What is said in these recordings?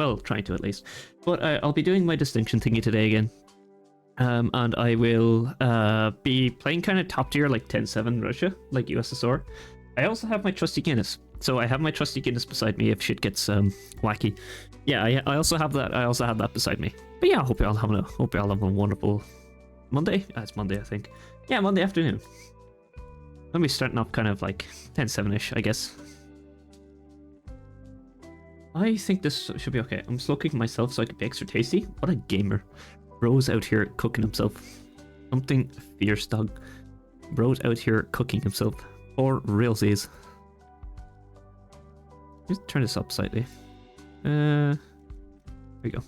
Well, trying to at least. But I'll be doing my distinction thingy today again. And I will be playing kind of top tier, like 10-7 Russia, like USSR. I also have my trusty Guinness. So I have my trusty Guinness beside me if shit gets wacky. Yeah, I also have that. I also have that beside me. But yeah, I hope you all have a wonderful Monday. It's Monday, I think. Yeah, Monday afternoon. Let me starting off kind of like 10-7-ish, I guess. I think this should be okay. I'm slow cooking myself so I can be extra tasty. What a gamer. Bro's out here cooking himself. Something fierce, dog. Bro's out here cooking himself. For realsies. Just turn this up slightly. There we go.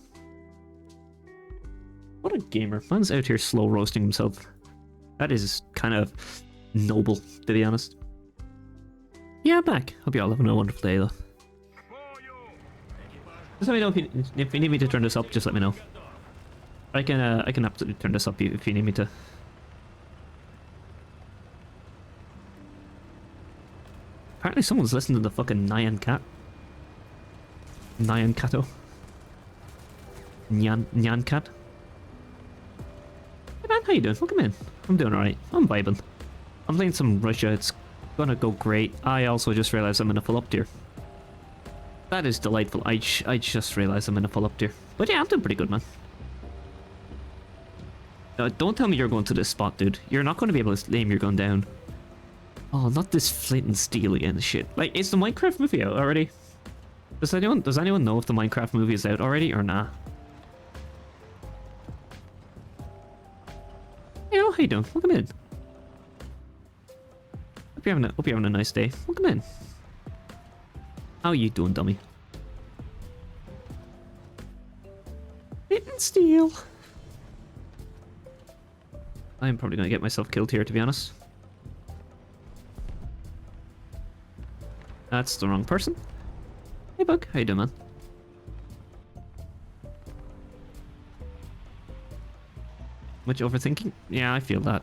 What a gamer. Man's out here slow roasting himself. That is kind of noble, to be honest. Yeah, I'm back. Hope you all having a wonderful day, though. Just let me know if you need me to turn this up. Just let me know. I can absolutely turn this up if you need me to. Apparently, someone's listening to the fucking Nyan Cat. Nyan Kato. Nyan Cat. Hey man, how you doing? Welcome in. I'm doing alright. I'm vibing. I'm playing some Russia. It's gonna go great. I also just realized I'm in a full up tier. That is delightful. I just realized I'm in a full up tier. But yeah, I'm doing pretty good, man. Don't tell me you're going to this spot, dude. You're not going to be able to aim your gun down. Oh, not this flint and steel again, shit. Like, is the Minecraft movie out already? Does anyone know if the Minecraft movie is out already or nah? Hey, how you doing? Welcome in. Hope you're having a nice day. Welcome in. How you doing, dummy? Flint and steel. I'm probably gonna get myself killed here, to be honest. That's the wrong person. Hey, Bug. How you doing, man? Much overthinking? Yeah, I feel that.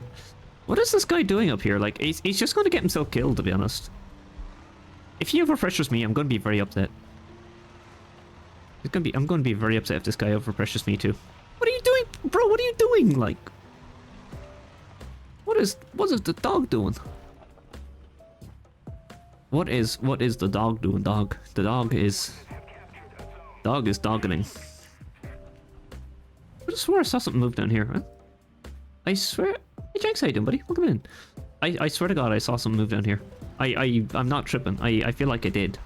What is this guy doing up here? Like, he's just going to get himself killed, to be honest. If he overpressures me, I'm going to be very upset. I'm going to be very upset if this guy overpressures me too. What are you doing, bro? What are you doing? Like, what is the dog doing? What is the dog doing, dog? The dog is doggening. I just swear I saw something move down here, man. I swear. Hey, Jenks, how you doing, buddy? Welcome in. I swear to God, I saw something move down here. I'm not tripping. I feel like I did.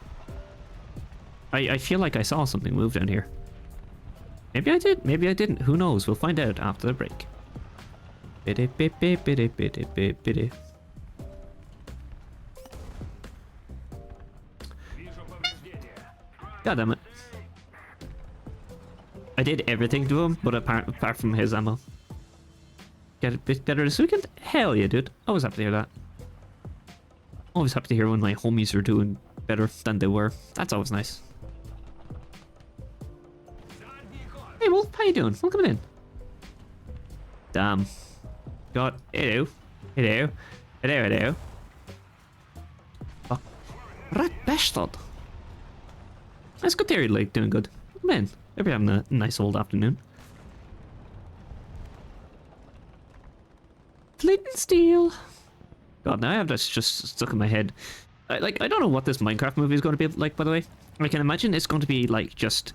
I feel like I saw something move down here. Maybe I did. Maybe I didn't. Who knows? We'll find out after the break. Biddy, biddy, biddy, biddy, biddy, biddy. God damn it. I did everything to him, but apart from his ammo. Get a bit better this weekend? Hell yeah, dude. Always happy to hear that. Always happy to hear when my homies are doing better than they were. That's always nice. Hey Wolf, how you doing? Welcome in. Damn. God, hello. Hello. Hello, hello. Fuck. Rat bastard. That's good theory, like, doing good. Man, hope you're having a nice old afternoon. Flint and steel. God, now I have this just stuck in my head. I don't know what this Minecraft movie is going to be like, by the way. I can imagine it's going to be like just...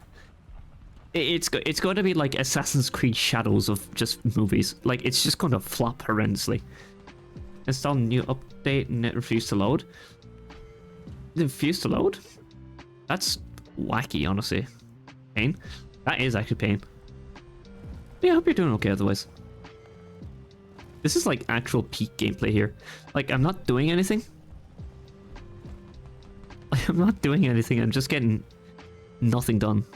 It's going to be like Assassin's Creed Shadows of just movies. Like, it's just going to flop horrendously. Install new update and it refused to load. It refused to load? That's wacky, honestly. Pain. That is actually pain. But yeah, I hope you're doing okay otherwise. This is like actual peak gameplay here. Like, I'm not doing anything. I'm not doing anything. I'm just getting nothing done.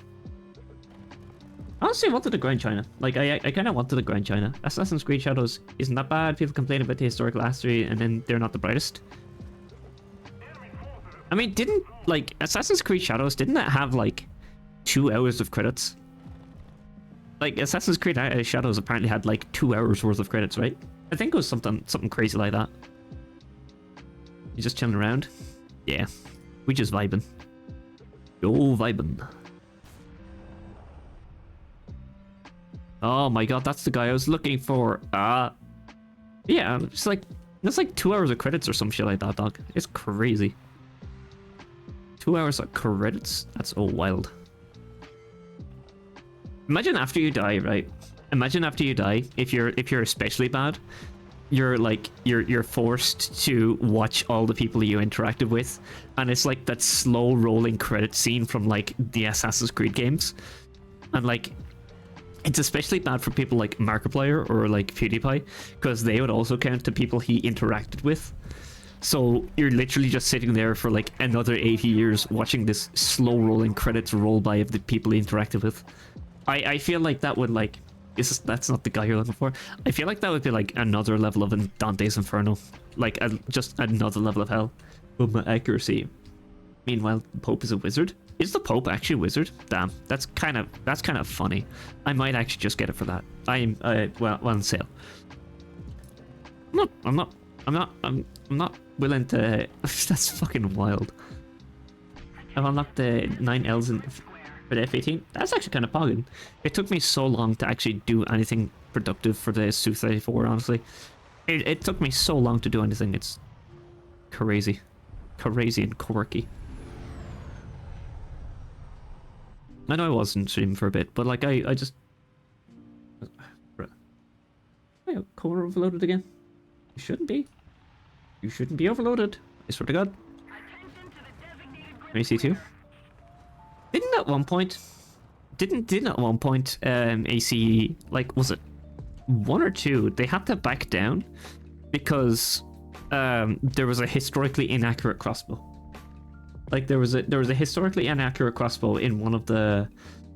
Honestly, I wanted to grind China. Like, I kind of wanted to grind China. Assassin's Creed Shadows isn't that bad. People complain about the historical history, and then they're not the brightest. I mean, didn't, like, Assassin's Creed Shadows, didn't that have, like, 2 hours of credits? Like, Assassin's Creed Shadows apparently had, like, 2 hours worth of credits, right? I think it was something crazy like that. You just chilling around? Yeah. We just vibing. Yo, vibing. Oh my god, that's the guy I was looking for. Yeah, it's like, that's like 2 hours of credits or some shit like that, dog. It's crazy. 2 hours of credits? That's all wild. Imagine after you die, right? Imagine after you die, if you're especially bad, you're forced to watch all the people you interacted with, and it's like that slow rolling credit scene from like the Assassin's Creed games, and like it's especially bad for people like Markiplier or like PewDiePie, because they would also count to people he interacted with. So you're literally just sitting there for like another 80 years watching this slow rolling credits roll by of the people he interacted with. I feel like that would like, that's not the guy you're looking for. I feel like that would be like another level of Dante's Inferno, like just another level of hell. But my accuracy. Meanwhile, the Pope is a wizard. Is the Pope actually a wizard? Damn, that's kind of funny. I might actually just get it for that. Well on sale. I'm not willing to. That's fucking wild. I've unlocked the 9 L's for the F-18. That's actually kind of pogging. It took me so long to actually do anything productive for the Su-34, honestly. It took me so long to do anything. It's crazy. Crazy and quirky. I know I wasn't streaming for a bit, but like I just... Oh, core overloaded again? You shouldn't be. You shouldn't be overloaded. I swear to God. Let me see too. Didn't at one point AC, like, was it 1 or 2, they had to back down because there was a historically inaccurate crossbow. Like there was a historically inaccurate crossbow in one of the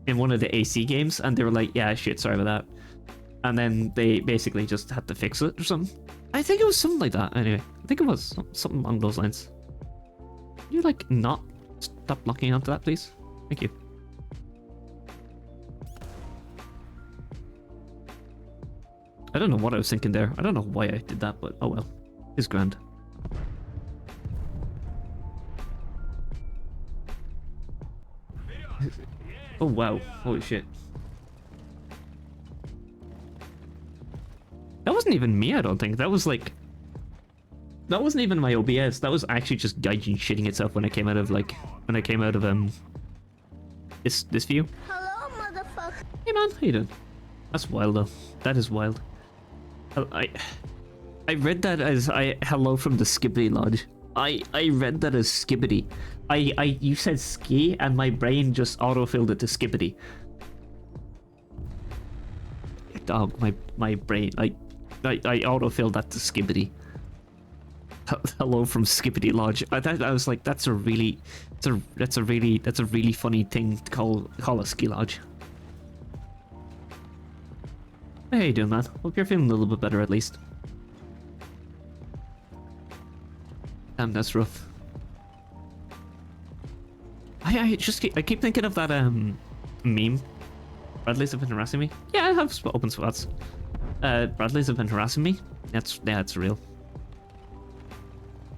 AC games, and they were like, yeah, shit, sorry about that. And then they basically just had to fix it or something. I think it was something like that. Anyway, I think it was something along those lines. Can you like not stop locking onto that, please? Thank you. I don't know what I was thinking there. I don't know why I did that, but oh well. It's grand. Oh wow. Holy shit. That wasn't even me, I don't think. That was like... That wasn't even my OBS. That was actually just Gaijin shitting itself when I came out of this view. Hello, motherfucker. Hey man, how you doing? That's wild though. That is wild. I read that as hello from the Skibbity Lodge. I read that as Skibbity. You said ski and my brain just autofilled it to Skibbity. Dog, my brain, I autofilled that to Skibbity. Hello from Skibbity Lodge. I was like, that's a really funny thing to call a ski lodge. How you doing, man? Hope you're feeling a little bit better at least. Damn, that's rough. I keep thinking of that meme. Bradleys have been harassing me. Yeah, I have open spots. Bradleys have been harassing me. That's real.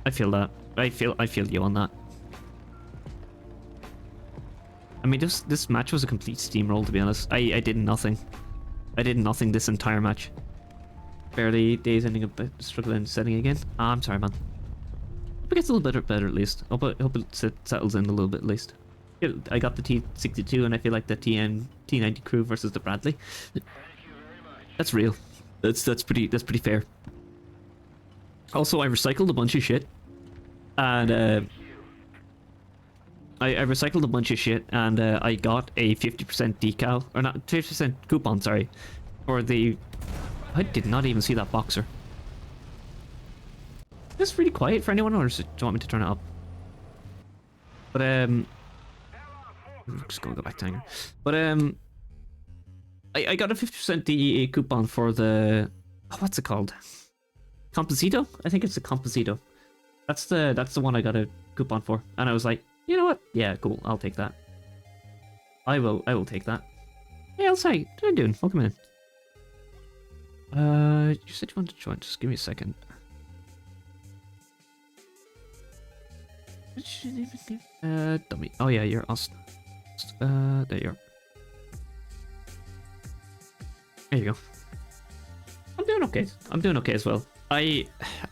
I feel that. I feel you on that. I mean, this match was a complete steamroll, to be honest. I did nothing. I did nothing this entire match. Barely days ending up struggling setting again. I'm sorry, man. Hope it gets a little bit better at least. Hope it settles in a little bit at least. I got the T62 and I feel like the T90 crew versus the Bradley. That's real. That's pretty fair. Also, I recycled a bunch of shit. And I recycled a bunch of shit, and I got a 50% decal, or not 50% coupon, sorry, for the... I did not even see that boxer. Is this really quiet for anyone, or do you want me to turn it up? But I'm just gonna go back to Anger. But I got a 50% DEA coupon for the... Oh, what's it called? Composito? I think it's a Composito. That's the one I got a coupon for, and I was like, you know what? Yeah, cool. I'll take that. I will take that. Hey, Elsa, how you doing? Welcome in. You said you wanted to join. Just give me a second. Dummy. Oh yeah, you're us. There you are. There you go. I'm doing okay. I'm doing okay as well.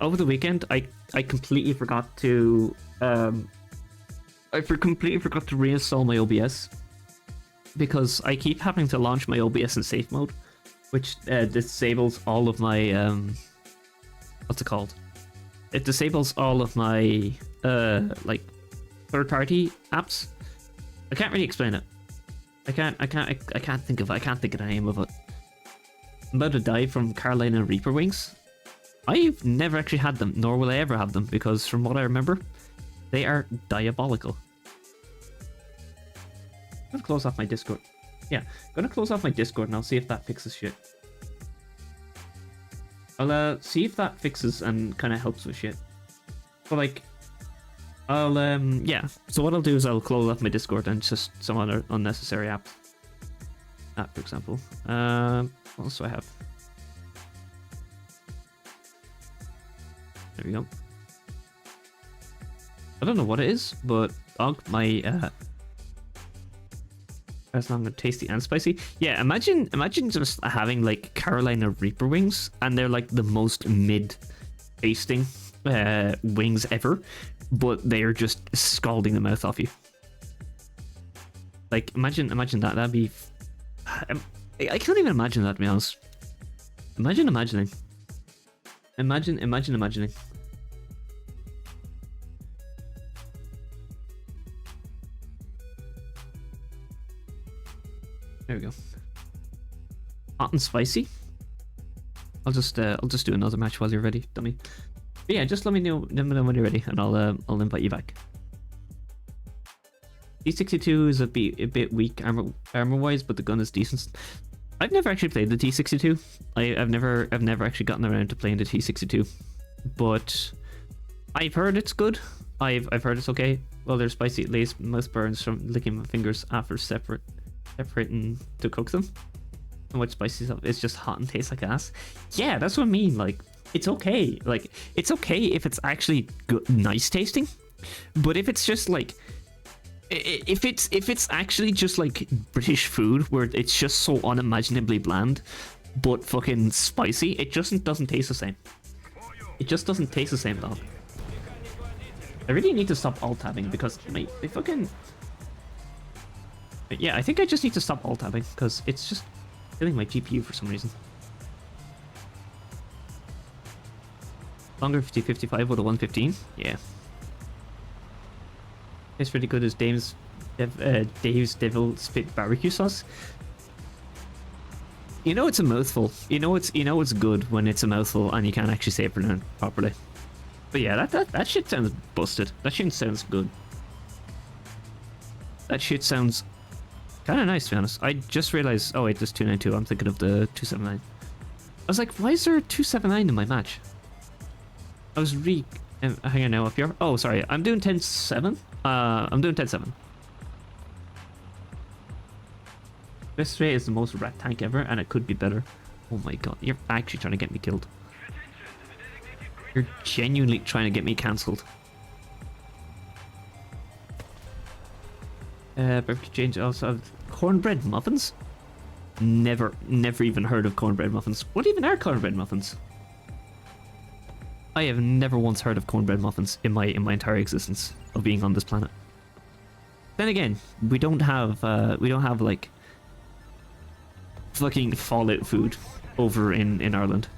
Over the weekend I completely forgot to completely forgot to reinstall my OBS because I keep having to launch my OBS in safe mode, which disables all of my what's it called? It disables all of my like third-party apps. I can't really explain it. I can't think of the name of it. I'm about to die from Carolina Reaper wings. I've never actually had them, nor will I ever have them, because from what I remember, they are diabolical. I'm gonna close off my Discord. Yeah, I'm gonna close off my Discord and I'll see if that fixes shit. I'll see if that fixes and kind of helps with shit. But like, I'll yeah. So what I'll do is I'll close off my Discord and just some other unnecessary apps. That, for example. What else do I have? There we go. I don't know what it is, but my that's not tasty and spicy. Yeah, imagine just having like Carolina Reaper wings, and they're like the most mid-tasting wings ever, but they're just scalding the mouth off you. Like imagine that. That'd be. I can't even imagine that, to be honest. Imagine imagining. There we go. Hot and spicy. I'll just do another match while you're ready, dummy. But yeah, just let me know when you're ready, and I'll invite you back. T62 is a bit weak armor wise, but the gun is decent. I've never actually played the T62. I've never actually gotten around to playing the T62, but I've heard it's good. I've heard it's okay. Well, there's spicy at least. Mouth burns from licking my fingers after separating to cook them. And what spicy stuff is just hot and tastes like ass. Yeah, that's what I mean. Like, it's okay. Like, it's okay if it's actually good, nice tasting, but if it's just like. If it's actually just like British food where it's just so unimaginably bland but fucking spicy, it just doesn't taste the same. It just doesn't taste the same, dog. I really need to stop alt-tabbing because my fucking... Yeah, I think I just need to stop alt-tabbing because it's just killing my GPU for some reason. Longer 5055 with a 115? Yeah. It's pretty good as Dave's Devil Spit barbecue sauce. You know it's a mouthful. You know it's good when it's a mouthful and you can't actually say it properly. But yeah, that shit sounds busted. That shit sounds good. That shit sounds kind of nice, to be honest. I just realized. Oh wait, there's 292. I'm thinking of the 279. I was like, why is there a 279 in my match? I was hang on now up here. Oh, sorry. I'm doing 10-7. I'm doing 10-7. This rate is the most rat tank ever, and it could be better. Oh my god, you're actually trying to get me killed. You're genuinely trying to get me cancelled. Beverage change also have cornbread muffins? Never even heard of cornbread muffins. What even are cornbread muffins? I have never once heard of cornbread muffins in my entire existence of being on this planet. Then again, we don't have like fucking Fallout food over in Ireland.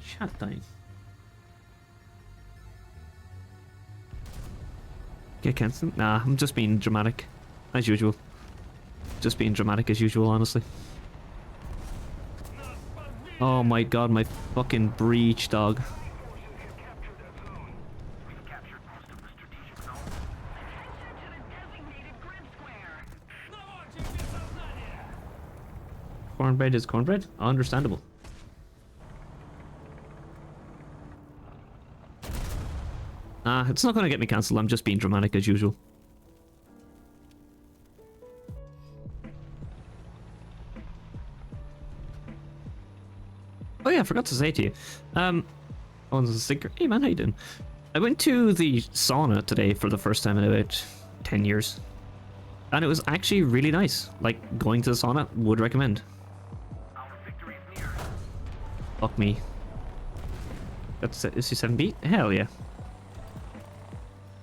Chat dying. Get cancelled? Nah, I'm just being dramatic, as usual. Just being dramatic as usual, honestly. Oh my god, my fucking breach, dog. Cornbread is cornbread? Understandable. Nah, it's not gonna get me cancelled. I'm just being dramatic as usual. Oh yeah, I forgot to say to you. On the sinker. Hey man, how you doing? I went to the sauna today for the first time in about 10 years. And it was actually really nice. Like, going to the sauna, would recommend. Fuck me. That's is he 7B? Hell yeah.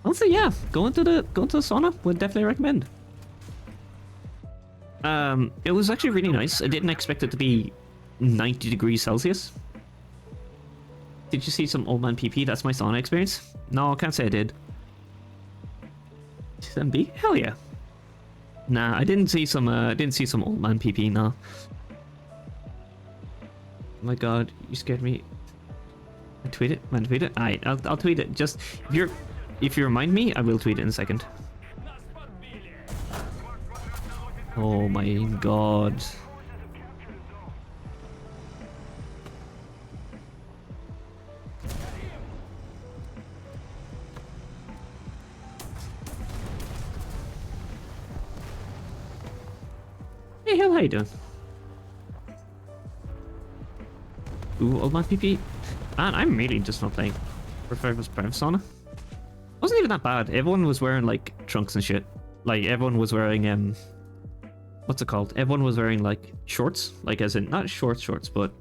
Also, yeah, going to the sauna would definitely recommend. It was actually really nice. I didn't expect it to be 90 degrees Celsius. Did you see some old man PP? That's my sauna experience. No, I can't say I did. 7B? Hell yeah. Nah, I didn't see some old man PP. No. Oh my god, you scared me. I tweet it, man. Tweet it. I'll tweet it. Just if you remind me, I will tweet it in a second. Oh my god. Hey, hell, how you doing? Ooh, old man PP. Man, I'm really just not playing Revival's Prev Sauna. Wasn't even that bad. Everyone was wearing like trunks and shit. Like everyone was wearing what's it called? Everyone was wearing like shorts, like as in not shorts, but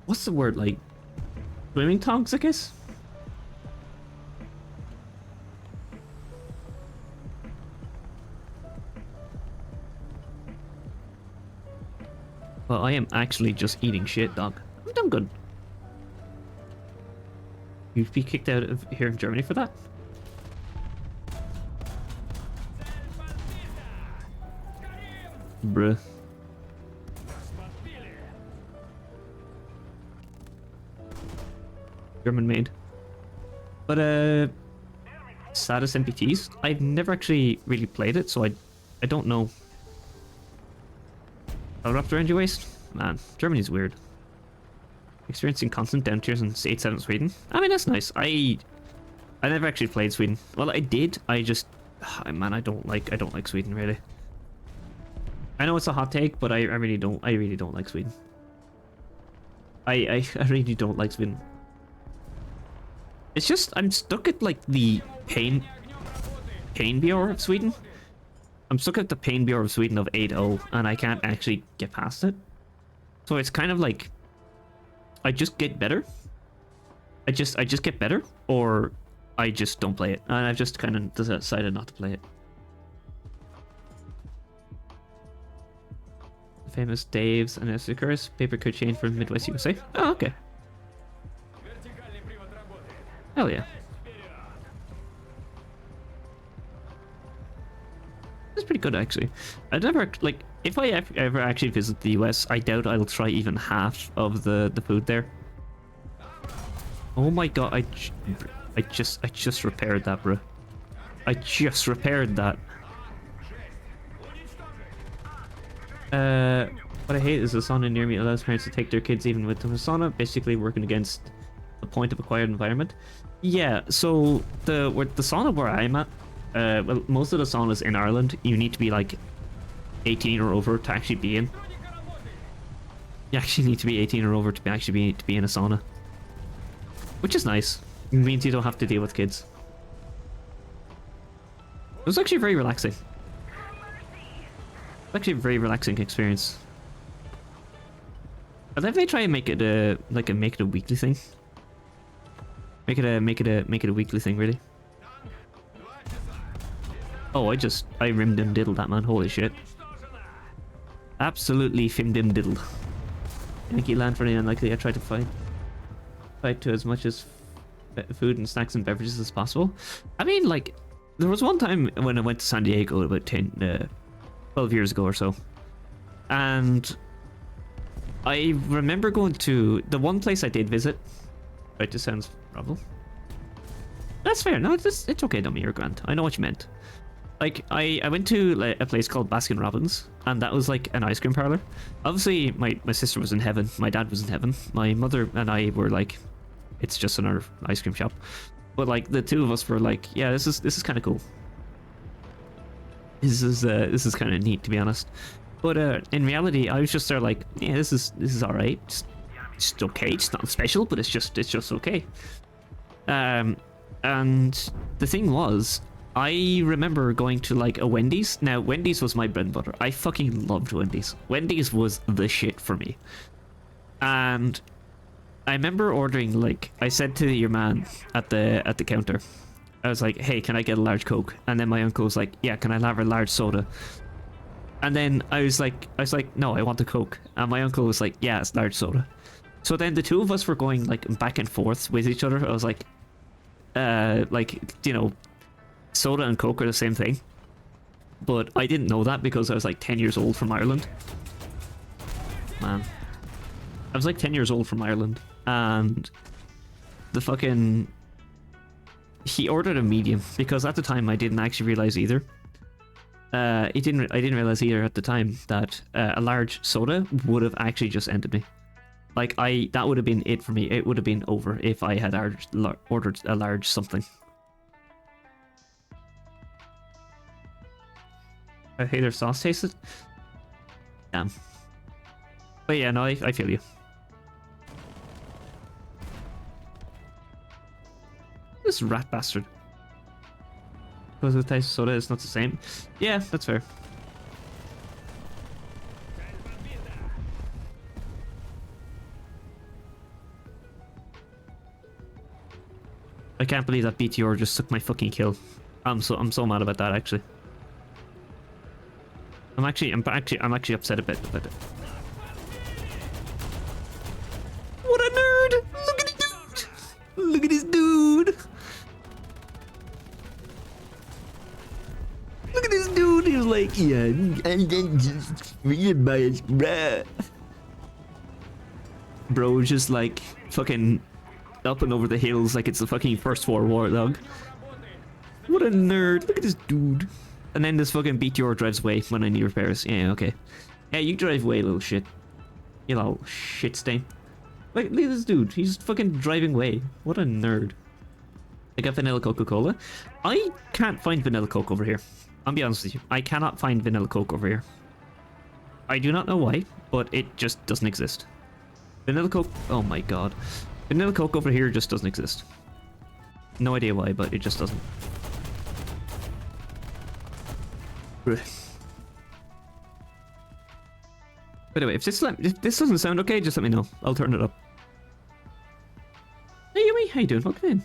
what's the word, like swimming tongs, I guess. Well, I am actually just eating shit, dog. I'm good. You'd be kicked out of here in Germany for that? Bruh. German made. But saddest NPTs? I've never actually really played it, so I don't know. Raptor Energy Waste? Man, Germany's weird. Experiencing constant down tiers in 8-7 Sweden. I mean, that's nice. I never actually played Sweden. Well, I did. I just, man, I don't like Sweden really. I know it's a hot take, but I really don't like Sweden. I really don't like Sweden. It's just I'm stuck at like the pain BR of Sweden. I'm stuck at the pain BR of Sweden of 8-0, and I can't actually get past it. So it's kind of like I just get better. I just get better, or I just don't play it, and I've just kind of decided not to play it. The famous Dave's and Esicurus paper code chain from Midwest USA. Oh, okay. Hell yeah. That's pretty good, actually. I'd never, like, if I ever actually visit the US, I doubt I'll try even half of the food there. Oh my god, I just repaired that, bro. I just repaired that. What I hate is the sauna near me allows parents to take their kids even with the sauna, basically working against the point of acquired environment. Yeah, so the sauna where I'm at, well, most of the saunas in Ireland, you need to be like 18 or over to actually be in. You actually need to be 18 or over to actually be in a sauna, which is nice. It means you don't have to deal with kids. It was actually very relaxing. It's actually a very relaxing experience. I'd definitely try and make it a weekly thing. Make it a weekly thing, really. Oh, I rimmed and diddled that man. Holy shit. Absolutely fimmed and diddled. Yankee land for any unlikely. I tried to fight to as much as food and snacks and beverages as possible. I mean, like, there was one time when I went to San Diego about 12 years ago or so, and I remember going to the one place I did visit. Right, this sounds trouble. That's fair. No, it's okay, dummy. You're grand. I know what you meant. Like, I went to like, a place called Baskin Robbins, and that was like an ice cream parlor. Obviously, my sister was in heaven. My dad was in heaven. My mother and I were like, it's just another ice cream shop. But like the two of us were like, yeah, this is kind of cool. This is kind of neat, to be honest. But in reality, I was just there like, yeah, this is all right. Just okay. It's not special, but it's just okay. And the thing was, I remember going to like a Wendy's. Now, Wendy's was my bread and butter. I fucking loved Wendy's. Wendy's was the shit for me. And I remember ordering, like, I said to your man at the counter, I was like, hey, can I get a large Coke? And then my uncle was like, yeah, can I have a large soda? And then I was like, no, I want a Coke. And my uncle was like, yeah, it's large soda. So then the two of us were going like back and forth with each other. I was like, you know, soda and Coke are the same thing. But I didn't know that because I was like 10 years old from Ireland. Man. I was like 10 years old from Ireland. And the fucking... He ordered a medium because at the time I didn't actually realize either. I didn't realize either at the time that a large soda would have actually just ended me. Like, that would have been it for me. It would have been over if I had ordered a large something. I hate their sauce tasted. Damn. But yeah, no, I feel you. This rat bastard. Because the taste of soda is not the same. Yeah, that's fair. I can't believe that BTR just took my fucking kill. I'm so mad about that actually. I'm actually upset a bit about it. What a nerd! Look at this dude! Look at this dude! Look at this dude! He was like, yeah, and then just read by his bruh. Bro, just like fucking up and over the hills like it's the fucking First War Warthog. What a nerd! Look at this dude. And then this fucking BTR drives away when I need repairs. Yeah, okay. Yeah, you drive away, little shit. You little shit stain. Like, look at this dude. He's fucking driving away. What a nerd. I got vanilla Coca-Cola. I can't find vanilla Coke over here. I'll be honest with you. I cannot find vanilla Coke over here. I do not know why, but it just doesn't exist. Vanilla Coke... Oh my god. Vanilla Coke over here just doesn't exist. No idea why, but it just doesn't. By the way, if this doesn't sound okay, just let me know. I'll turn it up. Hey Yumi, how you doing? Welcome in.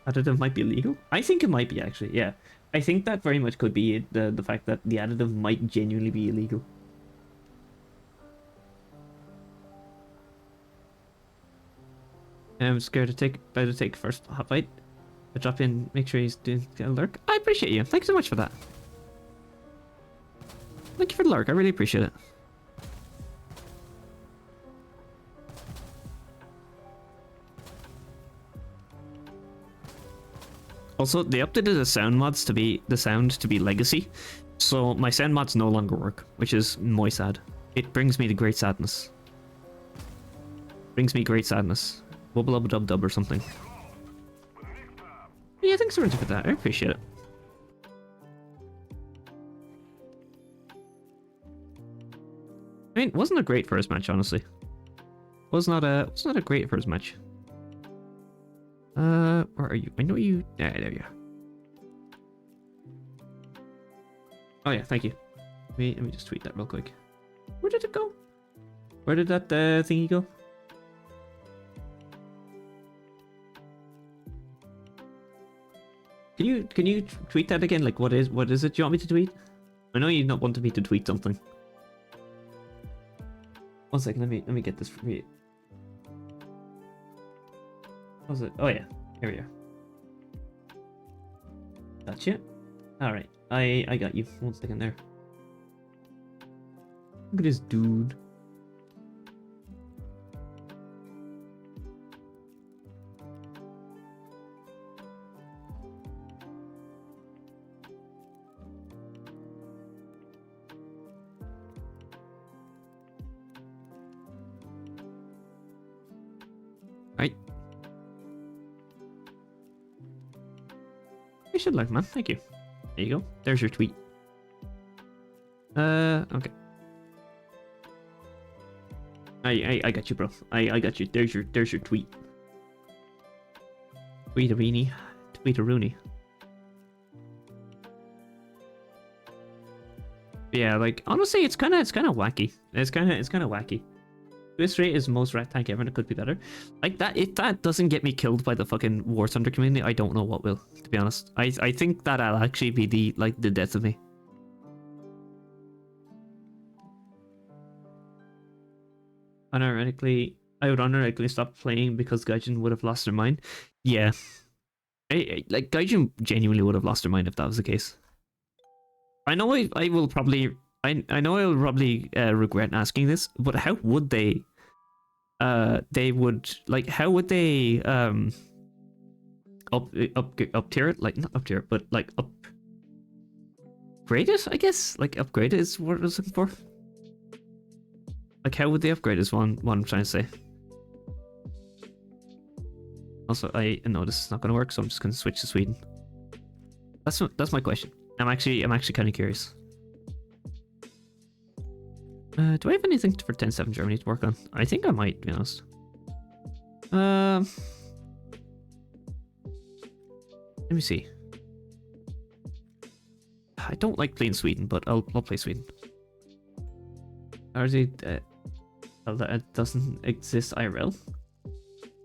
Additive might be illegal. I think it might be actually, yeah. I think that very much could be it, the fact that the additive might genuinely be illegal. I'm scared to take first hot bite. I drop in, make sure he's doing a lurk. I appreciate you. Thanks so much for that. Thank you for the lurk. I really appreciate it. Also, they updated the sound mods to be legacy, so my sound mods no longer work, which is muy sad. It brings me to great sadness. Brings me great sadness. Wubble up dub dub or something. Yeah, thanks so much for that. I appreciate it. I mean, wasn't a great first match, honestly. Was not a great first match. Where are you? I know you. Yeah, there you are. Oh yeah, thank you. Let me just tweet that real quick. Where did it go? Where did that thingy go? Can you tweet that again? Like, what is it you want me to tweet? I know you not want me to tweet something. One second, let me get this for you. What was it? Oh yeah, here we are. Gotcha. Alright, I got you. 1 second there. Look at this dude. Right. You should like, man. Thank you. There you go. There's your tweet. Okay. I got you, bro. I got you. There's your tweet. Tweet a weenie. Tweet a Rooney. Yeah, like honestly, it's kind of wacky. It's kind of wacky. Twist rate is most rat tank ever, and it could be better. Like that, if that doesn't get me killed by the fucking FurThunder community, I don't know what will. To be honest, I think that'll actually be the death of me. Unironically, I would unironically stop playing because Gaijin would have lost their mind. Yeah, like Gaijin genuinely would have lost their mind if that was the case. I know I will probably I know I'll probably regret asking this, but how would they? They would like how would they up tier it, like not up tier it, but like upgrade it? I guess like upgrade it is what I was looking for. Like how would they upgrade is what I'm trying to say. Also, I know this is not going to work, so I'm just going to switch to Sweden. That's my question. I'm actually kind of curious. Do I have anything for 10-7 Germany to work on? I think I might, to be honest. Let me see. I don't like playing Sweden, but I'll play Sweden. RZ, that doesn't exist IRL.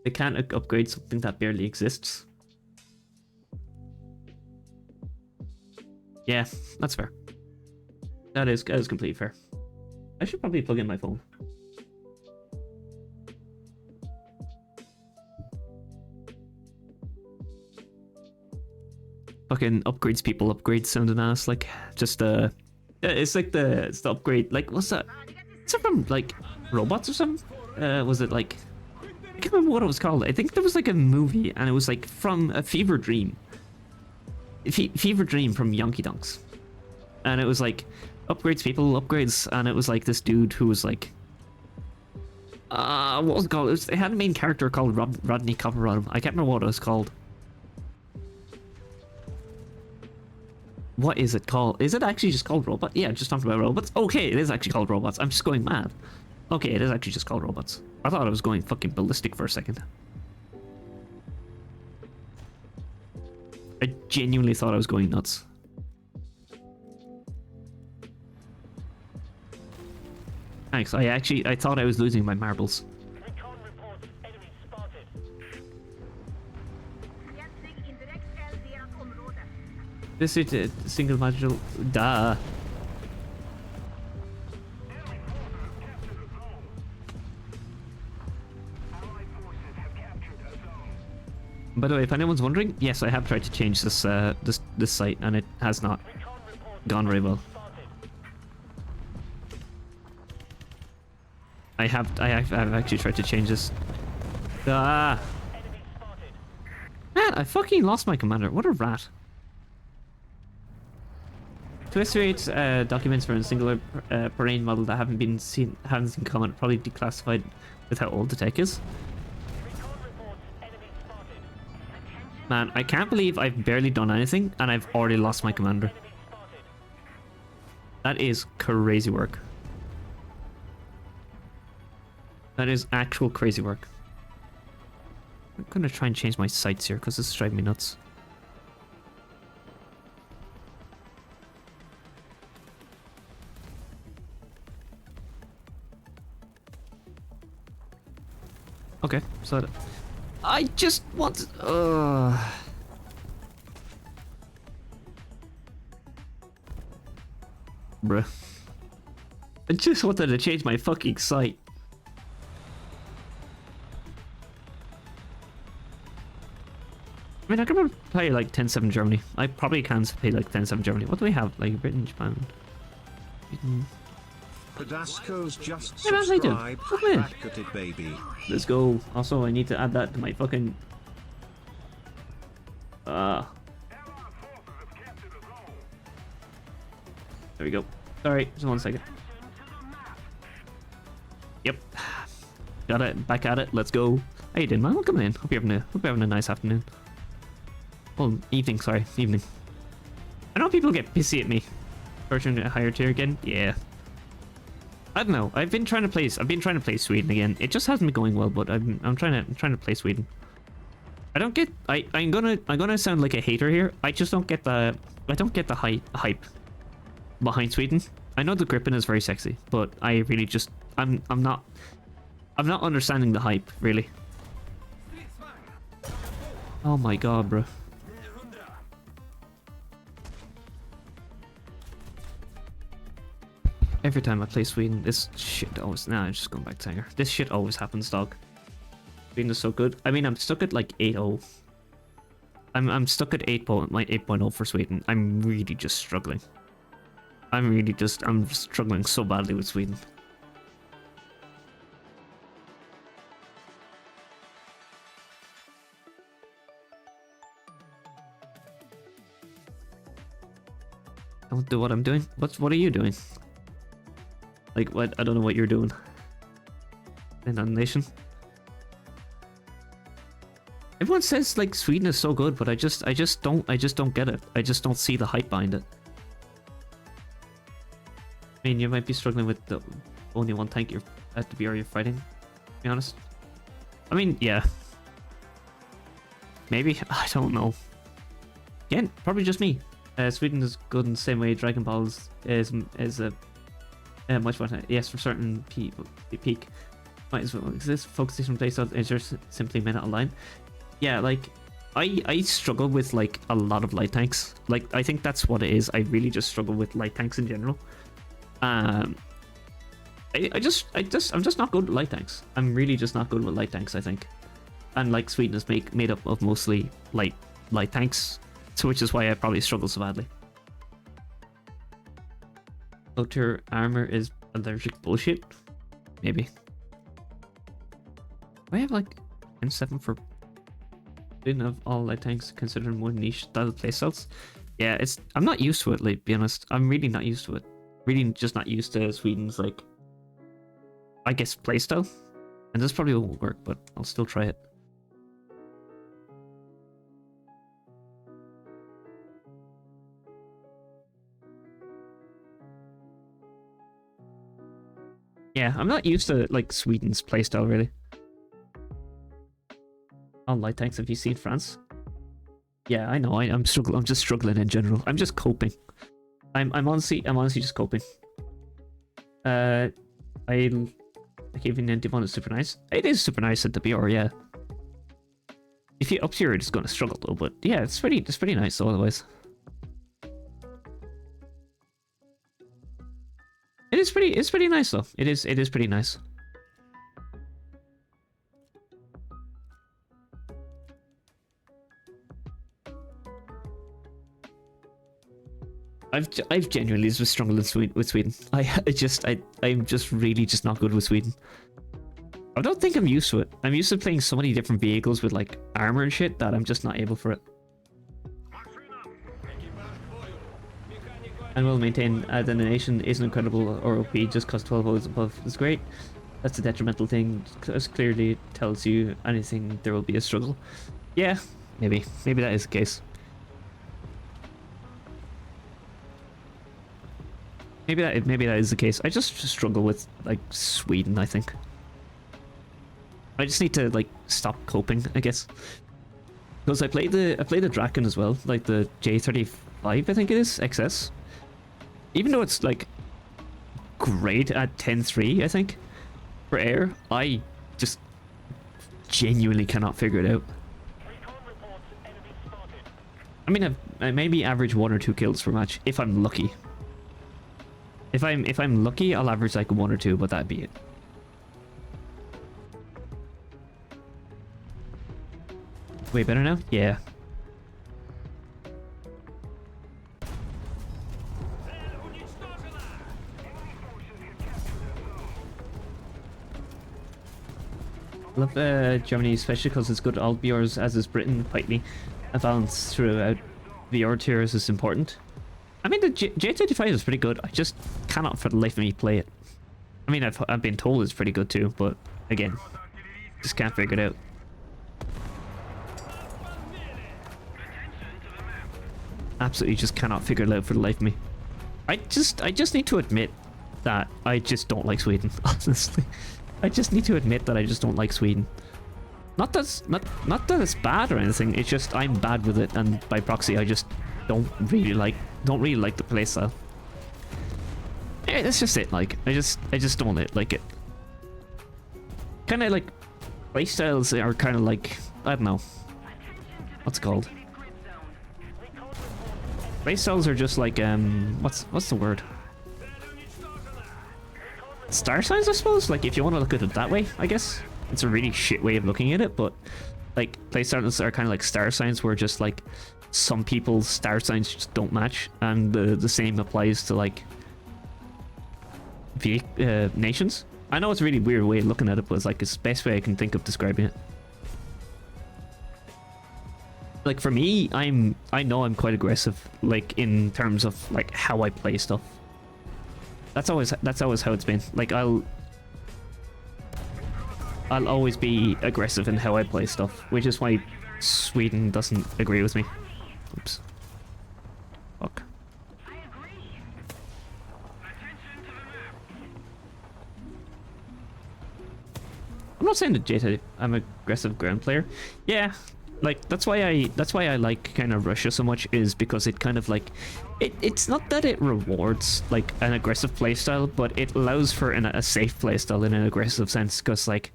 They can't upgrade something that barely exists. Yeah, that's fair. That is completely fair. I should probably plug in my phone. Fucking upgrades people, upgrades sounding ass, like just it's like it's the upgrade, like what's that? Is it from like robots or something? Was it like I can't remember what it was called. I think there was like a movie and it was like from a fever dream. Fever dream from Yonky Dunks. And it was like upgrades people, upgrades, and it was like this dude who was like what was it called? It had a main character called Rodney Copperbottom. I can't remember what it was called. What is it called? Is it actually just called Robot? Yeah, just talking about robots. Okay, it is actually called Robots. I'm just going mad. Okay, it is actually just called Robots. I thought I was going fucking ballistic for a second. I genuinely thought I was going nuts. Thanks. I thought I was losing my marbles. This is a single module. Duh. By the way, if anyone's wondering, yes, I have tried to change this this site, and it has not gone very well. I have actually tried to change this. Man, I fucking lost my commander. What a rat. To estimate documents for a singular terrain model that haven't seen comment, probably declassified with how old the tech is. Man, I can't believe I've barely done anything and I've already lost my commander. That is crazy work. That is actual crazy work. I'm gonna try and change my sights here because this is driving me nuts. Okay, so I just want bruh. I just wanted to change my fucking sight. I mean, I can play like 10-7 Germany. I probably can play like 10-7 Germany. What do we have? Like Britain, Japan. Pedasco's just hey, man, subscribed. Back at it, baby. Let's go. Also, I need to add that to my fucking. There we go. Sorry, just 1 second. Yep. Got it. Back at it. Let's go. How you doing, man? Welcome in. Hope you're having a nice afternoon. Well, evening. Sorry, evening. I know people get pissy at me. Version a higher tier again. Yeah. I don't know. I've been trying to play Sweden again. It just hasn't been going well, but I'm trying to play Sweden. I'm gonna sound like a hater here. I just don't get the hype behind Sweden. I know the gripping is very sexy, but I really just I'm not understanding the hype really. Oh my god, bro. Every time I play Sweden, this shit always... Nah, I'm just going back to Hanger. This shit always happens, dog. Sweden is so good. I mean, I'm stuck at like 8-0. I'm stuck at 8.0 for Sweden. I'm really just struggling. I'm struggling so badly with Sweden. Don't do what I'm doing. What are you doing? Like what? I don't know what you're doing. In that nation. Everyone says like Sweden is so good, but I just don't get it. I just don't see the hype behind it. I mean, you might be struggling with the only one tank you're at the BR you're fighting, to be honest. I mean, yeah. Maybe, I don't know. Again, probably just me. Sweden is good in the same way Dragon Balls is a much more. Yes, for certain people, peak might as well exist. Focusing on playstyle is just simply minute online. Yeah, like I struggle with like a lot of light tanks. Like I think that's what it is. I really just struggle with light tanks in general. I'm just not good at light tanks. I'm really just not good with light tanks, I think. And like Sweden is made up of mostly light tanks, so which is why I probably struggle so badly. Outer armor is allergic bullshit. Maybe. Do I have like N7 for Sweden of all light tanks considered more niche style playstyles? Yeah, I'm not used to it, like, to be honest. I'm really not used to it. Really just not used to Sweden's, like, I guess, playstyle. And this probably won't work, but I'll still try it. Yeah, I'm not used to, like, Sweden's playstyle, really. All light tanks, have you seen France? Yeah, I know, I'm struggling. I'm just struggling in general. I'm just coping. I'm honestly just coping. I keep in N1 is super nice. It is super nice at the BR, yeah. If you up tier, it's gonna struggle though, but yeah, it's pretty nice otherwise. It's pretty nice though. It is pretty nice. I've genuinely just struggled with Sweden. I'm just really just not good with Sweden. I don't think I'm used to it. I'm used to playing so many different vehicles with like armor and shit that I'm just not able for it. And will maintain that the nation isn't incredible or OP just cause 12 votes above is great. That's a detrimental thing, because clearly tells you anything there will be a struggle. Yeah, maybe that is the case. Maybe that is the case. I just struggle with like Sweden, I think. I just need to like stop coping, I guess. Because I play the Draken as well, like the J35, I think it is, XS. Even though it's like great at 10-3, I think, for air, I just genuinely cannot figure it out. I mean, I maybe average 1 or 2 kills per match if I'm lucky. If I'm lucky, I'll average like 1 or 2, but that'd be it. Way better now? Yeah. I love Germany, especially because it's good at all BRs, as is Britain, quietly. A balance throughout VR tiers is important. I mean, the J35 is pretty good. I just cannot for the life of me play it. I mean, I've been told it's pretty good too, but again, just can't figure it out. Absolutely just cannot figure it out for the life of me. I just need to admit that I just don't like Sweden, honestly. I just need to admit that I just don't like Sweden. Not that it's bad or anything, it's just I'm bad with it, and by proxy I just don't really like the playstyle. Yeah, that's just it. Like, I just don't like it. Kind of like playstyles are kind of like, I don't know what's it called. Playstyles are just like what's the word? Star signs, I suppose. Like, if you want to look at it that way, I guess it's a really shit way of looking at it. But like, playstyles are kind of like star signs, where just like some people's star signs just don't match, and the same applies to like nations. I know it's a really weird way of looking at it, but it's like it's the best way I can think of describing it. Like, for me, I know I'm quite aggressive, like in terms of like how I play stuff. That's always how it's been. Like, I'll always be aggressive in how I play stuff, which is why Sweden doesn't agree with me. Oops. Fuck. I'm not saying that I'm an aggressive ground player. Yeah, like that's why I like kind of Russia so much, is because it kind of like it's not that it rewards like an aggressive playstyle, but it allows for a safe playstyle in an aggressive sense. Because like,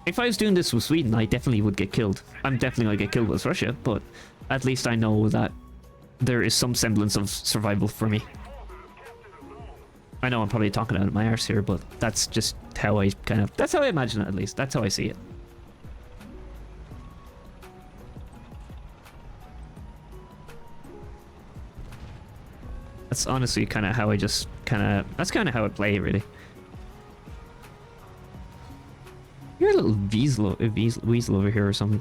if I was doing this with Sweden, I definitely would get killed. I'm definitely gonna get killed with Russia, but at least I know that there is some semblance of survival for me. I know I'm probably talking out of my arse here, but that's just how I that's how I imagine it, at least. That's how I see it. That's honestly kind of how I just that's kind of how I play, really. You're a little weasel over here or something.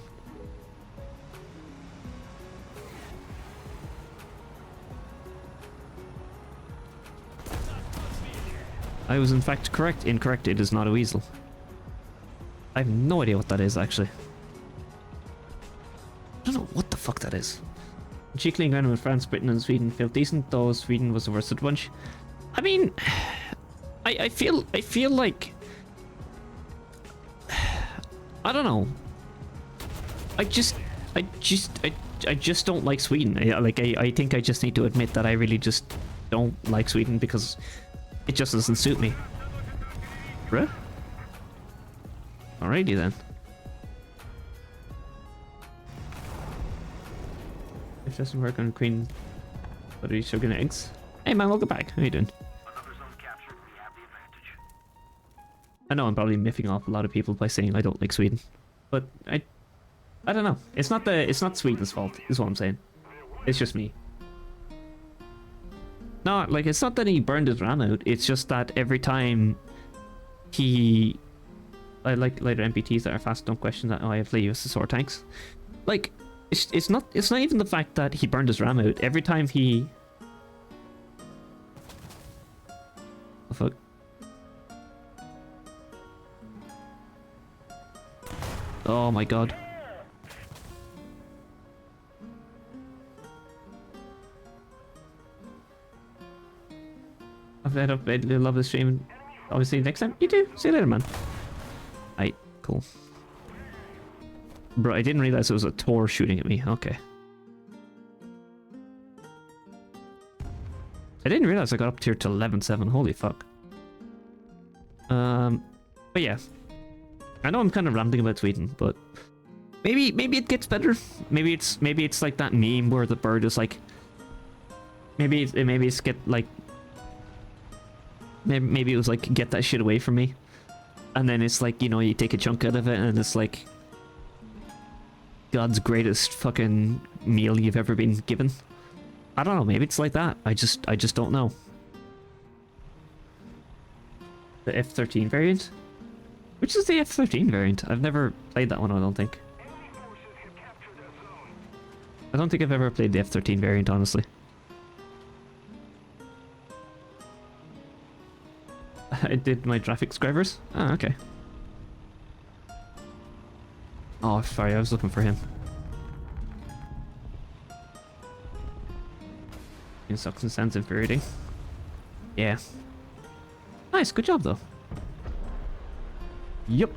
I was in fact correct. Incorrect. It is not a weasel. I have no idea what that is, actually. I don't know what the fuck that is. Cheekling ground with France, Britain, and Sweden felt decent, though Sweden was the worst of the bunch. I mean, I feel like, I don't know. I just don't like Sweden. I think I just need to admit that I really just don't like Sweden, because it just doesn't suit me. Bruh? Alrighty then. If doesn't work on Queen, but are you still gonna eggs? Hey man, welcome back. How you doing? I know I'm probably miffing off a lot of people by saying I don't like Sweden, but I don't know. It's not Sweden's fault, is what I'm saying. It's just me. No, like, it's not that he burned his RAM out. It's just that every time I like later NPTs that are fast, don't question that. Oh, I have to use the sword tanks. Like, it's not even the fact that he burned his RAM out. Every time he... Oh, fuck. Oh my god. I've had up. I love this stream. Obviously, next time you do. See you later, man. Alright, cool. Bro, I didn't realize it was a Tor shooting at me. Okay. I didn't realize I got up tier to 11-7. Holy fuck. But yeah. I know I'm kind of ranting about Sweden, but maybe it gets better. Maybe it's like that meme where the bird is like, maybe it's get like, maybe it was like, get that shit away from me, and then it's like, you know, you take a chunk out of it and it's like God's greatest fucking meal you've ever been given. I don't know, maybe it's like that. I just don't know. The F-13 variant? Which is the F-13 variant? I've never played that one, I don't think. I don't think I've ever played the F-13 variant, honestly. I did my graphics drivers? Ah, okay. Oh, sorry, I was looking for him. It sucks and sounds infuriating. Yeah. Nice, good job though. Yup.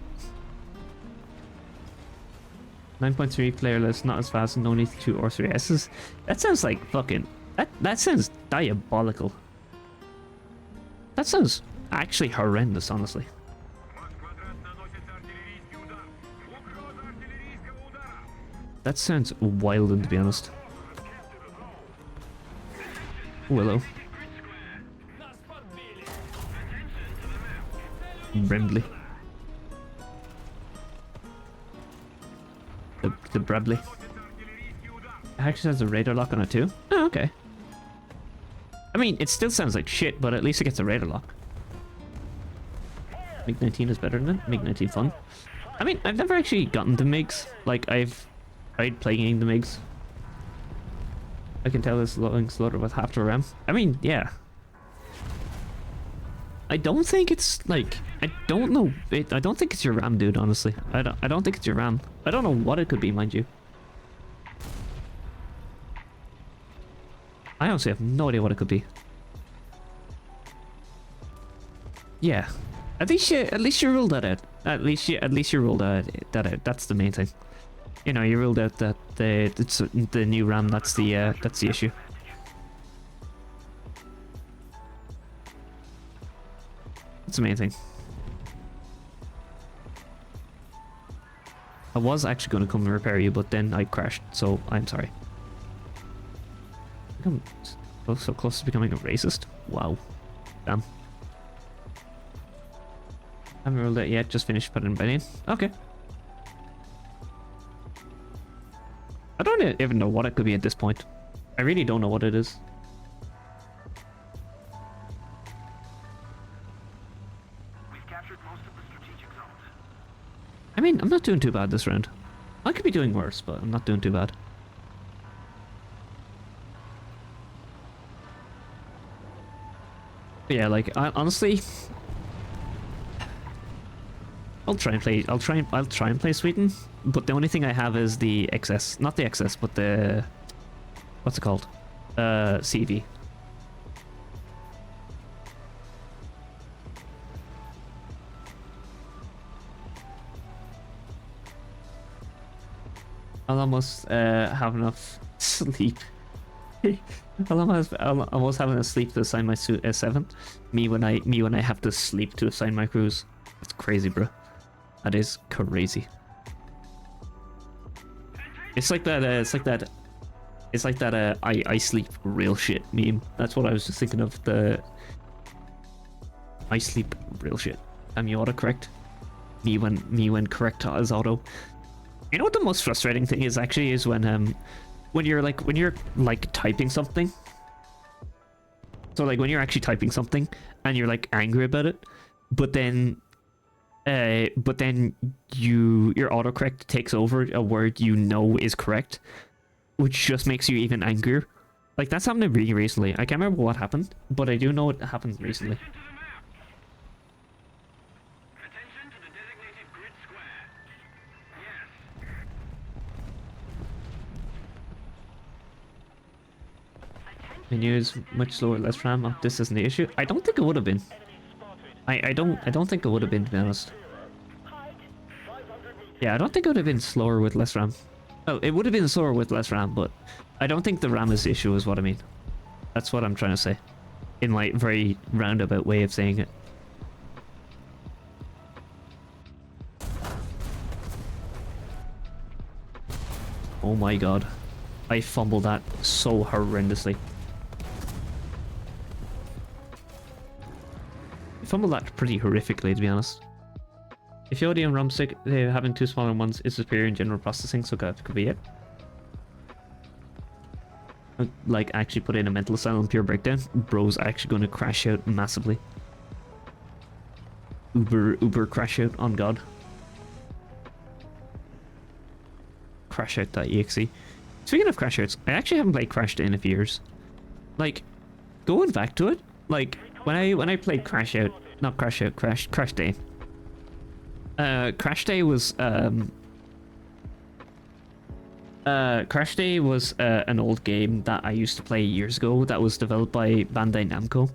9.3 playerless, not as fast, and no need 2 or 3 S's. That sounds like fucking... That sounds diabolical. That sounds actually horrendous, honestly. That sounds wild, to be honest. Willow. Brindley. The Bradley. It actually has a radar lock on it too. Oh, okay. I mean, it still sounds like shit, but at least it gets a radar lock. MiG-19 is better than it. MiG-19 fun. I mean, I've never actually gotten the MiGs. Like, I've tried playing the MiGs. I can tell it's loading slaughter with half the RAM. I mean, yeah. I don't think it's like, I don't know. I don't think it's your RAM, dude, honestly. I don't think it's your RAM. I don't know what it could be, mind you. I honestly have no idea what it could be. Yeah. At least you ruled that out. At least you ruled that out. That's the main thing. You know, you ruled out that it's the new RAM. That's the issue. That's the main thing. I was actually going to come and repair you, but then I crashed, so I'm sorry. I'm so close to becoming a racist. Wow. Damn. Haven't ruled it yet, just finished putting it in. Okay. I don't even know what it could be at this point. I really don't know what it is. We've captured most of the strategic zones. I mean, I'm not doing too bad this round. I could be doing worse, but I'm not doing too bad. But yeah, like, honestly, I'll try and play Sweden, but the only thing I have is the XS, not the XS, but the, what's it called? CV. I'll almost have enough sleep. I'll almost have enough sleep to assign my suit S7. Me when I have to sleep to assign my crews. That's crazy, bro. That is crazy. It's like that. It's like that. I sleep real shit meme. That's what I was just thinking of. The I sleep real shit. Am you autocorrect? Me when correct as auto. You know what the most frustrating thing is actually is when you're typing something. So like when you're actually typing something and you're like angry about it, but then your autocorrect takes over a word you know is correct, which just makes you even angrier. Like that's happened really recently. I can't remember what happened, but I do know it happened recently. Attention to the designated grid square. Yes. Menus much slower, less RAM. Oh, this isn't the issue. I don't think it would have been. I don't think it would have been, to be honest. Yeah, I don't think it would have been slower with less RAM. Well, it would have been slower with less RAM, but I don't think the RAM is the issue, is what I mean. That's what I'm trying to say. In my very roundabout way of saying it. Oh my god. I fumbled that so horrendously. I fumbled that pretty horrifically, to be honest. If you and ROM stick, having two smaller ones is superior in general processing, so that could be it. Like, actually put in a mental asylum pure breakdown. Bro's actually going to crash out massively. Uber crash out, on God. Crash out.exe. Speaking of crash outs, I actually haven't played Crash Day in a few years. Like, going back to it, like, when I played Crash Day. Crash Day was an old game that I used to play years ago that was developed by Bandai Namco,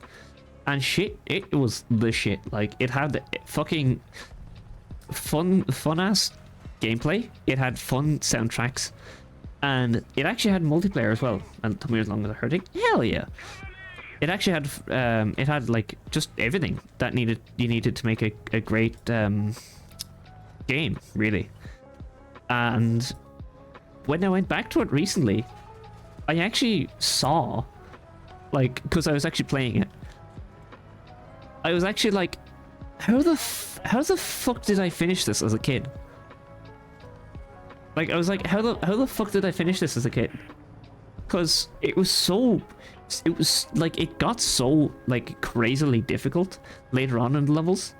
and shit, it was the shit. Like, it had fucking fun ass gameplay, it had fun soundtracks, and it actually had multiplayer as well. And tell me as long as I heard it, hell yeah. it actually had it had like just everything that you needed to make a great game, really. And when I went back to it recently, I actually saw, like, because I was actually playing it, I was actually like, how the fuck did I finish this as a kid? Like, I was like, how the fuck did I finish this as a kid? Because it was like, it got so, like, crazily difficult later on in the levels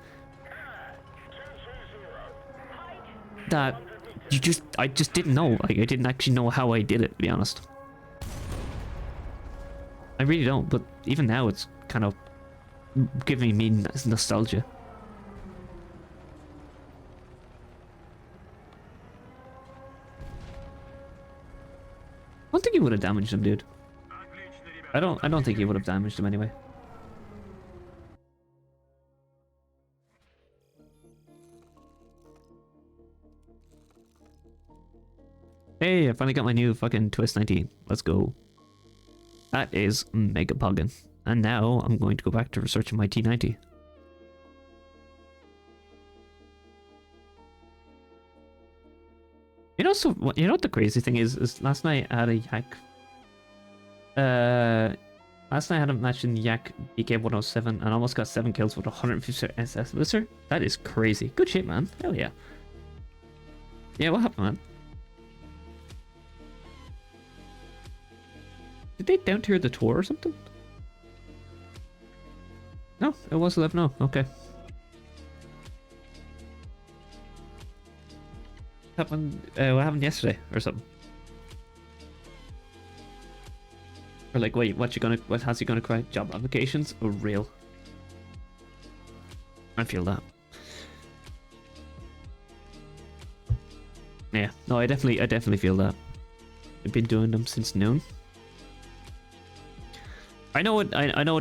that I just didn't know. Like, I didn't actually know how I did it, to be honest. I really don't, but even now it's kind of giving me nostalgia. I don't think he would have damaged him, dude. I don't think he would have damaged him anyway. Hey, I finally got my new fucking Twist 19. Let's go. That is mega poggin. And now I'm going to go back to researching my T90. You know, so you know what the crazy thing is last night I had a yak. Last night I had a match in Yak BK107 and almost got 7 kills with 150 SS Wizard. That is crazy. Good shit, man. Hell yeah. Yeah, what happened, man? Did they down tier the tour or something? No, it was 11-0. Okay. What happened yesterday or something? Or like, wait, what has he gonna cry? Job applications? Oh, real. I feel that. Yeah, no, I definitely feel that. I've been doing them since noon. I know it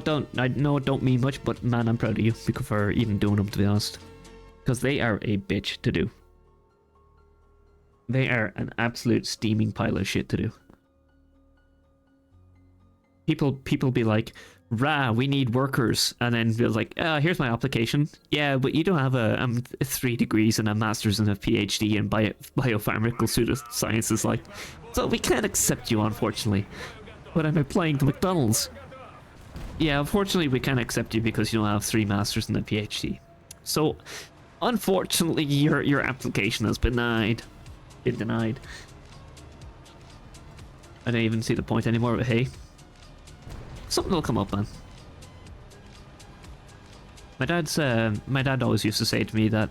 don't mean much, but man, I'm proud of you for even doing them, to be honest. Because they are a bitch to do. They are an absolute steaming pile of shit to do. People be like, rah, we need workers, and then be like, here's my application. Yeah, but you don't have a 3 degrees and a master's and a PhD in biopharmaceutical pseudosciences, like, so we can't accept you, unfortunately. But I'm applying to McDonald's. Yeah, unfortunately we can't accept you because you don't have 3 masters and a PhD. So, unfortunately, your application has been denied. Been denied. I don't even see the point anymore, but hey. Something will come up, man. My dad always used to say to me that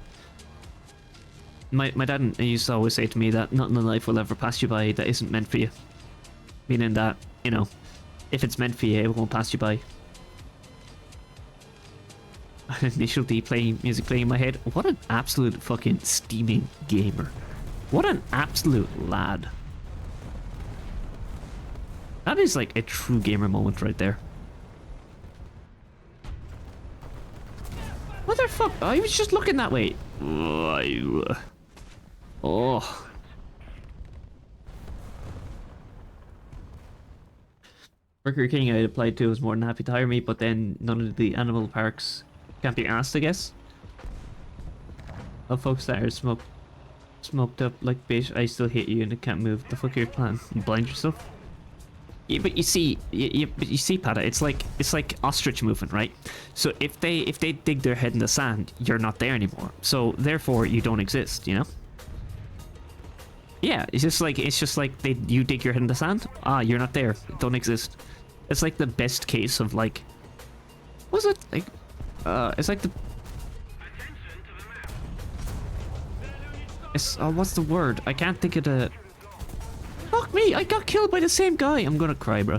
my dad used to always say to me that nothing in life will ever pass you by that isn't meant for you. Meaning that, you know, if it's meant for you, it won't pass you by. Initial D music playing in my head. What an absolute fucking steaming gamer. What an absolute lad. That is like a true gamer moment right there. What the fuck? Oh, he was just looking that way. Oh. Burger King I applied to was more than happy to hire me, but then none of the animal parks can't be asked, I guess. Of folks that are smoked up like bitch, I still hate you and I can't move. The fuck are your plan? You blind yourself? Yeah, but you see, you see, Pata, it's like ostrich movement, right? So if they dig their head in the sand, you're not there anymore. So therefore, you don't exist. You know? Yeah, it's just like you dig your head in the sand. Ah, you're not there. Don't exist. It's like the best case of like, what's it like? It's like the. It's what's the word? I can't think of the. Fuck me! I got killed by the same guy. I'm gonna cry, bro.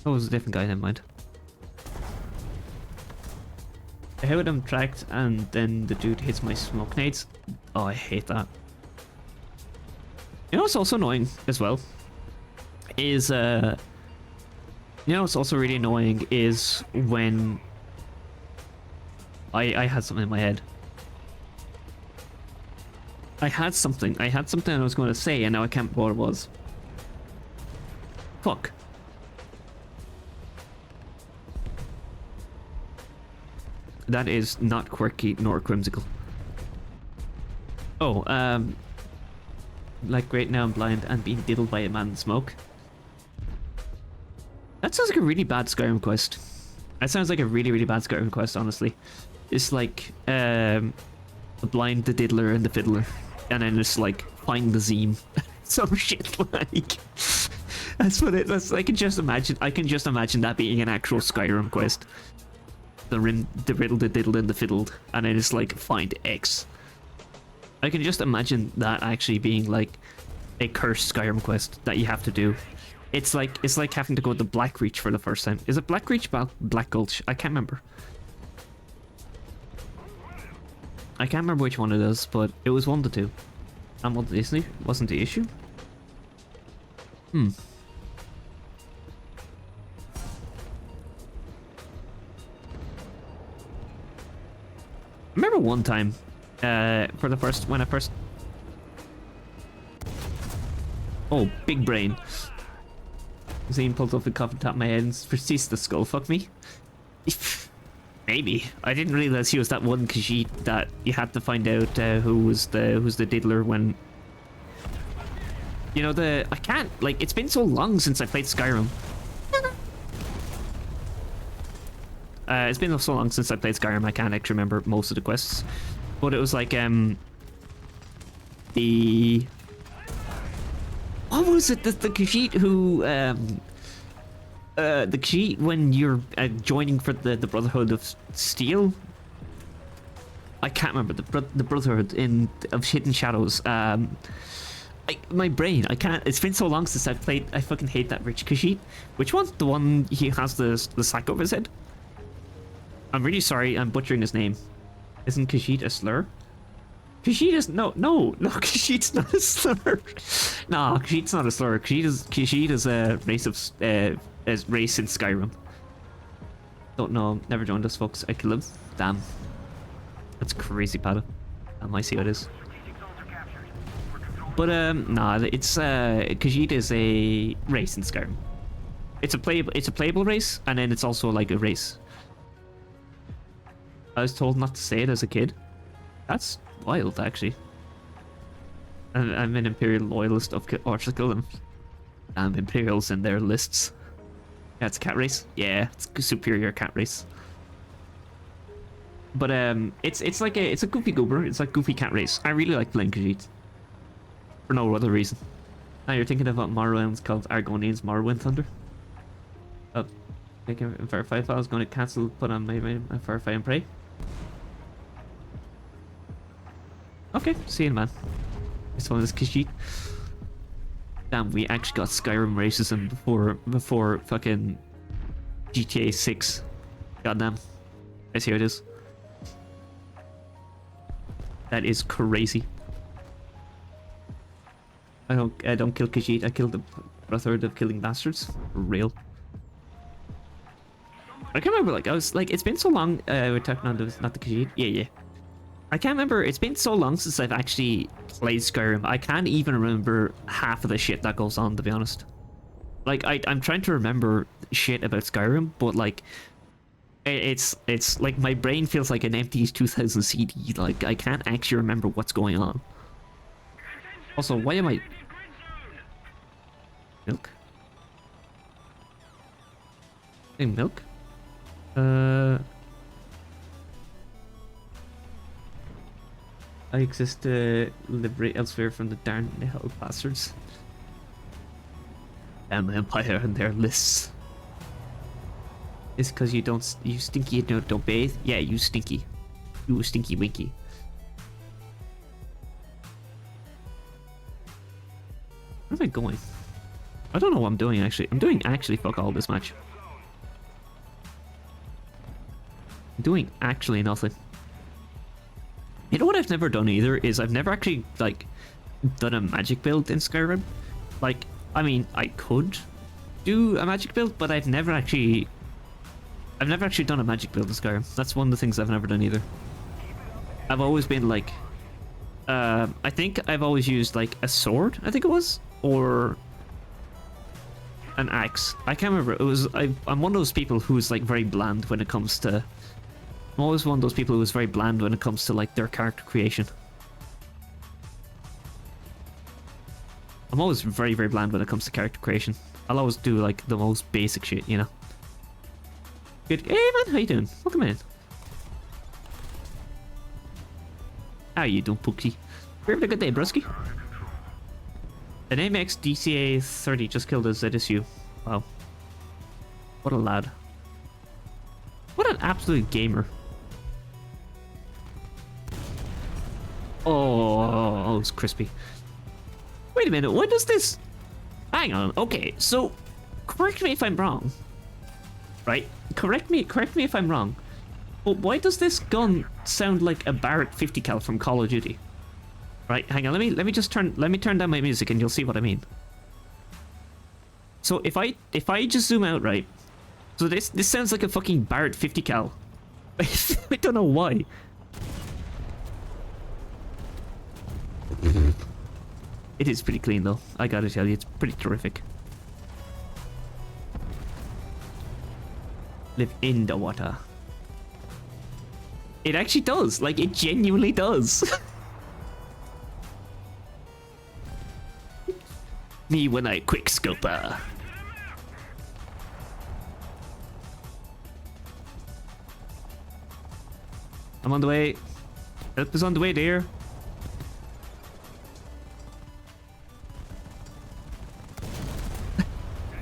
Oh, it was a different guy. Never mind. I held him tracked, and then the dude hits my smoke nades. Oh, I hate that. You know what's also annoying as well? Is you know what's also really annoying is when I had something in my head. I had something I was going to say, and now I can't remember what it was. Fuck. That is not quirky nor whimsical. Oh, like great now I'm blind and being diddled by a man in smoke. That sounds like a really bad Skyrim quest. That sounds like a really, really bad Skyrim quest, honestly. It's like, the blind, the diddler, and the fiddler. And then it's like, find the zine. Some shit like... That's what it is. I can just imagine that being an actual Skyrim quest. The riddle, the diddle, and the fiddled. And then it's like, find X. I can just imagine that actually being like a cursed Skyrim quest that you have to do. It's like having to go to Blackreach for the first time. Is it Blackreach? Black Gulch? I can't remember. I can't remember which one it is, but it was one of the two. And what Disney wasn't the issue. I remember one time, when I first... Oh, big brain. Zane pulled off the cuff on top of my head and proceeds to skull fuck me. Maybe. I didn't realize he was that one Khajiit that you had to find out who's the diddler when... You know, I can't, like, it's been so long since I played Skyrim. It's been so long since I played Skyrim, I can't actually remember most of the quests. But it was like, what was it? The Khajiit who, the Khajiit when you're joining for the Brotherhood of Steel? I can't remember, the Brotherhood of Hidden Shadows. My brain, I can't, it's been so long since I played, I fucking hate that rich Khajiit. Which one's the one he has the sack over his head? I'm really sorry, I'm butchering his name. Isn't Khajiit a slur? Khajiit is... No, Khajiit's not a slur. Nah, Khajiit's not a slur. Khajiit is a race of... race in Skyrim. Don't know, never joined us, folks. I killed him. Damn. That's crazy, Pada. I see what it is. But, nah, it's, Khajiit is a race in Skyrim. It's a playable race, and then it's also like a race. I was told not to say it as a kid. That's wild, actually. I'm an Imperial loyalist of Orchical, and I'm Imperials in their lists. Yeah, it's a cat race. Yeah, it's a superior cat race. But it's like it's a goofy goober. It's like goofy cat race. I really like playing Khajiit. For no other reason. Now you're thinking about Morrowind's called Argonian's Morrowind Thunder. Oh, thinking verify if I was going to cancel, put on my verify and pray. Okay, see you, man. This one is Khajiit. Damn, we actually got Skyrim racism before fucking GTA 6. Goddamn. I see how it is. That is crazy. I don't kill Khajiit, I kill the Brotherhood of Killing Bastards. For real. I can't remember, like, I was like, it's been so long, we're talking on the, not the Khajiit. Yeah. I can't remember, it's been so long since I've actually played Skyrim. I can't even remember half of the shit that goes on, to be honest. Like, I'm trying to remember shit about Skyrim, but like, it's like my brain feels like an empty 2000 CD. Like, I can't actually remember what's going on. Also, why am I... Milk? Hey, milk? I exist to liberate elsewhere from the darn hell bastards. And the Empire and their lists. It's because you stinky, you don't bathe? Yeah, you stinky. You stinky winky. Where am I going? I don't know what I'm doing, actually. I'm doing actually fuck all this match. I'm doing actually nothing. You know what I've never done either is I've never actually like done a magic build in Skyrim. Like, I mean, I could do a magic build, but I've never actually done a magic build in Skyrim. That's one of the things I've never done either. I've always been like, I think I've always used like a sword, I think it was, or an axe. I can't remember. It was I'm one of those people who's like very bland when it comes to I'm always one of those people who's very bland when it comes to like their character creation. I'm always very, very bland when it comes to character creation. I'll always do like the most basic shit, you know. Good. Hey man, how you doing? Welcome in. How you doing, Pookie? We're having a good day, brusky. An AMX DCA 30 just killed a ZSU. Wow. What a lad. What an absolute gamer. Oh, it's crispy. Wait a minute, what does this... Hang on, okay, so... Correct me if I'm wrong. Right? Correct me if I'm wrong. But why does this gun sound like a Barrett 50 cal from Call of Duty? Right, hang on, let me turn down my music and you'll see what I mean. So if I just zoom out, right? So this sounds like a fucking Barrett 50 cal. I don't know why. It is pretty clean though, I gotta tell you, it's pretty terrific. Live in the water. It actually does, like it genuinely does. Me when I quick scoper. I'm on the way. Help is on the way, dear.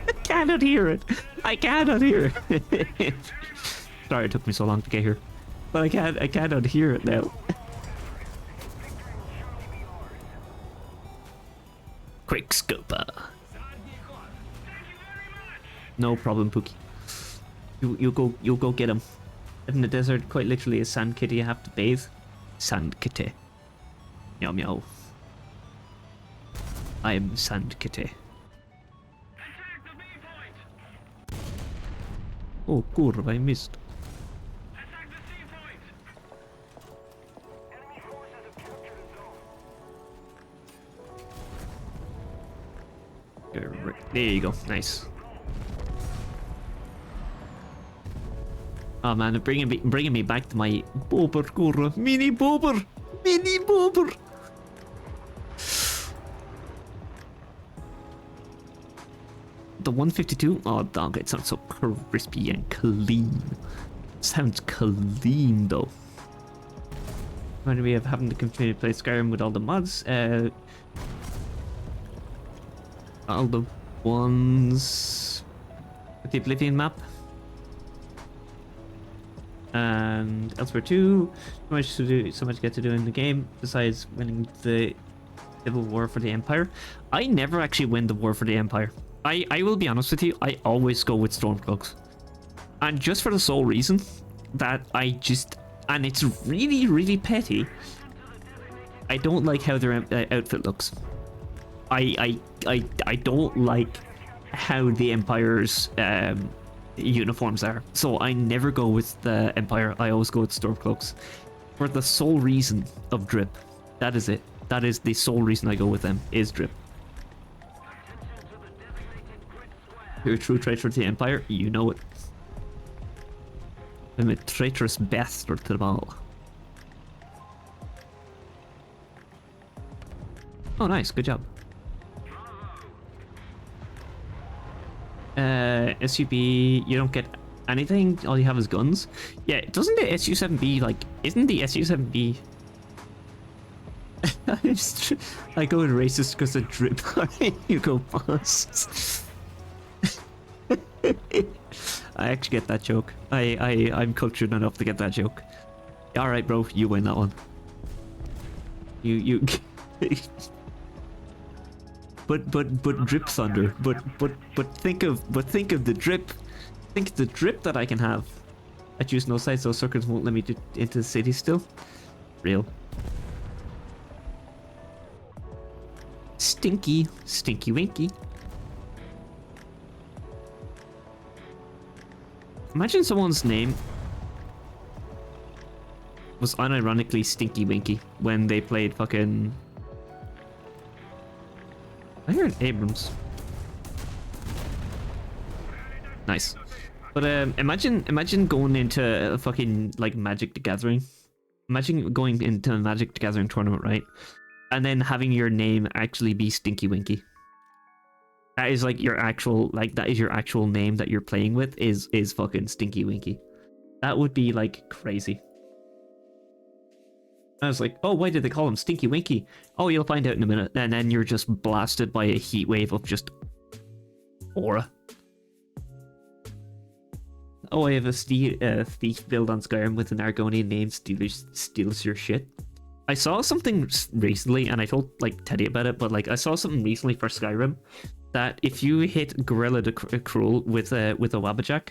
I cannot hear it. I cannot hear it. Sorry it took me so long to get here. But I cannot hear it now. Quick scoper. No problem, Pookie. You go get him. In the desert, quite literally a sand kitty you have to bathe. Sand kitty. Meow meow. I am sand kitty. Oh, kurva, I missed. There you go, nice. Oh man, bringing me back to my bobber kurva, mini bobber. The 152. Oh, dog, it sounds so crispy and clean. Sounds clean though. When we have having to continue to play Skyrim with all the mods, all the ones with the Oblivion map. And elsewhere too, so much to do, so much to get to do in the game besides winning the Civil War for the Empire. I never actually win the War for the Empire. I will be honest with you, I always go with Stormcloaks, and just for the sole reason that I just, and it's really petty, I don't like how their outfit looks. I don't like how the Empire's uniforms are, so I never go with the Empire. I always go with Stormcloaks for the sole reason of drip. That is it. That is the sole reason I go with them, is drip. You're a true traitor to the Empire, you know it. I'm a traitorous bastard to them all. Oh nice, good job. SUB, you don't get anything, all you have is guns. Yeah, doesn't the SU-7B, like, isn't the SU-7B... I go with racist because of drip. You go bust. I actually get that joke. I'm cultured enough to get that joke. Alright bro, you win that one. You But drip thunder. But think of the drip. Think of the drip that I can have. I choose no side, so circles won't let me into the city still. Real. Stinky winky. Imagine someone's name was unironically Stinky Winky when they played fucking... I heard Abrams. Nice. But imagine going into a fucking like Magic the Gathering. Imagine going into a Magic the Gathering tournament, right? And then having your name actually be Stinky Winky. That is like your actual that is your actual name that you're playing with is fucking Stinky Winky. That would be like crazy. I was like, oh, why did they call him Stinky Winky? Oh, you'll find out in a minute. And then you're just blasted by a heat wave of just aura. Oh, I have a thief build on Skyrim with an Argonian name steals your shit. I saw something recently, and I told like Teddy about it, but like I saw something recently for Skyrim that if you hit Gorilla the Cruel with a Wabbajack,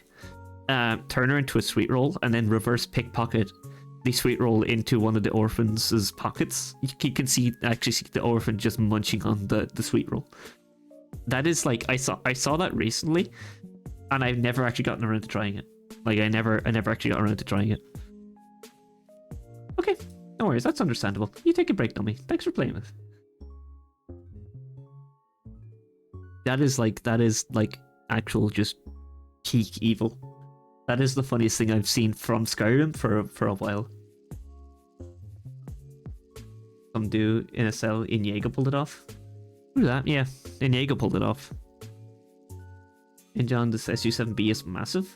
turn her into a sweet roll, and then reverse pickpocket the sweet roll into one of the orphans' pockets, you can actually see the orphan just munching on the sweet roll. That is like I saw that recently, and I've never actually gotten around to trying it. Like I never actually got around to trying it. Okay, no worries, that's understandable. You take a break, dummy. Thanks for playing with. That is like actual just peak evil. That is the funniest thing I've seen from Skyrim for a while. Some dude in a cell, Inigo pulled it off. Who's that? Yeah, Inigo pulled it off. And John, this SU-7B is massive.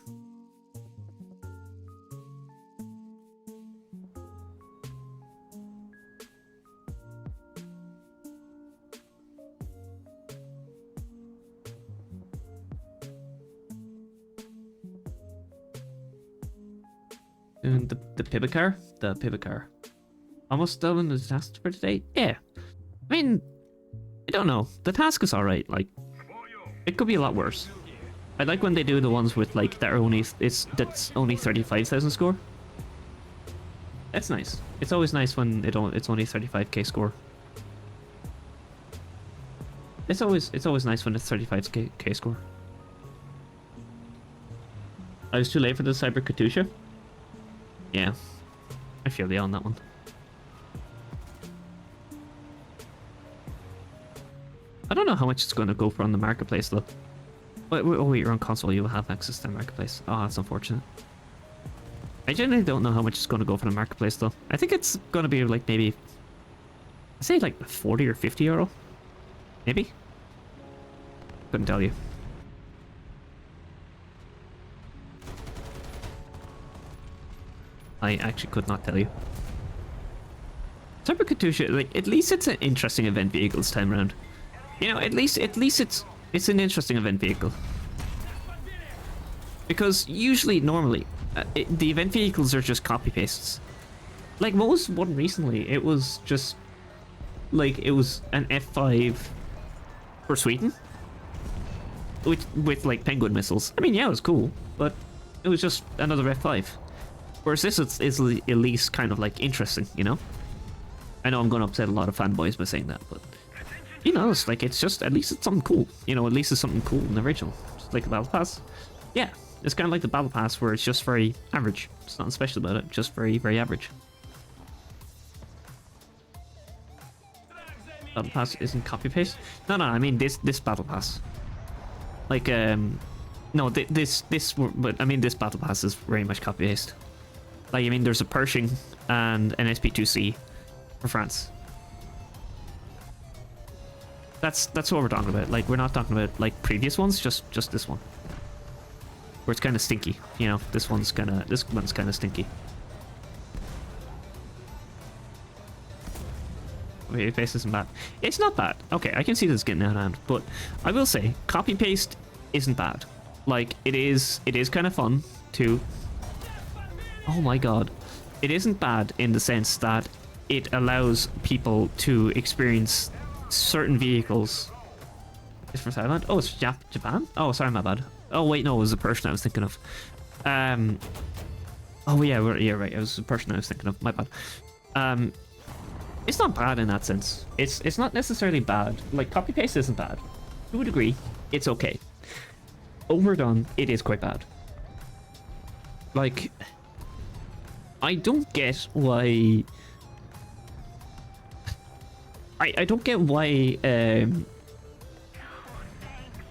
And the pivot car. Almost done the task for today. Yeah, I mean, I don't know. The task is alright. Like, it could be a lot worse. I like when they do the ones with like that are only that's only 35,000 score. That's nice. It's always nice when it's only 35k score. It's always nice when it's 35k score. I was too late for the Cyber Katusha. Yeah, I feel you on that one. I don't know how much it's going to go for on the marketplace though. Oh wait, you're on console, you will have access to the marketplace. Oh, that's unfortunate. I generally don't know how much it's going to go for the marketplace though. I think it's going to be like maybe, I'd say like 40 or 50 euro. Maybe? Couldn't tell you. I actually could not tell you. Cyber Katusha, like, at least it's an interesting event vehicle this time around. You know, at least it's an interesting event vehicle. Because usually, normally, the event vehicles are just copy pastes. Like most one recently, it was just like it was an F5 for Sweden, with like penguin missiles. I mean, yeah, it was cool, but it was just another F5. Whereas this is at least kind of like interesting, you know? I know I'm going to upset a lot of fanboys by saying that, but you know, it's like, it's just, at least it's something cool. You know, at least it's something cool in the original. Just like the Battle Pass. Yeah, it's kind of like the Battle Pass where it's just very average. It's nothing special about it, just very, very average. Battle Pass isn't copy paste? No, I mean this Battle Pass. Like, no, but I mean this Battle Pass is very much copy paste. Like, I mean, there's a Pershing and an SP2C for France. That's what we're talking about. Like, we're not talking about like previous ones, just this one, where it's kind of stinky. You know, this one's kind of stinky. Okay, your face isn't bad. It's not bad. Okay, I can see this getting out of hand, but I will say copy paste isn't bad. Like, it is kind of fun too. Oh my god. It isn't bad in the sense that it allows people to experience certain vehicles. It's for Thailand? Oh, it's Japan? Oh, sorry, my bad. Oh wait, no, it was the person I was thinking of. Oh yeah, yeah, right. It was the person I was thinking of. My bad. It's not bad in that sense. It's not necessarily bad. Like, copy paste isn't bad. To a degree, it's okay. Overdone, it is quite bad. Like, I don't get why. I don't get why.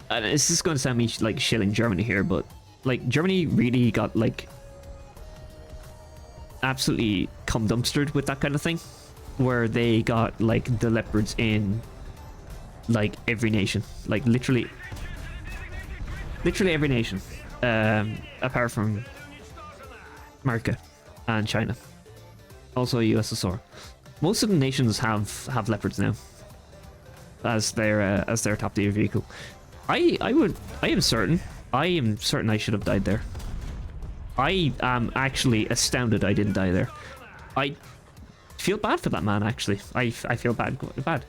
This is going to sound me like shilling Germany here, but like Germany really got like absolutely cum dumpstered with that kind of thing, where they got like the leopards in like every nation, like literally every nation, apart from America and China, also USSR. Most of the nations have leopards now as their top tier vehicle. I am certain I should have died there. I am actually astounded I didn't die there. I feel bad for that man, actually. I feel bad.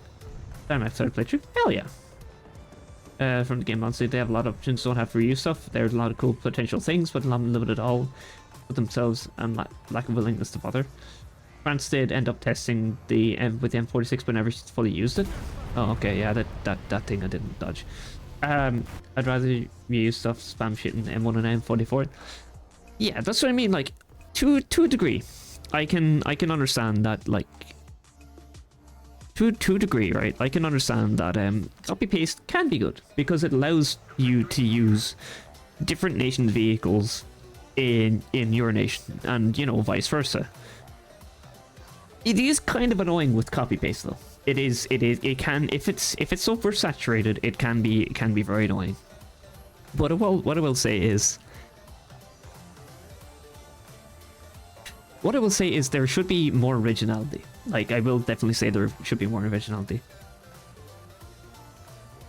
Damn, I've started playthrough. Hell yeah. From the game on state, they have a lot of options, don't have reuse stuff. There's a lot of cool potential things, but not limited at all with themselves and lack of willingness to bother. France did end up testing the with the M46, but never fully used it. Oh, okay, yeah, that thing I didn't dodge. I'd rather use stuff, spam shit in M1 and M44. Yeah, that's what I mean. Like, to a degree, I can understand that. Like, to a degree, right? I can understand that copy paste can be good because it allows you to use different nations' vehicles in your nation, and you know, vice versa. It is kind of annoying with copy paste though. It can, if it's so oversaturated, it can be very annoying. But what I will say is there should be more originality. Like, I will definitely say there should be more originality.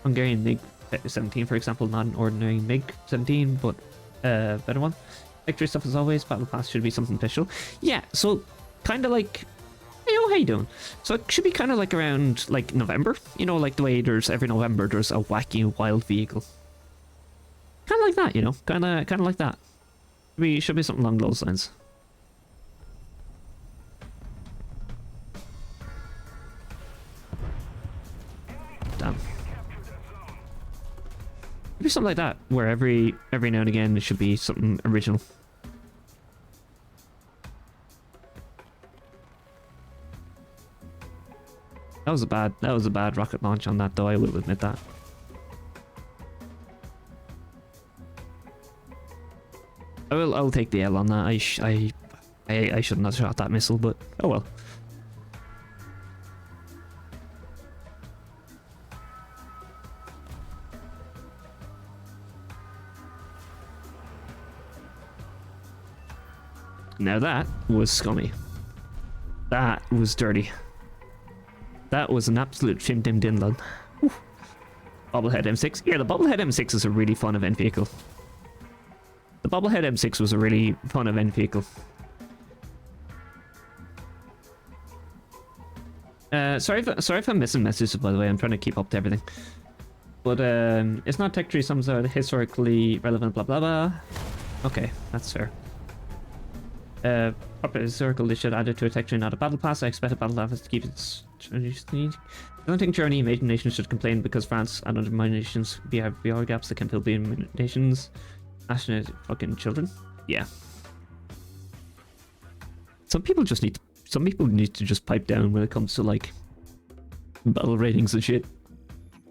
Hungarian MiG 17, for example, not an ordinary MiG 17, but better one. Victory stuff as always. Battle pass should be something special. Yeah, so kind of like, hey, oh, how you doing? So it should be kind of like around like November. You know, like the way there's every November there's a wacky wild vehicle. Kind of like that, you know, kind of like that. Should be something along those lines. Damn. Maybe something like that, where every now and again it should be something original. That was a bad rocket launch on that, though. I will admit that. I'll take the L on that. I shouldn't have shot that missile, but oh well. Now that was scummy. That was dirty. That was an absolute shim dim din lad. Bobblehead M6. Yeah, the Bobblehead M6 is a really fun event vehicle. The Bobblehead M6 was a really fun event vehicle. Sorry if I'm missing messages, by the way. I'm trying to keep up to everything. But it's not tech tree. Some are historically relevant. Blah blah blah. Okay, that's fair. Proper historical, they should add it to a tech tree, not a battle pass. I expect a battle pass to keep its. I don't think Germany and major nations should complain because France and other minor nations have VR gaps that can fill being nations. National fucking children. Yeah. Some people need to just pipe down when it comes to like battle ratings and shit.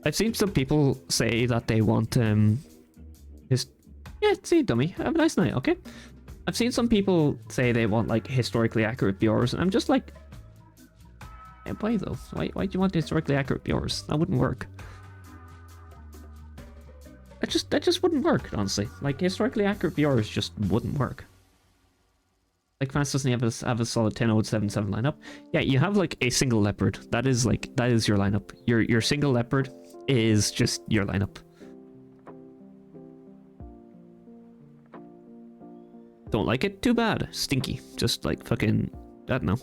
I've seen some people say that they want yeah, see, dummy, have a nice night, okay? I've seen some people say they want like historically accurate BRs, and I'm just like, hey, why though? Why do you want historically accurate BRs? That wouldn't work. That just wouldn't work, honestly. Like, historically accurate BRs just wouldn't work. Like, France doesn't have a solid 10-0-7-7 lineup. Yeah, you have like a single leopard. That is your lineup. Your single leopard is just your lineup. Don't like it? Too bad. Stinky. Just like fucking, I don't know.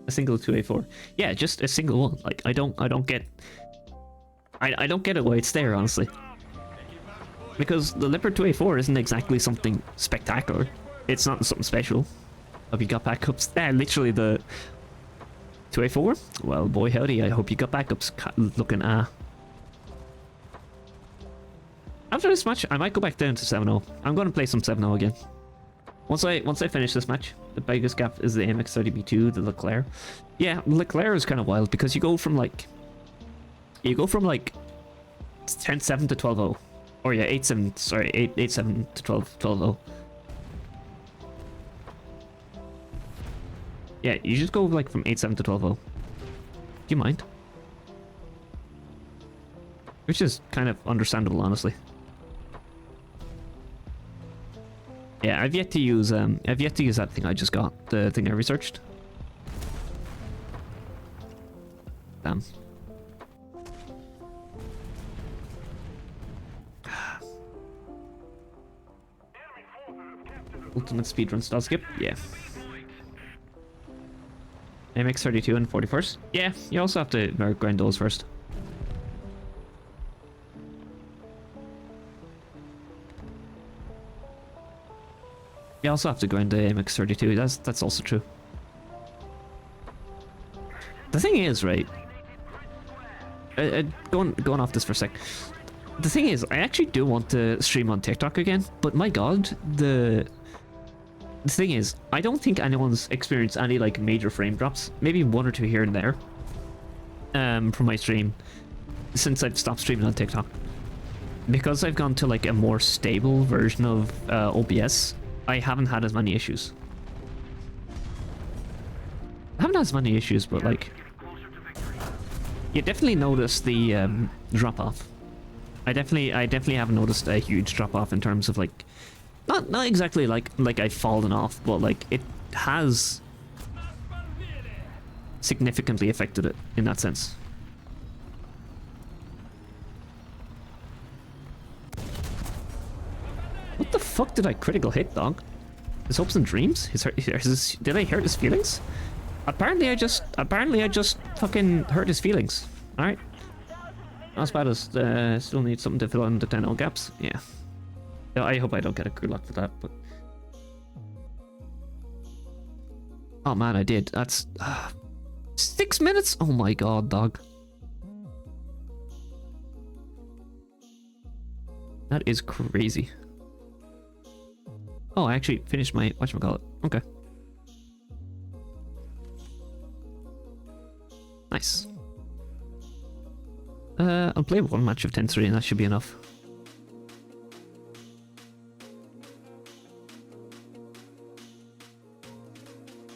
A single 2A4. Yeah, just a single one. Like, I don't get it why it's there, honestly. Because the Leopard 2A4 isn't exactly something spectacular. It's not something special. Have you got backups? Yeah, literally the 2A4? Well, boy howdy, I hope you got backups. Looking After this match, I might go back down to 7-0. I'm going to play some 7-0 again. Once I finish this match, the biggest gap is the MX-30B2, the Leclerc. Yeah, Leclerc is kind of wild because you go from like It's 10-7 to 12-0. Or yeah, 8-7, sorry, 8-7 to 12-0. Yeah, you just go like from 8-7 to 12-0. Do you mind? Which is kind of understandable, honestly. Yeah, I've yet to use that thing I just got, the thing I researched. Damn. Ultimate speedrun style skip? Yeah. MX32 and 41st? Yeah, you also have to grind those first. You also have to grind the MX32, that's also true. The thing is, right, going off this for a sec, the thing is, I actually do want to stream on TikTok again, but my god, the thing is, I don't think anyone's experienced any like major frame drops, maybe one or two here and there, from my stream, since I've stopped streaming on TikTok. Because I've gone to like a more stable version of OBS, I haven't had as many issues. I haven't had as many issues, but like, you definitely notice the drop off. I definitely have noticed a huge drop off in terms of like, not exactly like I've fallen off, but like it has significantly affected it in that sense. What the fuck did I critical hit, dog? His hopes and dreams? Did I hurt his feelings? Apparently I just fucking hurt his feelings. Alright. Not as bad as still need something to fill in the 10-0 gaps. Yeah. I hope I don't get a crew lock for that, but... Oh man, I did. That's... 6 minutes? Oh my god, dog. That is crazy. Oh, I actually finished my whatchamacallit. Okay. Nice. I'll play one match of 10-3 and that should be enough.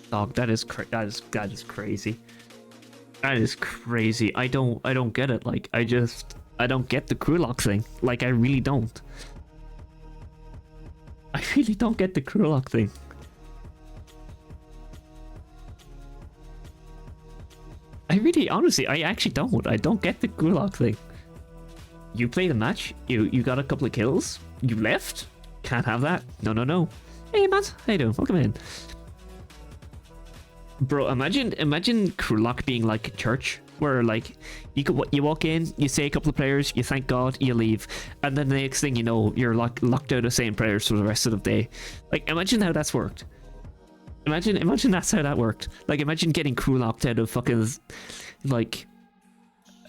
Dog, that is crazy. That is crazy. I don't get it. Like, I don't get the crew lock thing. Like, I really don't. I really don't get the crew lock thing. Honestly, I actually don't. I don't get the crew lock thing. You played a match, you got a couple of kills, you left? Can't have that. No. Hey, Matt, how you doing? Welcome in. Bro, imagine crew lock being like a church, where like you walk in, you say a couple of prayers, you thank God, you leave, and then the next thing you know, you're locked out of saying prayers for the rest of the day. Like, imagine how that's worked. Imagine that's how that worked. Like, imagine getting crew locked out of fucking like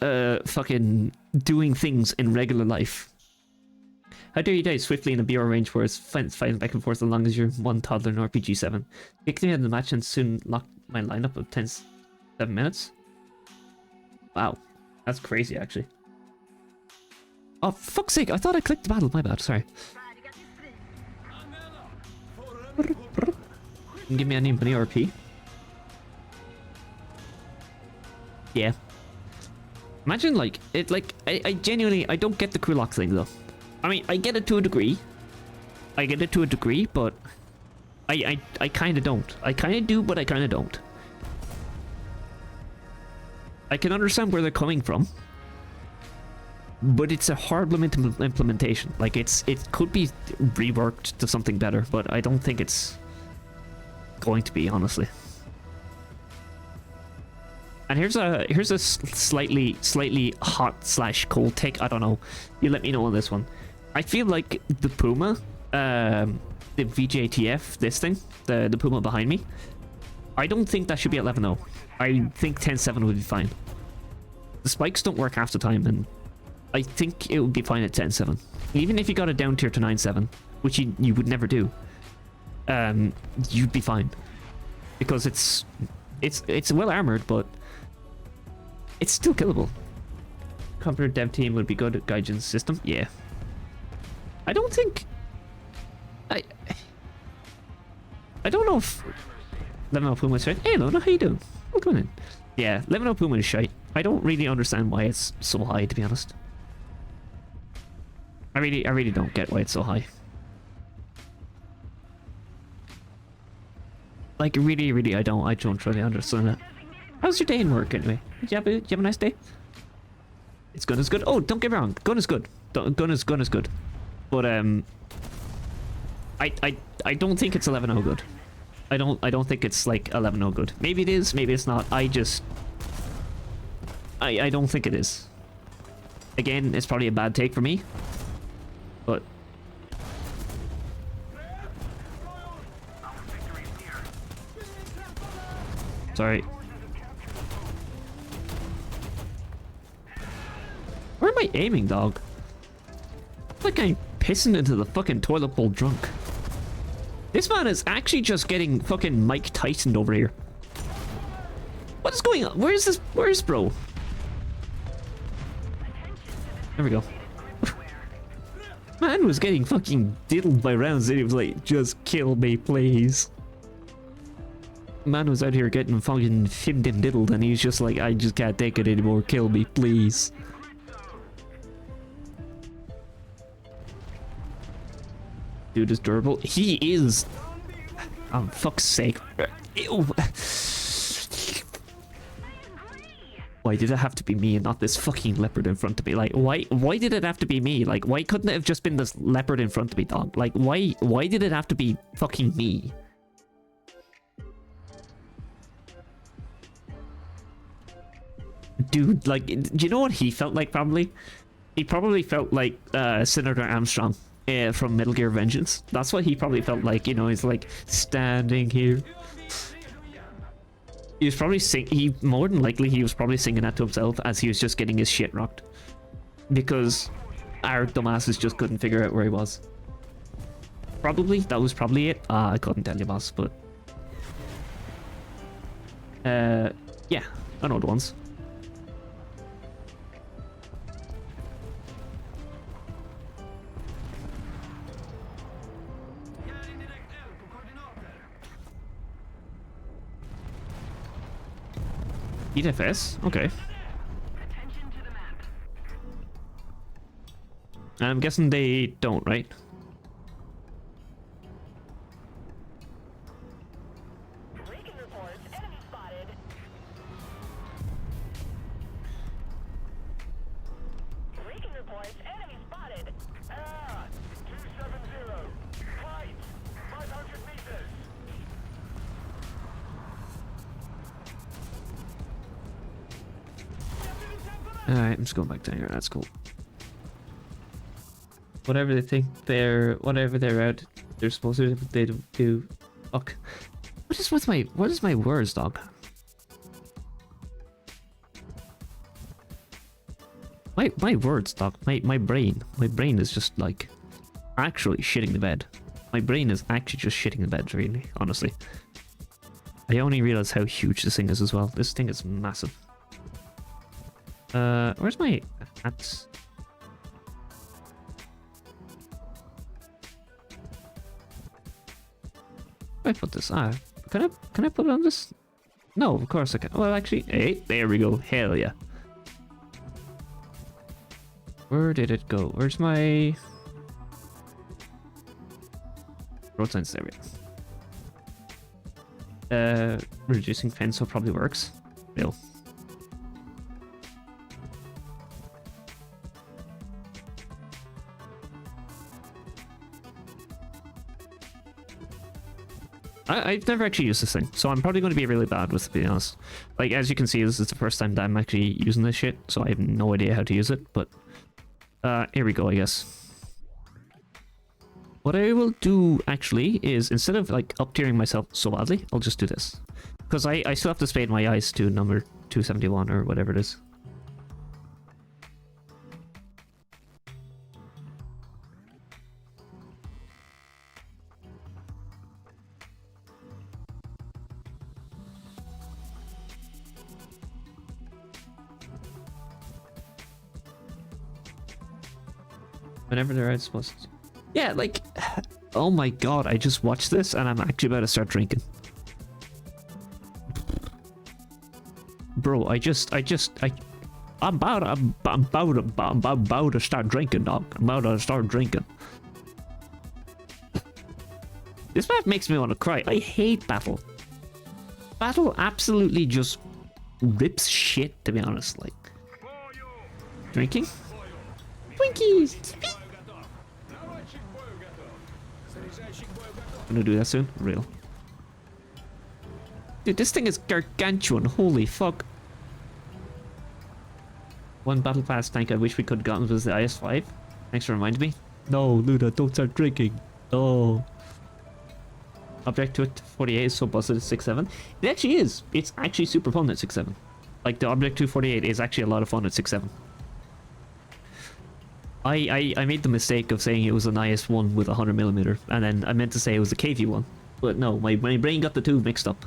fucking doing things in regular life. How dare you die swiftly in a BR range where it's fighting back and forth as long as you're one toddler in RPG 7. Kicked me out of the match and soon locked my lineup of 7 minutes. Wow. That's crazy, actually. Oh, fuck's sake, I thought I clicked the battle, my bad, sorry. Give me any money or P? Yeah. Imagine, like, I genuinely, I don't get the crew lock thing, though. I mean, I get it to a degree. But I kind of don't. I kind of do, but I kind of don't. I can understand where they're coming from, but it's a horrible implementation. Like, it could be reworked to something better, but I don't think it's going to be, honestly. And here's a slightly hot / cold take. I don't know. You let me know on this one. I feel like the Puma, the VJTF, this thing, the Puma behind me, I don't think that should be at 11-0. I think 10-7 would be fine. The spikes don't work half the time, and I think it would be fine at 10-7. Even if you got it down tier to 9-7, which you would never do, you'd be fine. Because it's well armored, but it's still killable. computer dev team would be good at Gaijin's system. Yeah. I don't think... I don't know if Lemon Puma is shite. Hey Luna, how you doing? Welcome in. Yeah, Lemon Puma is shite. I don't really understand why it's so high, to be honest. I really don't get why it's so high. Like really, I don't really understand it. How's your day in work anyway? Did you have a nice day? It's gun is good. Oh, don't get me wrong, gun is good. Gun is good. But I don't think it's 11-0 good. I don't think it's like 11-0 good. Maybe it is, maybe it's not. I don't think it is. Again, it's probably a bad take for me. But sorry. Where am I aiming, dog? Like I'm pissing into the fucking toilet bowl drunk. This man is actually just getting fucking Mike Tyson over here. What is going on? Where is this? Where is bro? There we go. Man was getting fucking diddled by rounds and he was like, just kill me, please. Man was out here getting fucking fimmed and diddled and he's just like, I just can't take it anymore, kill me, please. Dude is durable. He is. Oh, fuck's sake. Ew. Why did it have to be me and not this fucking leopard in front of me? Like, why did it have to be me? Like, why couldn't it have just been this leopard in front of me, dog? Like, why did it have to be fucking me? Dude, like, do you know what he felt like, probably? He probably felt like Senator Armstrong from Metal Gear Vengeance. That's what he probably felt like, you know, he's like, standing here. He was probably more than likely he was probably singing that to himself as he was just getting his shit rocked. Because our dumbasses just couldn't figure out where he was. That was probably it. I couldn't tell you, boss, but... yeah, I know the ones. EFS? Okay. I'm guessing they don't, right? Alright, I'm just going back down here. That's cool. Whatever they think whatever they're out, they're supposed to do. Fuck. What is my words, dog? My words, dog. My brain is just like actually shitting the bed. My brain is actually just shitting the bed, really, honestly. I only realized how huge this thing is as well. This thing is massive. Where's my hats? Where I put this? Can I put it on this? No, of course I can. Well, actually, hey, there we go. Hell yeah. Where did it go? Where's my road signs? There we go. Reducing fence so probably works. No. I've never actually used this thing, so I'm probably going to be really bad with it, to be honest. Like, as you can see, this is the first time that I'm actually using this shit, so I have no idea how to use it, but... here we go, I guess. What I will do, actually, is instead of, like, up-tiering myself so badly, I'll just do this. Because I still have to spade my eyes to number 271, or whatever it is. Whenever they're out, supposed to... Yeah, like... Oh my god, I just watched this and I'm actually about to start drinking. Bro, I'm about to start drinking, dog. I'm about to start drinking. This map makes me want to cry. I hate Battle. Battle absolutely just rips shit, to be honest. Like, drinking? Twinkies! I'm gonna do that soon. Real. Dude, this thing is gargantuan. Holy fuck. One battle pass tank I wish we could have gotten was the IS-5. Thanks for reminding me. No, Luna, don't start drinking. No. Object to it 48 is so busted at 6.7. It actually is. It's actually super fun at 6.7. Like, the Object 248 is actually a lot of fun at 6.7. I made the mistake of saying it was an IS-1 with a 100mm, and then I meant to say it was a KV-1. But no, my brain got the two mixed up.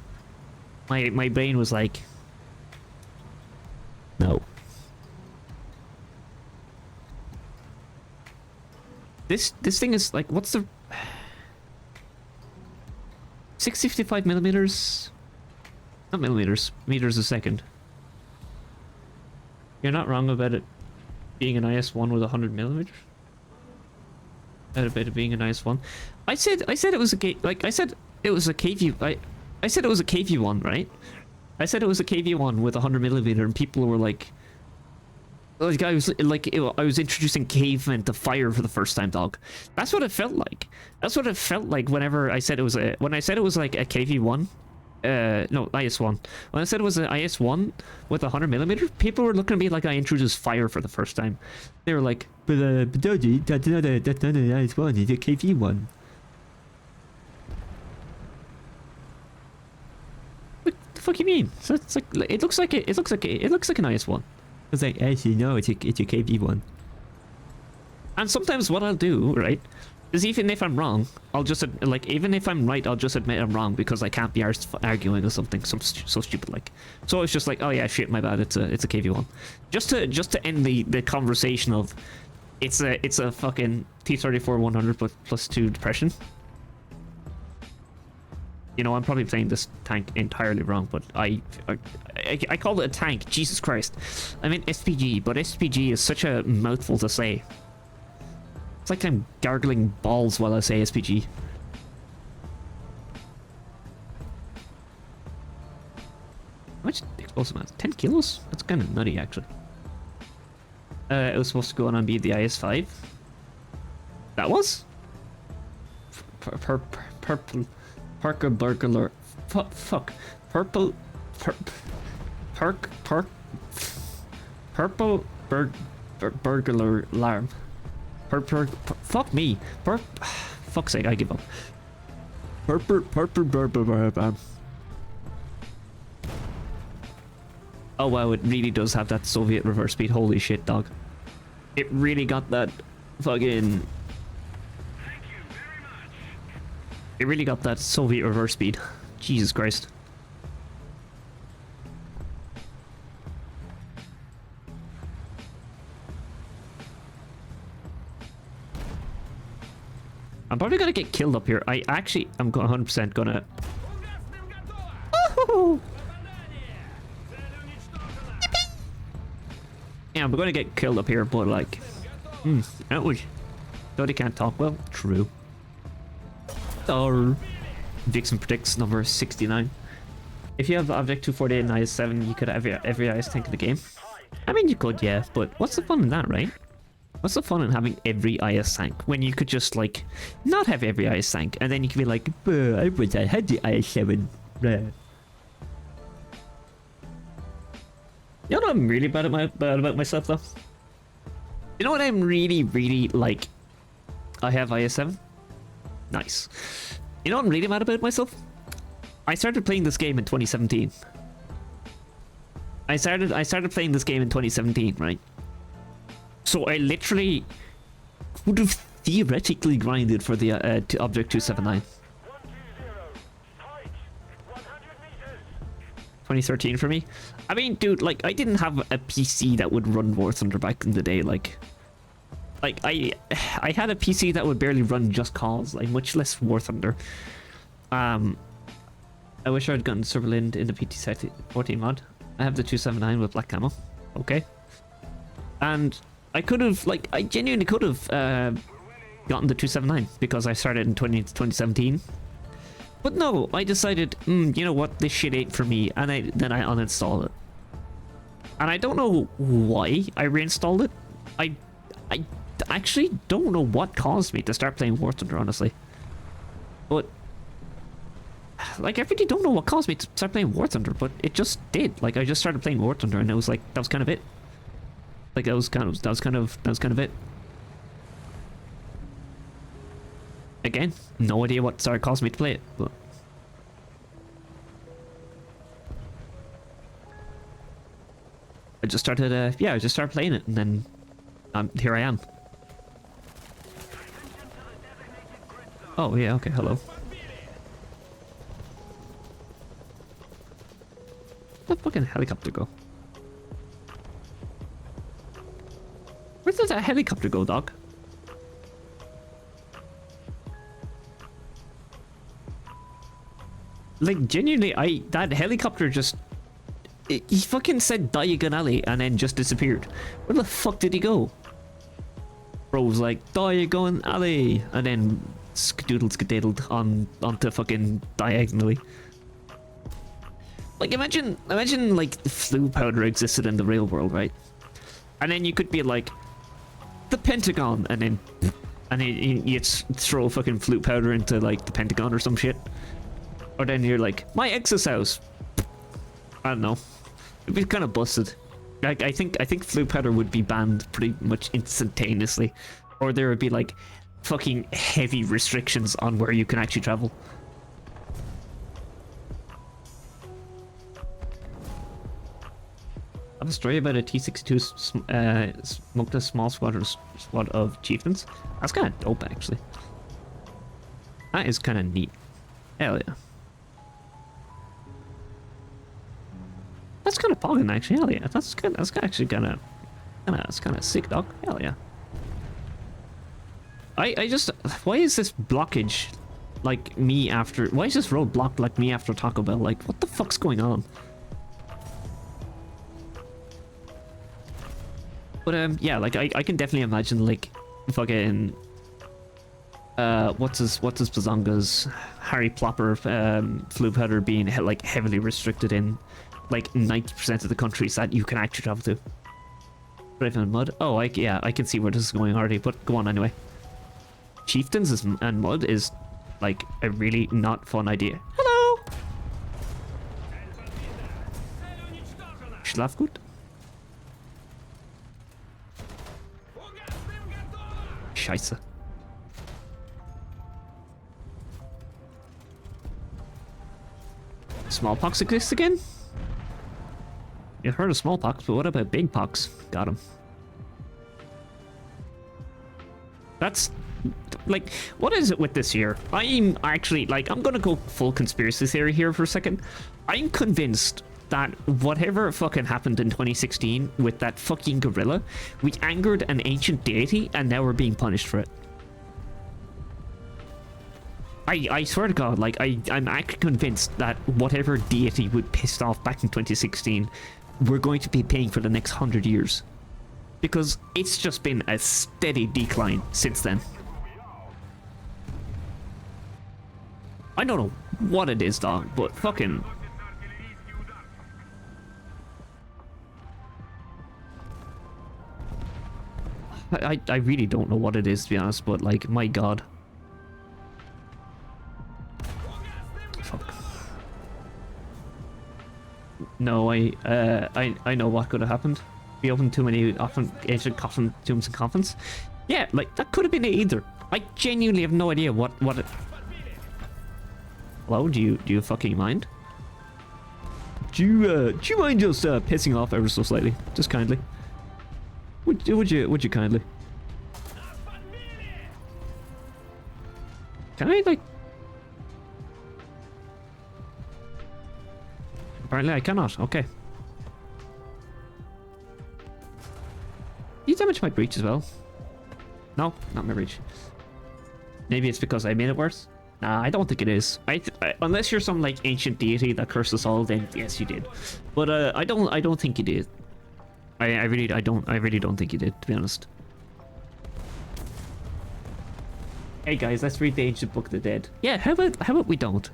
My brain was like... No. This thing is like, what's the... 655mm? Not millimeters, meters a second. You're not wrong about it being an IS-1 with 100mm. About it being an IS-1. I said it was a I said it was a KV. I said it was a KV-1, right? I said it was a KV-1 with 100mm, and people were like, I was like, I was introducing cavemen to fire for the first time, dog. That's what it felt like. That's what it felt like whenever I said it was when I said it was like a KV-1. No, IS-1. When I said it was an IS-1 with 100mm, people were looking at me like I introduced fire for the first time. They were like, but Dodgy, that's not an IS-1, it's a KV-1. What the fuck you mean? So it's like, it looks like an IS-1. It's like, actually, no, it's a KV-1. And sometimes what I'll do, right, is even if I'm wrong, I'll just, like, even if I'm right, I'll just admit I'm wrong because I can't be arsed arguing or something so stupid like. So it's just like, oh yeah, shit, my bad, it's a KV-1. Just to end the conversation of, it's a fucking T-34 100 but +2 depression. You know, I'm probably playing this tank entirely wrong, but I call it a tank. Jesus Christ. I mean SPG, but SPG is such a mouthful to say. It's like I'm gargling balls while I say SPG. How much explosive amount? 10 kilos? That's kind of nutty, actually. It was supposed to go on and be the IS-5. That was? Purple. Parker burglar. Fuck. Purple. Purple burglar alarm. Fuck me. Fuck's sake, I give up. Purple burglar. Oh wow, it really does have that Soviet reverse speed. Holy shit, dog. It really got that fucking... It really got that Soviet reverse speed. Jesus Christ. I'm probably gonna get killed up here. I'm 100% gonna... Oh! Yeah, I'm gonna get killed up here, but like... ouch. Doddy can't talk well. True. Or Vixen predicts number 69. If you have Object 248 and IS-7, you could have every IS tank in the game. I mean, you could, yeah, but what's the fun in that, right? What's the fun in having every IS tank when you could just, like, not have every IS tank, and then you could be like, I wish I had the IS-7. You know what I'm really bad about myself, though? You know what I'm really, like, I have IS-7? Nice. You know what I'm really mad about myself? I started playing this game in 2017. I started playing this game in 2017, right? So I literally would have theoretically grinded for the Object 279. 2013 for me. I mean, dude, like, I didn't have a PC that would run War Thunder back in the day, like... like I had a PC that would barely run Just Cause, like much less War Thunder. I wish I had gotten Surveillance in the PT 14 mod. I have the 279 with black camo. Okay. And I could have, like, I genuinely could have gotten the 279 because I started in 2017. But no, I decided, you know what, this shit ain't for me, and then I uninstalled it. And I don't know why I reinstalled it. I actually don't know what caused me to start playing War Thunder, honestly. But like, I really don't know what caused me to start playing War Thunder, but it just did. Like, I just started playing War Thunder, and it was like, that was kind of it. Like, that was kind of it. Again, no idea what started caused me to play it, but I just started, yeah, I just started playing it, and then here I am. Oh yeah, okay, hello. Where'd the fucking helicopter go? Where did that helicopter go, dog? Like, genuinely, that helicopter just... He fucking said Diagon Alley and then just disappeared. Where the fuck did he go? Bro was like, Diagon Alley! And then skedaddled onto fucking diagonally. Like, imagine like flu powder existed in the real world, right? And then you could be like, the Pentagon, and then you throw fucking flu powder into like the Pentagon or some shit. Or then you're like, my ex's house. I don't know. It'd be kind of busted. Like, I think flu powder would be banned pretty much instantaneously, or there would be like fucking heavy restrictions on where you can actually travel. I have a story about a T-62 smoked a small squad of chieftains. That's kind of dope, actually. That is kind of neat. Hell yeah. That's kind of pogging, actually. Hell yeah. That's actually kind of sick, dog. Hell yeah. I just, why is this blockage like me after? Why is this road blocked like me after Taco Bell? Like, what the fuck's going on? But yeah, like I can definitely imagine like fucking what's his bazongas, Harry Plopper, flu powder being like heavily restricted in like 90% of the countries that you can actually travel to. Brave and Mud. Oh, yeah, I can see where this is going already. But go on anyway. Chieftains and Mud is like a really not fun idea. Hello. Schlaf gut. Scheiße. Smallpox exists again? You've heard of smallpox, but what about big pox? Got him. That's... like, what is it with this year? I'm actually, like, I'm gonna go full conspiracy theory here for a second. I'm convinced that whatever fucking happened in 2016 with that fucking gorilla, we angered an ancient deity and now we're being punished for it. I swear to God, like, I'm actually convinced that whatever deity we pissed off back in 2016, we're going to be paying for the next 100 years. Because it's just been a steady decline since then. I don't know what it is, dog, but fucking... I really don't know what it is, to be honest, but like, my God. Fuck. No, I know what could have happened. We opened too many ancient tombs and coffins. Yeah, like, that could have been it either. I genuinely have no idea what it... Hello, do you fucking mind? Do you mind just pissing off ever so slightly? Just kindly. Would you kindly? Can I, like... Apparently I cannot, okay. You damage my breach as well. No, not my reach. Maybe it's because I made it worse. Nah, I don't think it is. Unless you're some like ancient deity that cursed us all, then yes, you did. But I don't think you did. I really don't think you did, to be honest. Hey guys, let's read the ancient book of the dead. Yeah, how about we don't?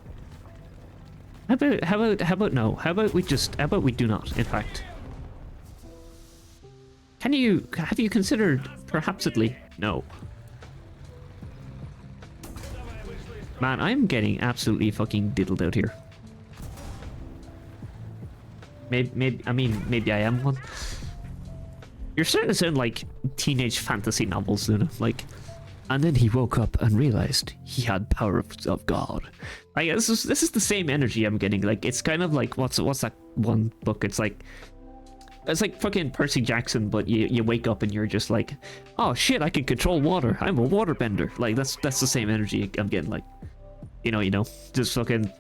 How about no? How about we do not, in fact? Have you considered perhapsedly? No. Man, I'm getting absolutely fucking diddled out here. Maybe I am one. You're starting to sound like teenage fantasy novels, Luna. Like, and then he woke up and realized he had power of God. Like, this is the same energy I'm getting. Like, it's kind of like what's that one book? It's like fucking Percy Jackson, but you wake up and you're just like, oh shit, I can control water. I'm a waterbender. Like, that's the same energy I'm getting. Like, you know, just fucking.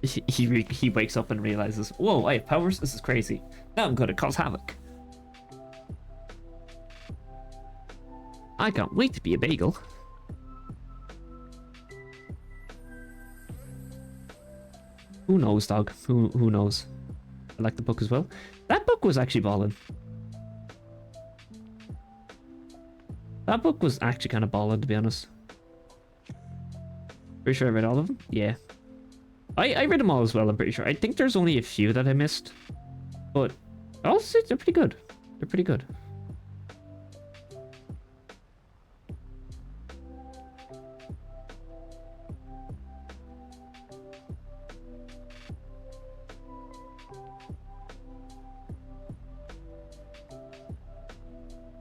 He wakes up and realizes, whoa, I have powers. This is crazy. Now I'm gonna cause havoc. I can't wait to be a bagel. Who knows, dog? Who knows? I like the book as well. That book was actually ballin'. That book was actually kind of ballin', to be honest. Pretty sure I read all of them. Yeah. I read them all as well, I'm pretty sure. I think there's only a few that I missed. But also, they're pretty good. They're pretty good.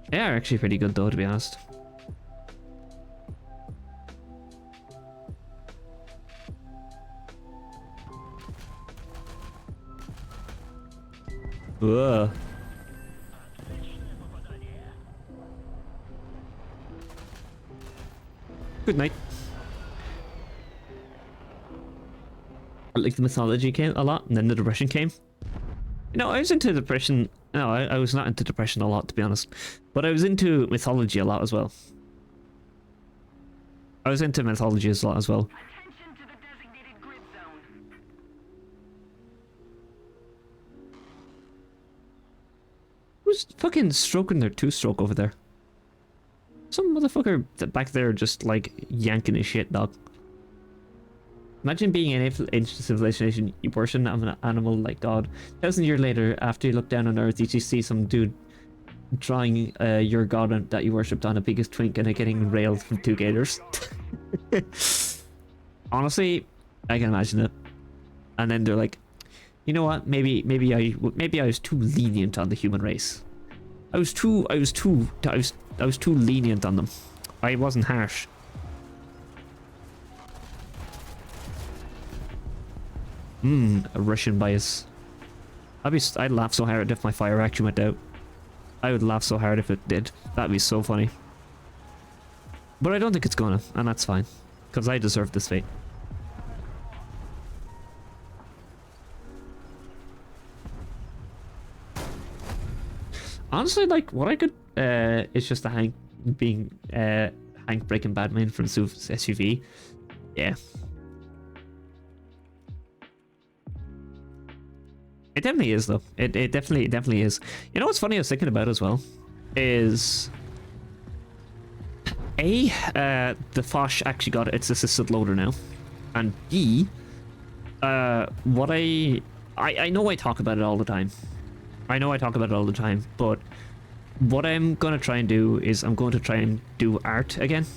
They are actually pretty good though, to be honest. Whoa. Good night. Like the mythology came a lot, and then the depression came. You know, I was into depression. No, I was not into depression a lot, to be honest. But I was into mythology a lot as well. I was into mythology a lot as well. Attention to the designated grid zone. Who's fucking stroking their two-stroke over there? Some motherfucker back there just like yanking his shit, dog. Imagine being an ancient civilization, you worship an animal like God. 1,000 years later, after you look down on Earth, you just see some dude drawing your god that you worshipped on a biggest twink and it getting railed from two gators. Honestly, I can imagine it. And then they're like, you know what? Maybe I was too lenient on the human race. I was too lenient on them. I wasn't harsh. A Russian bias. I'd laugh so hard if my fire action went out. I would laugh so hard if it did. That'd be so funny. But I don't think it's gonna, and that's fine. Because I deserve this fate. Honestly, like, what I could, is just a Hank being, Hank Breaking Badman from SUV. Yeah. It definitely is, though. It definitely is. You know what's funny I was thinking about as well? Is... A, the Fosh actually got its assisted loader now. And B, what I know I talk about it all the time. But what I'm gonna try and do is I'm going to try and do art again.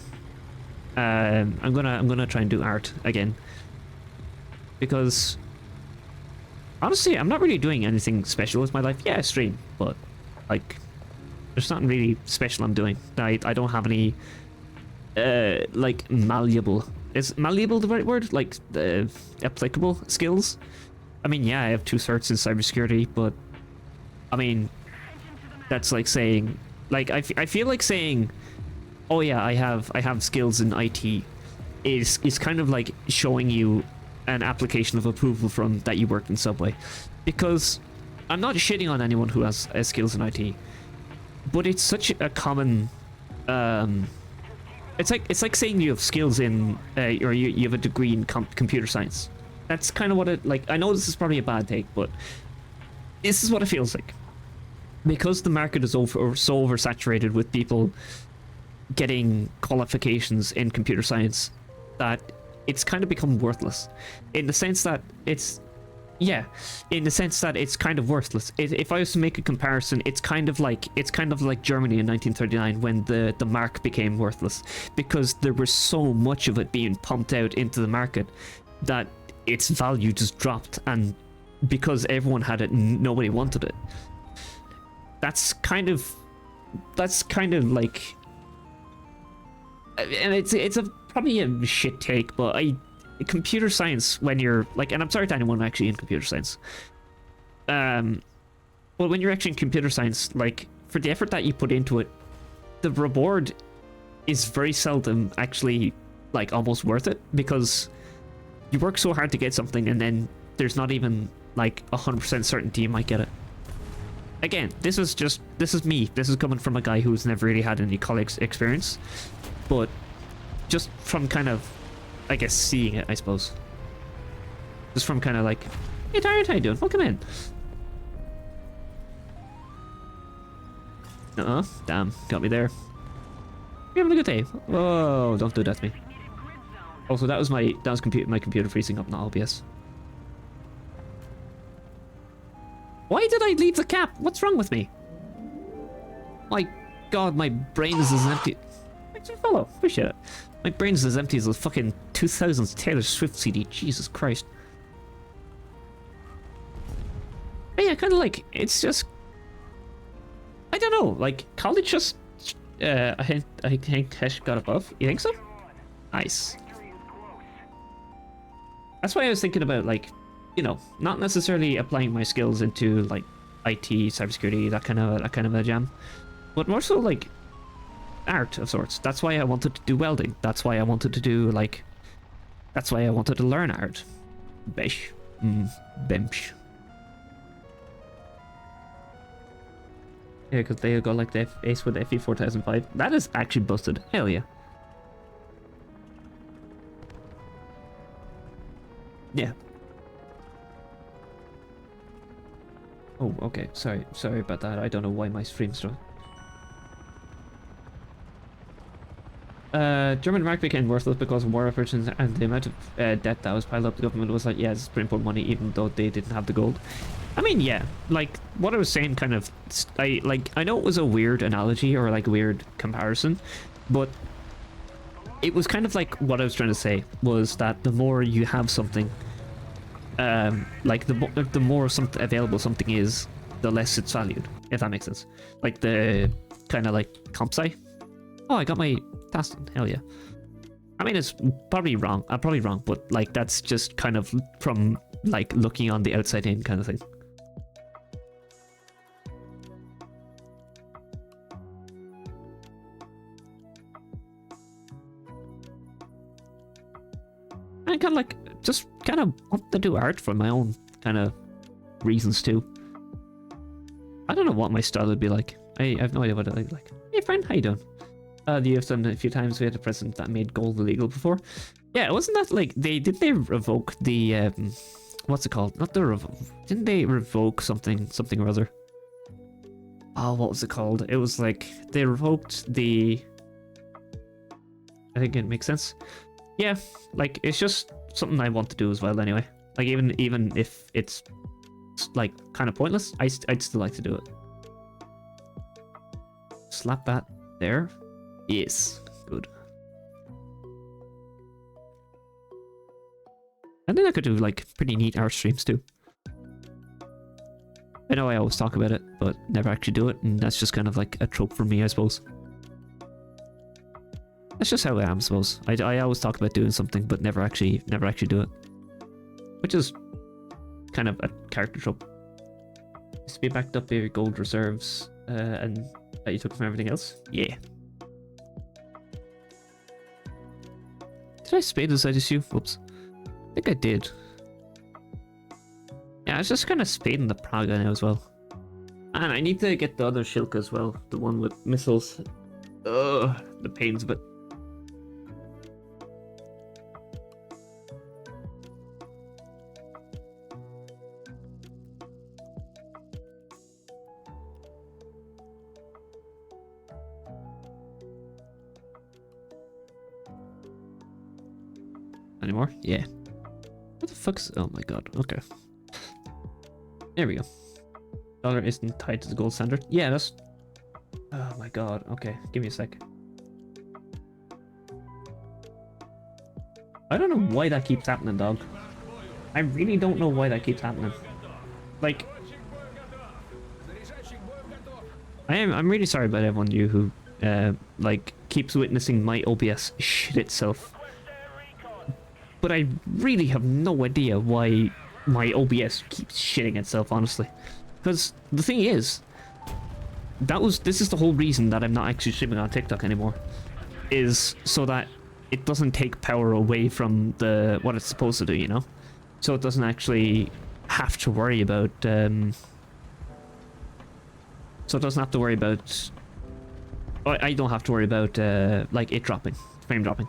I'm gonna try and do art again. Because honestly, I'm not really doing anything special with my life. Yeah, I stream, but like there's nothing really special I'm doing. I don't have any like malleable. Is malleable the right word? Like applicable skills? I mean, yeah, I have 2 certs in cybersecurity, but I mean, that's like saying, like I feel like saying, oh yeah, I have skills in IT is kind of like showing you an application of approval from that you worked in Subway, because I'm not shitting on anyone who has skills in IT, but it's such a common it's like saying you have skills in or you have a degree in computer science. That's kind of what it like. I know this is probably a bad take, but this is what it feels like. Because the market is so oversaturated with people getting qualifications in computer science, that it's kind of become worthless. In the sense that it's kind of worthless. If I was to make a comparison, it's kind of like Germany in 1939 when the mark became worthless, because there was so much of it being pumped out into the market that its value just dropped, and because everyone had it, nobody wanted it. That's kind of like, and it's probably a shit take, but computer science, when you're like, and I'm sorry to anyone actually in computer science, well, when you're actually in computer science, like, for the effort that you put into it, the reward is very seldom actually like almost worth it, because you work so hard to get something and then there's not even like 100% certainty you might get it. Again, this is me. This is coming from a guy who's never really had any college experience, but just from kind of, I guess, seeing it, I suppose. Just from kind of like, hey, Darren, how you doing? Welcome in. Damn, got me there. You're having a good day. Whoa, don't do that to me. Also, that was my computer freezing up, not OBS. Why did I leave the cap? What's wrong with me? My god, my brain is as empty. Thanks for follow. Appreciate it. My brain is as empty as a fucking 2000s Taylor Swift CD. Jesus Christ. But yeah, kind of like, it's just, I don't know, like, college just, I think Hesh got above. You think so? Nice. That's why I was thinking about, like, you know, not necessarily applying my skills into like IT, cybersecurity, that kind of a jam, but more so like art of sorts. That's why I wanted to do welding. That's why I wanted to do like, that's why I wanted to learn art. Besh. Bench. Yeah, because they got like the Ace with FE 4005. That is actually busted. Hell yeah. Yeah. Oh, okay. Sorry about that. I don't know why my stream's struck. German mark became worthless because of war efforts and the amount of debt that was piled up. The government was like, yeah, this is pretty important money, even though they didn't have the gold. I mean, yeah, like what I was saying, kind of, I know it was a weird analogy or like a weird comparison, but it was kind of like what I was trying to say was that the more you have something, like the more something available something is, the less it's valued, if that makes sense. Like the kind of like comp sci. Oh, I got my task done. Hell yeah. I mean, it's probably wrong. I'm probably wrong, but like that's just kind of from like looking on the outside in kind of thing. I kind of like just kind of want to do art for my own kind of reasons too. I don't know what my style would be like. I have no idea what I like. Hey friend, how you doing? You've done it a few times. We had a president that made gold illegal before. Yeah, wasn't that like they revoke the what's it called? Not the didn't they revoke something or other? Oh, what was it called? It was like they revoked the. I think it makes sense. Yeah, like it's just something I want to do as well. Anyway, like even if it's like kind of pointless, I'd still like to do it. Slap that there. Yes, good. I think I could do like pretty neat art streams too. I know I always talk about it, but never actually do it, and that's just kind of like a trope for me, I suppose. That's just how I am, I suppose. I always talk about doing something, but never actually do it, which is kind of a character trope. Used to be backed up by your gold reserves, and that you took from everything else. Yeah. Did I spade this? I just you? Whoops. I think I did. Yeah, I was just kind of spading the Praga now as well. And I need to get the other Shilka as well, the one with missiles. Ugh, the pains of it. Anymore? Yeah. What the fuck's... Oh my god. Okay. There we go. Dollar isn't tied to the gold standard. Yeah, that's... Oh my god. Okay, give me a sec. I don't know why that keeps happening, dog. I really don't know why that keeps happening. Like... I'm really sorry about everyone you who, like, keeps witnessing my OBS shit itself. But I really have no idea why my OBS keeps shitting itself, honestly. Because the thing is, this is the whole reason that I'm not actually streaming on TikTok anymore. Is so that it doesn't take power away from what it's supposed to do, you know? So it doesn't actually have to worry about, so it doesn't have to worry about... I don't have to worry about, like, it dropping. Frame dropping.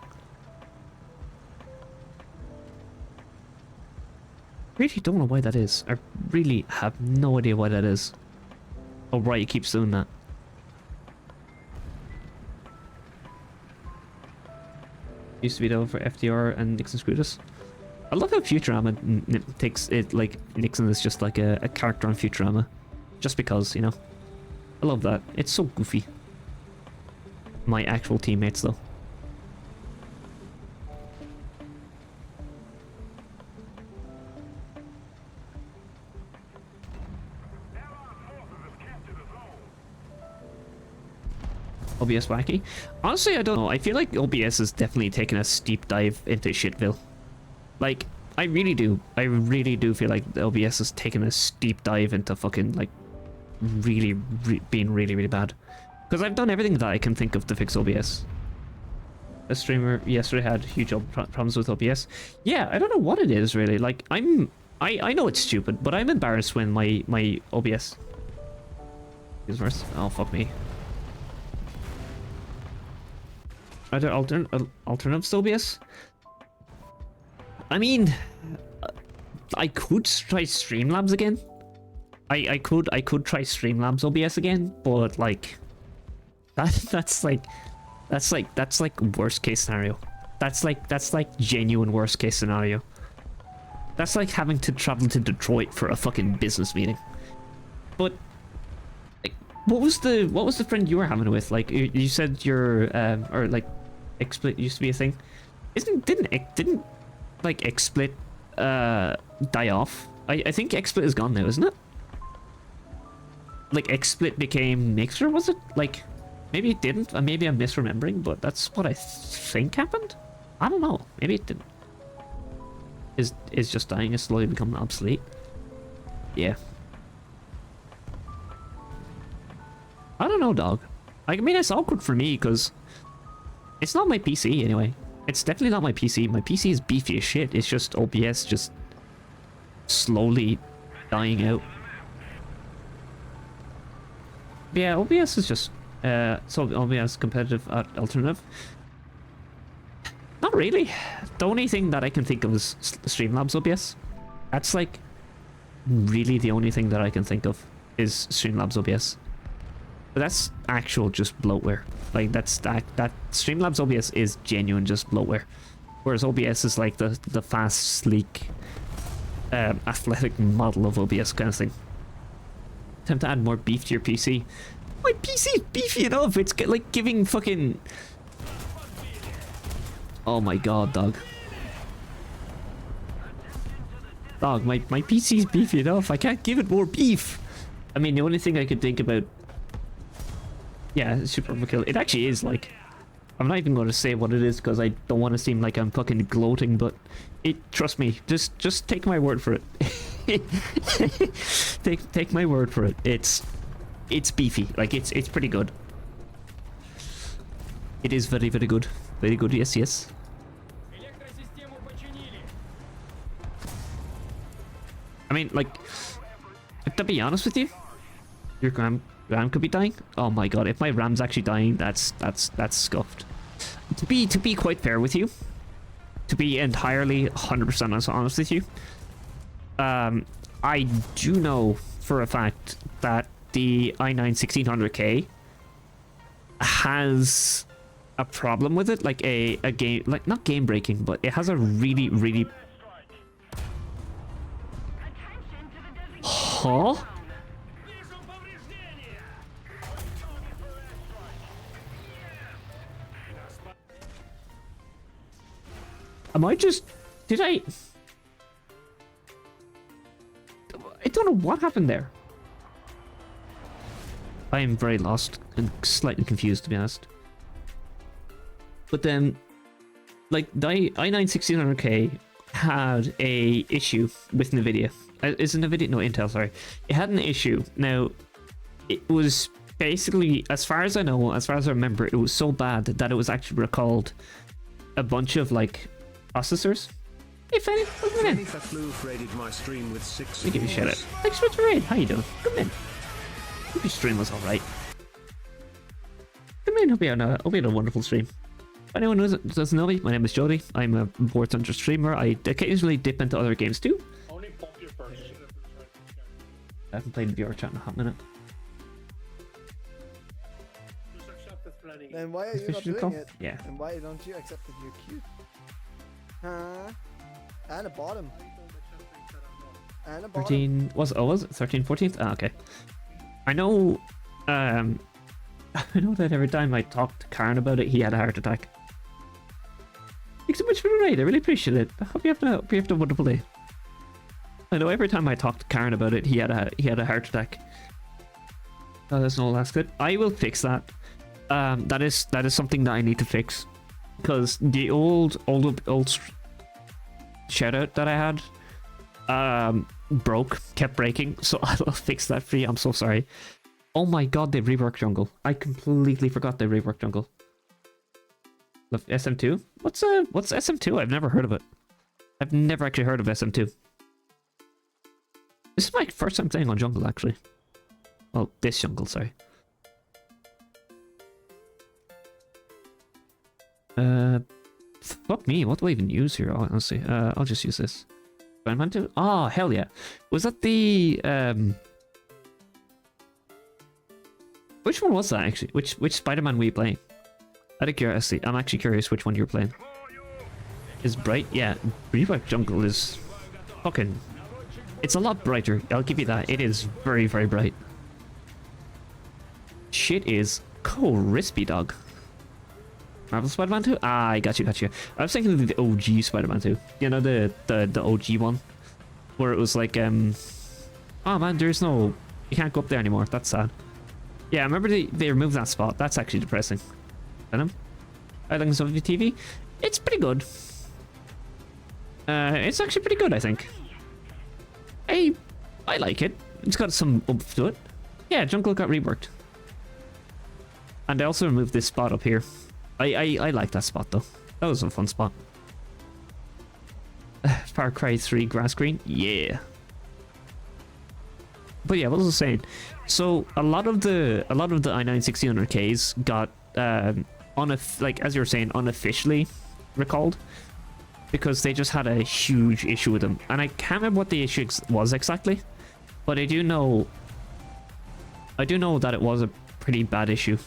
Really don't know why that is. I really have no idea why that is. Or why it keeps doing that. Used to be though for FDR and Nixon Screwdus. I love how Futurama takes it like Nixon is just like a character on Futurama. Just because, you know. I love that. It's so goofy. My actual teammates though. OBS wacky? Honestly, I don't know. I feel like OBS is definitely taking a steep dive into shitville. Like, I really do. I really do feel like the OBS is taking a steep dive into fucking, like, being really, really bad. Because I've done everything that I can think of to fix OBS. A streamer yesterday had huge problems with OBS. Yeah, I don't know what it is, really. Like, I know it's stupid, but I'm embarrassed when my OBS is worse. Oh, fuck me. Are there alternatives to OBS? I mean, I could try Streamlabs again. I could try Streamlabs OBS again, but like, that's like worst case scenario. That's like genuine worst case scenario. That's like having to travel to Detroit for a fucking business meeting. But like, what was the friend you were having it with? Like you said your or like XSplit used to be a thing. Didn't like XSplit die off? I think XSplit is gone now, isn't it? Like XSplit became Mixer, was it? Like maybe it didn't, maybe I'm misremembering, but that's what I think happened. I don't know. Maybe it didn't. Is just dying, is slowly becoming obsolete. Yeah. I don't know, dog. I mean, it's awkward for me because it's not my PC anyway. It's definitely not my PC. My PC is beefy as shit. It's just OBS just slowly dying out. But yeah, OBS is just so OBS competitive alternative. Not really. The only thing that I can think of is Streamlabs OBS. That's like really the only thing that I can think of is Streamlabs OBS. But that's actual just bloatware. Like that Streamlabs OBS is genuine just bloatware. Whereas OBS is like the fast, sleek, athletic model of OBS kind of thing. Attempt to add more beef to your PC. My PC is beefy enough. It's like giving fucking... Oh my god, dog. Dog, my PC's beefy enough. I can't give it more beef. I mean, the only thing I could think about... Yeah, super overkill. It actually is, like... I'm not even going to say what it is because I don't want to seem like I'm fucking gloating, but trust me, just take my word for it. take my word for it. It's beefy. Like, it's pretty good. It is very, very good. Very good, yes, yes. I mean, like, to be honest with you, your RAM could be dying. Oh my god, if my RAM's actually dying, that's scuffed. To be quite fair with you, to be entirely 100% honest with you, I do know for a fact that the i9 1600K has a problem with it, like a game, like not game breaking, but it has a really. Huh? Am I just... Did I don't know what happened there. I am very lost and slightly confused, to be honest. But then, like, the i9-1600K had a issue with NVIDIA. Is it NVIDIA? No, Intel, sorry. It had an issue. Now, it was basically, as far as I know, as far as I remember, it was so bad that it was actually recalled a bunch of, like, processors. Hey, Fanny, welcome in. Raided my stream with 6 Let me give you a shout out. Thanks so much for raid. How you doing? Come in. Hope your stream was alright. Come in, hope you had a wonderful stream. If anyone doesn't know me, my name is Jody. I'm a FurThunder streamer. I occasionally dip into other games too. Only pop your first. I haven't played VR chat in a hot minute. Then why are you not Officially doing call? it? Yeah. And why don't you accept that you're cute? Huh? And a bottom. And a bottom. 13 was it 13 14th? Ah, okay. I know I know that every time I talked to Karen about it, he had a heart attack. Thanks so much for the raid, I really appreciate it. I hope you have a wonderful day. I know every time I talked to Karen about it, he had a heart attack. Oh, that's no last good. I will fix that. That is something that I need to fix. Because the old shout out that I had kept breaking, so I'll fix that for you. I'm so sorry. Oh my god, they reworked jungle. I completely forgot they reworked jungle. SM2? What's SM2? I've never heard of it. I've never actually heard of SM2. This is my first time playing on jungle, actually. Well, this jungle, sorry. Fuck me, what do I even use here, honestly? I'll just use this. Spider-Man 2? Oh, hell yeah. Was that the, which one was that, actually? Which Spider-Man were you playing? Out of curiosity, I'm actually curious which one you were playing. Is bright? Yeah, Rework Jungle is fucking... It's a lot brighter, I'll give you that. It is very, very bright. Shit is crispy, dog. Marvel Spider-Man 2? Ah, I got you. I was thinking of the OG Spider-Man 2. You know, the OG one? Where it was like, oh man, there's no... You can't go up there anymore. That's sad. Yeah, I remember they removed that spot. That's actually depressing. Venom? I like some of the TV. It's pretty good. It's actually pretty good, I think. I like it. It's got some oomph to it. Yeah, jungle got reworked. And I also removed this spot up here. I like that spot though. That was a fun spot. Far Cry 3 grass green, yeah. But yeah, what was I saying? So a lot of the i9-1600Ks got like as you were saying, unofficially recalled because they just had a huge issue with them, and I can't remember what the issue was exactly, but I do know that it was a pretty bad issue.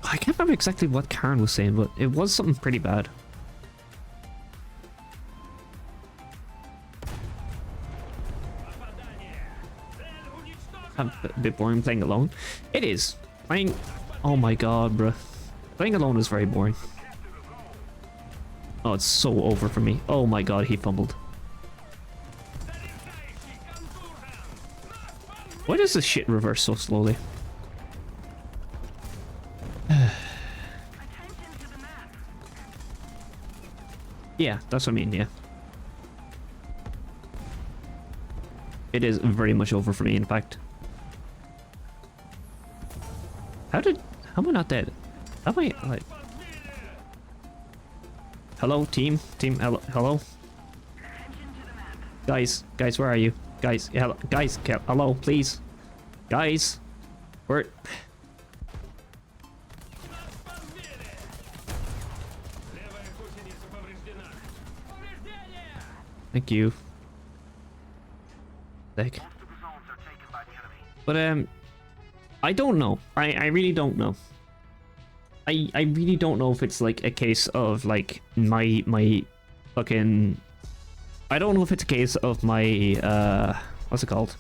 I can't remember exactly what Karen was saying, but it was something pretty bad. A bit boring playing alone. It is. Oh my god, bruh. Playing alone is very boring. Oh, it's so over for me. Oh my god, he fumbled. Why does this shit reverse so slowly? Yeah, that's what I mean, yeah. It is very much over for me, in fact. How am I not dead? How am I, like... Hello, team? Team, hello? Guys, where are you? Guys, hello, please. Guys, where... Thank you. Like, but I don't know. I really don't know. I really don't know if it's like a case of like my fucking, I don't know if it's a case of my what's it called,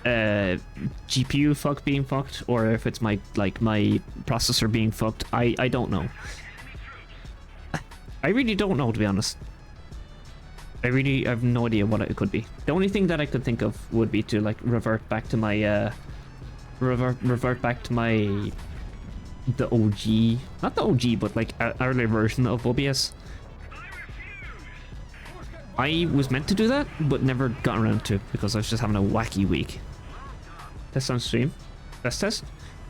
GPU being fucked, or if it's my my processor being fucked. I don't know. I really don't know, to be honest. I have no idea what it could be. The only thing that I could think of would be to like revert back to my revert back to my the OG, not the OG, but like an earlier version of OBS. I was meant to do that, but never got around to it because I was just having a wacky week. Test on stream. Stress test?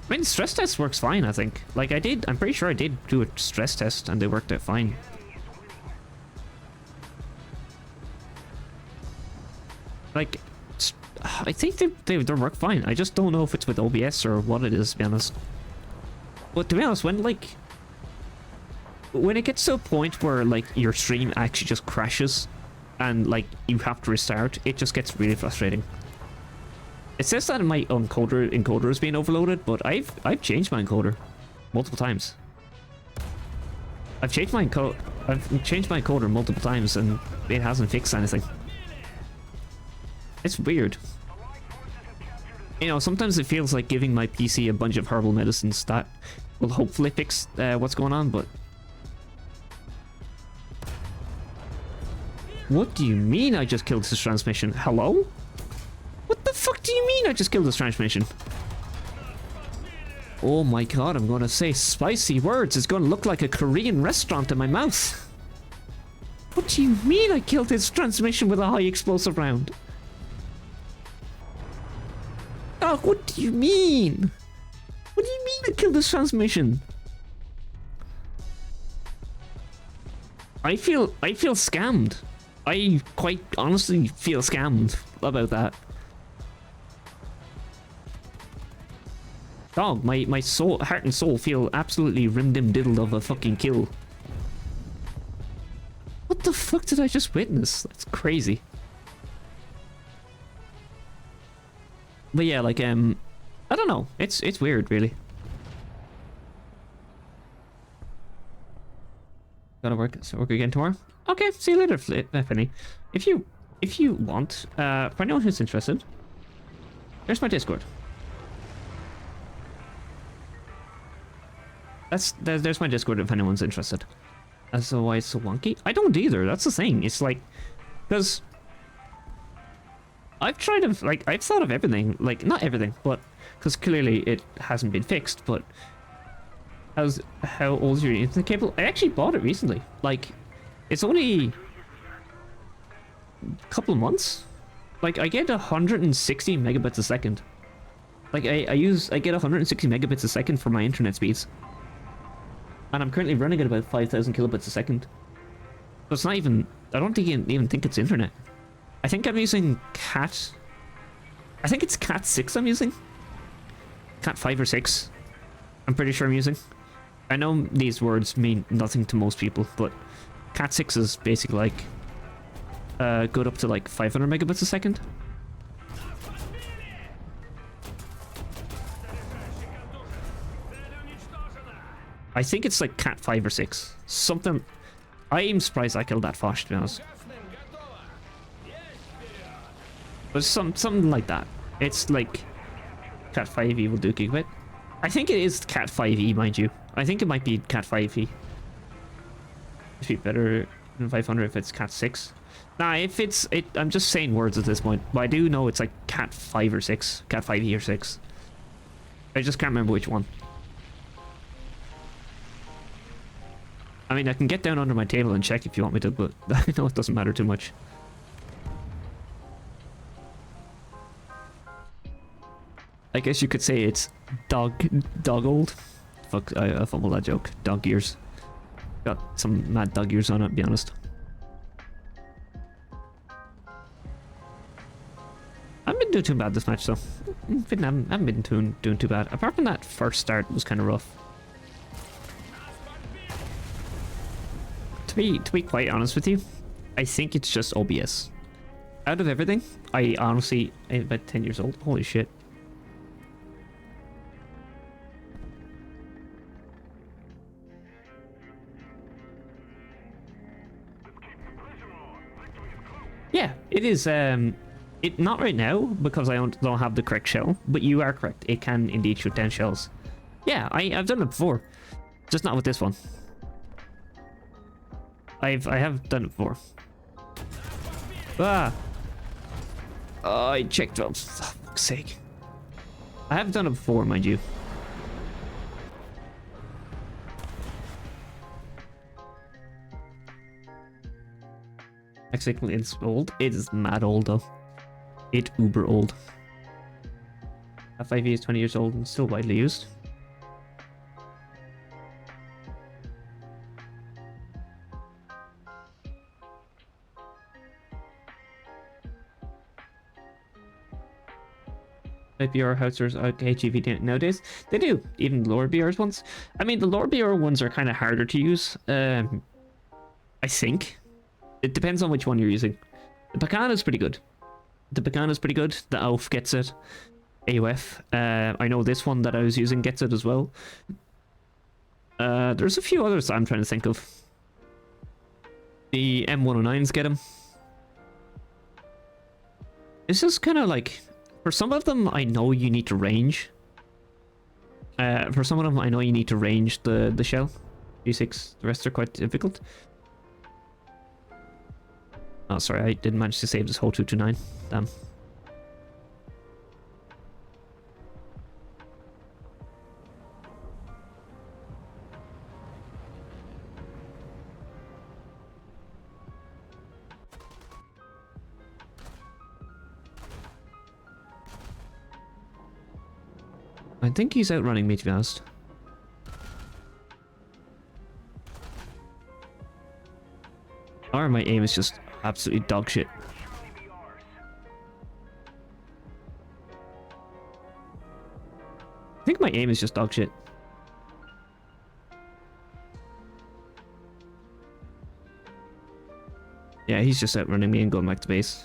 I mean, stress test works fine, I think. Like, I'm pretty sure I did do a stress test and they worked out fine. Like, I think they work fine. I just don't know if it's with OBS or what it is, to be honest. But to be honest, when it gets to a point where like your stream actually just crashes and like you have to restart, it just gets really frustrating. It says that my encoder is being overloaded, but I've changed my encoder multiple times. I've changed my encoder multiple times and it hasn't fixed anything. It's weird. You know, sometimes it feels like giving my PC a bunch of herbal medicines that will hopefully fix what's going on, but... What do you mean I just killed this transmission? Hello? What the fuck do you mean I just killed this transmission? Oh my god, I'm gonna say spicy words. It's gonna look like a Korean restaurant in my mouth. What do you mean I killed this transmission with a high explosive round? Oh, what do you mean? What do you mean I killed this transmission? I feel scammed. I quite honestly feel scammed about that. Dog, my soul, heart and soul feel absolutely rim-dim-diddled of a fucking kill. What the fuck did I just witness? That's crazy. But yeah, like, I don't know. It's weird, really. Gotta work again tomorrow. Okay, see you later, Fanny. If you want, for anyone who's interested, there's my Discord. There's my Discord if anyone's interested. So why it's so wonky? I don't either. That's the thing. It's like, because I've tried to, like, I've thought of everything, like, not everything, but, because clearly it hasn't been fixed, but how old is your internet cable? I actually bought it recently. Like, it's only a couple of months. Like, I get 160 megabits a second. Like, I get 160 megabits a second for my internet speeds. And I'm currently running at about 5,000 kilobits a second. So it's not even, I don't think even think it's internet. I think I'm using Cat... I think it's Cat 6 I'm using. Cat 5 or 6. I'm pretty sure I'm using. I know these words mean nothing to most people, but Cat 6 is basically like... good up to like 500 megabits a second. I think it's like Cat 5 or 6. Something... I am surprised I killed that Fosh, to be honest. But something like that. It's like Cat 5e will do gigabit. I think it is Cat 5e, mind you. I think it might be Cat 5e. It'd be better than 500 if it's Cat 6. Nah, if it's... I'm just saying words at this point. But I do know it's like Cat 5 or 6. Cat 5e or 6. I just can't remember which one. I mean, I can get down under my table and check if you want me to, but I know it doesn't matter too much. I guess you could say it's dog old. Fuck, I fumbled that joke. Dog ears. Got some mad dog ears on it, to be honest. I haven't been doing too bad this match, though. I haven't been doing too bad. Apart from that first start was kind of rough. To be quite honest with you, I think it's just OBS. Out of everything, I honestly, I'm about 10 years old. Holy shit. Yeah, it is. It not right now because I don't have the correct shell. But you are correct. It can indeed shoot down shells. Yeah, I've done it before, just not with this one. I have done it before. Ah. Oh, I checked up. For fuck's sake. I have done it before, mind you. Actually, it's old. It is mad old though. It uber old. F5e is 20 years old and still widely used. BR housers out HEV nowadays. They do, even the lower BRs ones. I mean, the lower BR ones are kind of harder to use. I think. It depends on which one you're using. The Pecan is pretty good. The AUF gets it. AUF. I know this one that I was using gets it as well. There's a few others I'm trying to think of. The M109s get them. It's just kind of like, for some of them, I know you need to range. For some of them, I know you need to range the shell. G6, the rest are quite difficult. Oh, sorry, I didn't manage to save this whole 229. Damn. I think he's outrunning me, to be honest. Or my aim is just absolutely dog shit. I think my aim is just dog shit. Yeah, he's just outrunning me and going back to base.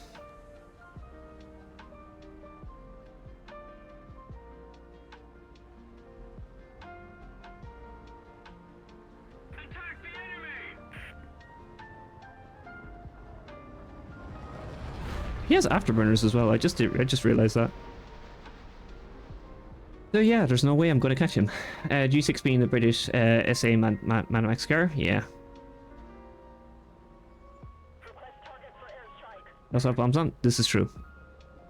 He has afterburners as well. I just realized that. So yeah, there's no way I'm going to catch him. G6 being the British SA Manamax car, yeah. That's what bombs on. This is true.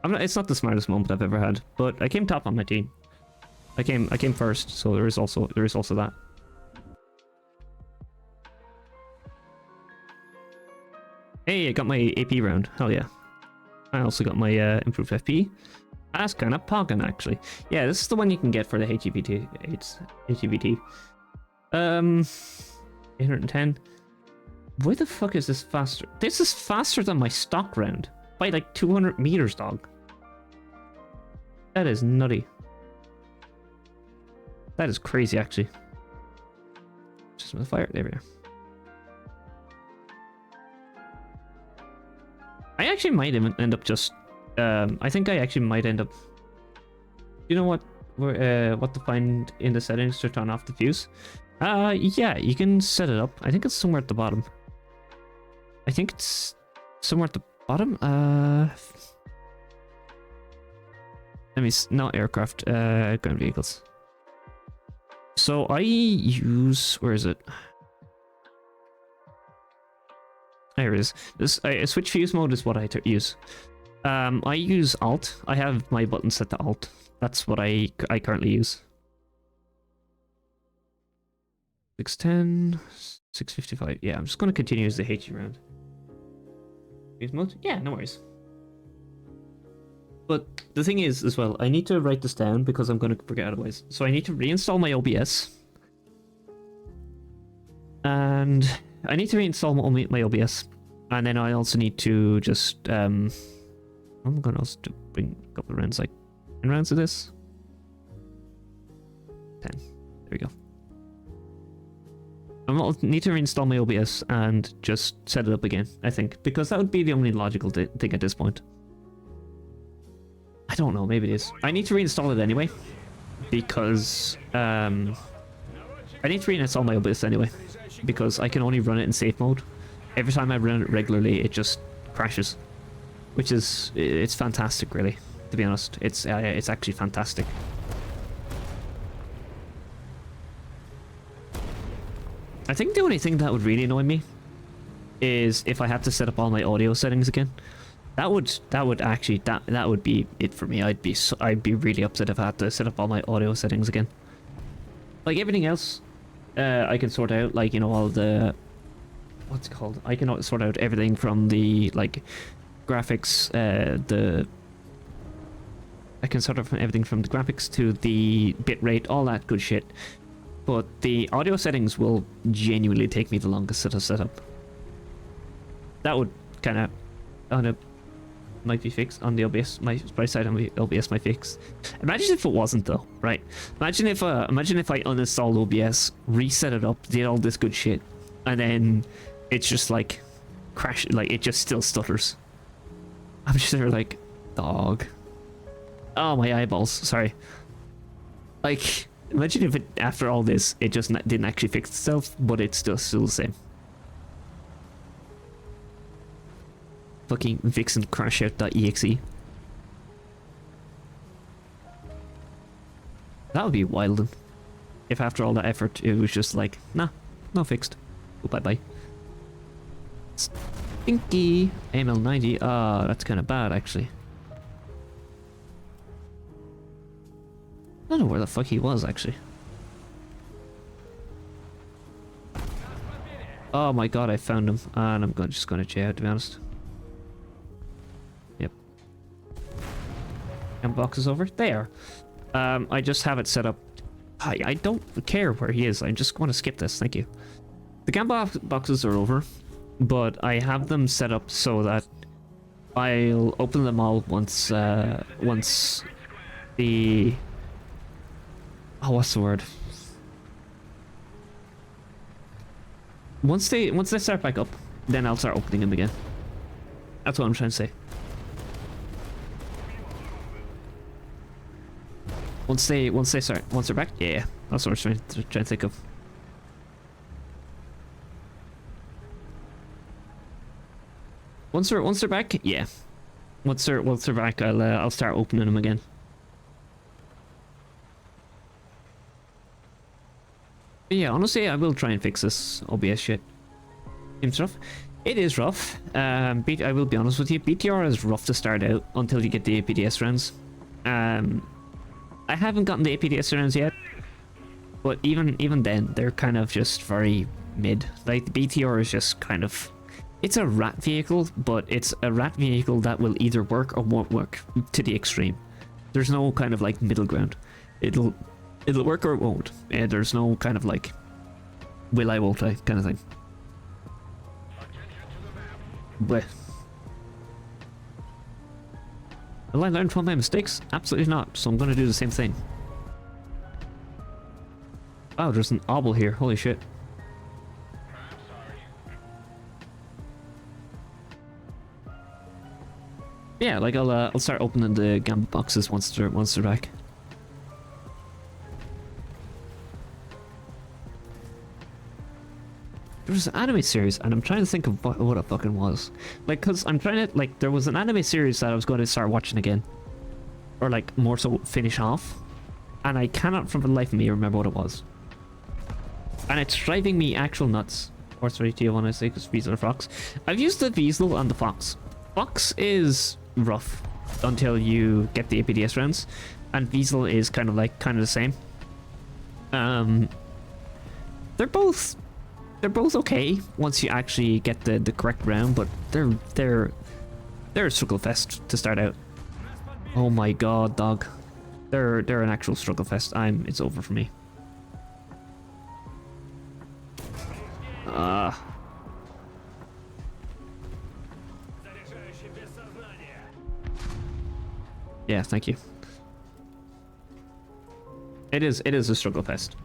It's not the smartest moment I've ever had, but I came top on my team. I came first, so there is also that. Hey, I got my AP round. Hell yeah. I also got my improved FP. That's kind of pogging, actually. Yeah, this is the one you can get for the HEVT. It's HEVT. 810. Why the fuck is this faster? This is faster than my stock round. By like 200 meters, dog. That is nutty. That is crazy, actually. Just with fire. There we are. I actually might end up just. I think I actually might end up. You know what? What to find in the settings to turn off the fuse? Yeah, you can set it up. I think it's somewhere at the bottom. I think it's somewhere at the bottom. Let me. Not aircraft. Ground vehicles. So I use. Where is it? There it is. This switch fuse mode is what I use. I use Alt. I have my button set to Alt. That's what I currently use. 610, 655. Yeah, I'm just going to continue as the HE round. Fuse mode? Yeah, no worries. But the thing is, as well, I need to write this down because I'm going to forget otherwise. So I need to reinstall my OBS. And I need to reinstall my OBS. And then I also need to just, I'm going to also bring a couple of rounds, like 10 rounds of this. 10. There we go. I'll need to reinstall my OBS and just set it up again, I think. Because that would be the only logical thing at this point. I don't know, maybe it is. I need to reinstall it anyway. Because, I need to reinstall my OBS anyway. Because I can only run it in safe mode. Every time I run it regularly, it just crashes. which is it's fantastic, really. To be honest, it's actually fantastic. I think the only thing that would really annoy me is if I had to set up all my audio settings again. That would actually that would be it for me. I'd be really upset if I had to set up all my audio settings again. Like everything else, I can sort out, like, you know, all the, what's it called? I can sort out everything from the, like, graphics, I can sort out everything from the graphics to the bitrate, all that good shit. But the audio settings will genuinely take me the longest to set up. That would kind of, on a, might be fixed on the OBS. My sprite side on the OBS might fix. Imagine if it wasn't though, right? Imagine if I uninstalled OBS, reset it up, did all this good shit, and then it's just like crash, like it just still stutters. I'm just there like, dog. Oh, my eyeballs. Sorry. Like, imagine if it, after all this, it just didn't actually fix itself, but it's still the same. Fucking Vixen crashout.exe. That would be wild. If after all that effort, it was just like, nah, no fixed. Oh, bye-bye. Stinky. AML90. Ah, that's kind of bad, actually. I don't know where the fuck he was, actually. Oh my god, I found him. And I'm just gonna check out, to be honest. Yep. And box is over there. I just have it set up. I don't care where he is. I just want to skip this. Thank you. The cam boxes are over, but I have them set up so that I'll open them all once the, oh, what's the word? Once they start back up, then I'll start opening them again. That's what I'm trying to say. Once they're back, yeah, that's what I'm trying to think of. Once they're back, yeah. Once they're back, I'll start opening them again. But yeah, honestly, I will try and fix this OBS shit. Seems rough. It is rough. I will be honest with you. BTR is rough to start out until you get the APDS rounds. I haven't gotten the APDS rounds yet, but even then, they're kind of just very mid. Like, the BTR is just kind of, it's a rat vehicle, but it's a rat vehicle that will either work or won't work to the extreme. There's no kind of like middle ground. It'll work or it won't. There's no kind of like will I, won't I kind of thing. But will I learn from my mistakes? Absolutely not. So I'm going to do the same thing. Oh, there's an obel here. Holy shit. Yeah, like I'll start opening the gambit boxes once they're back. There was an anime series, and I'm trying to think of what it fucking was. Like, cause I'm trying to, like, there was an anime series that I was going to start watching again, or like more so finish off, and I cannot, from the life of me, remember what it was. And it's driving me actual nuts. Or sorry, do you want to say because Weasel or Fox? I've used the Weasel and the Fox. Fox is rough until you get the APDS rounds, and Weasel is kind of the same. They're both okay once you actually get the correct round, but they're a struggle fest to start out. Oh my god, dog. They're an actual struggle fest. It's over for me. Yeah, thank you. It is a struggle fest.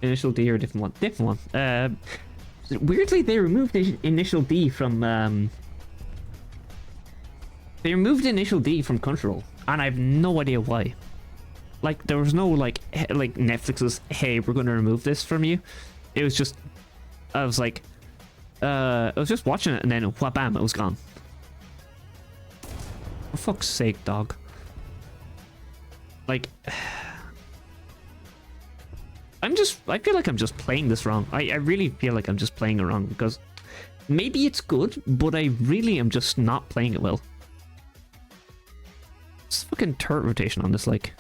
Initial D or different one? Different one. Weirdly, they removed the initial D from Crunchyroll, and I have no idea why. like there was no like like Netflix's, hey, we're gonna remove this from you. It was just, I was like, I was just watching it and then wham, it was gone. For fuck's sake, dog. Like, I feel like I'm just playing this wrong. I really feel like I'm just playing it wrong because maybe it's good, but I really am just not playing it well. It's fucking turret rotation on this, like.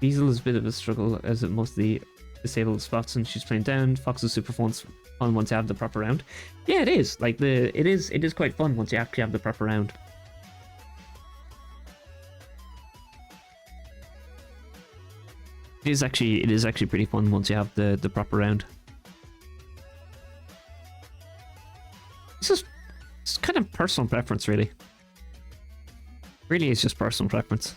Diesel is a bit of a struggle as it mostly disabled spots and she's playing down. Fox is super fun once you have the proper round. Yeah, it is. Like it is quite fun once you actually have the proper round. It is actually pretty fun once you have the proper round. It's kind of personal preference, really. Really, it's just personal preference.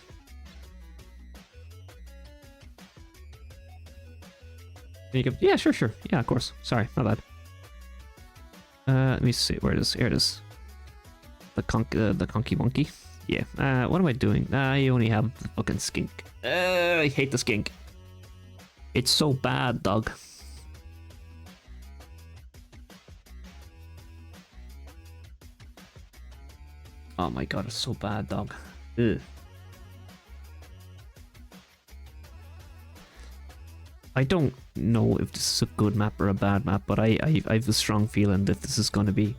Yeah, sure. Yeah, of course. Sorry, my bad. Let me see. Where it is? Here it is. The conky monkey. Yeah. What am I doing? You only have the fucking skink. I hate the skink. It's so bad, dog. Oh my god, it's so bad, dog. Ugh. I don't know if this is a good map or a bad map, but I have a strong feeling that this is going to be...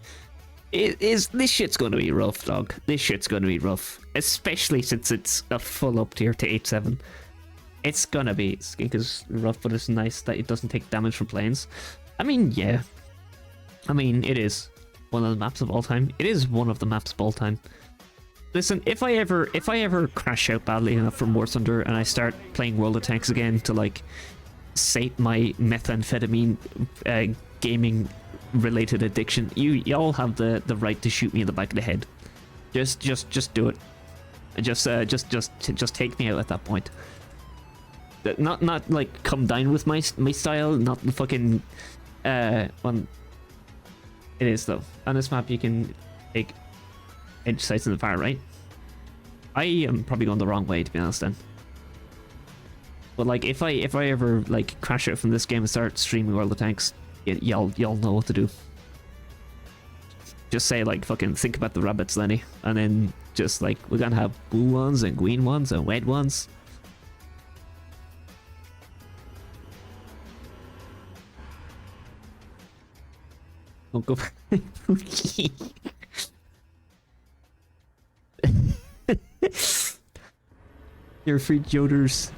This shit's going to be rough, dog. This shit's going to be rough. Especially since it's a full up tier to 8-7. It's going to be... Skink is rough, but it's nice that it doesn't take damage from planes. I mean, yeah. I mean, it is one of the maps of all time. It is one of the maps of all time. Listen, if I ever crash out badly enough from FurThunder and I start playing World of Tanks again to, like, sate my methamphetamine gaming related addiction, y'all have the right to shoot me in the back of the head. Just do it. Just take me out at that point. Not like come down with my style, not the fucking one. It is though. On this map you can take edge sights in the far right. I am probably going the wrong way, to be honest then. But like if I ever like crash out from this game and start streaming World of Tanks, y'all know what to do. Just say like fucking think about the rabbits, Lenny, and then just like we're gonna have blue ones and green ones and red ones. Don't go. You're free joders.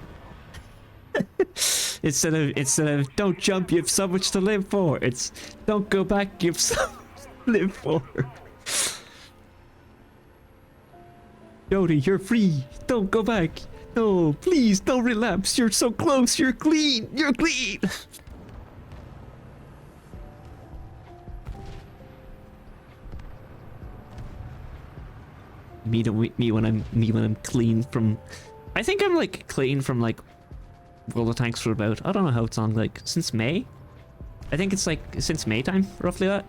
instead of don't jump, you have so much to live for. It's don't go back, you have so much to live for. Jody, you're free. Don't go back. No, please don't relapse. You're so close. You're clean. You're clean. Me when I'm clean from. I think I'm like clean from like World of Tanks for about, I don't know how it's on, like since May. I think it's like since May time, roughly that.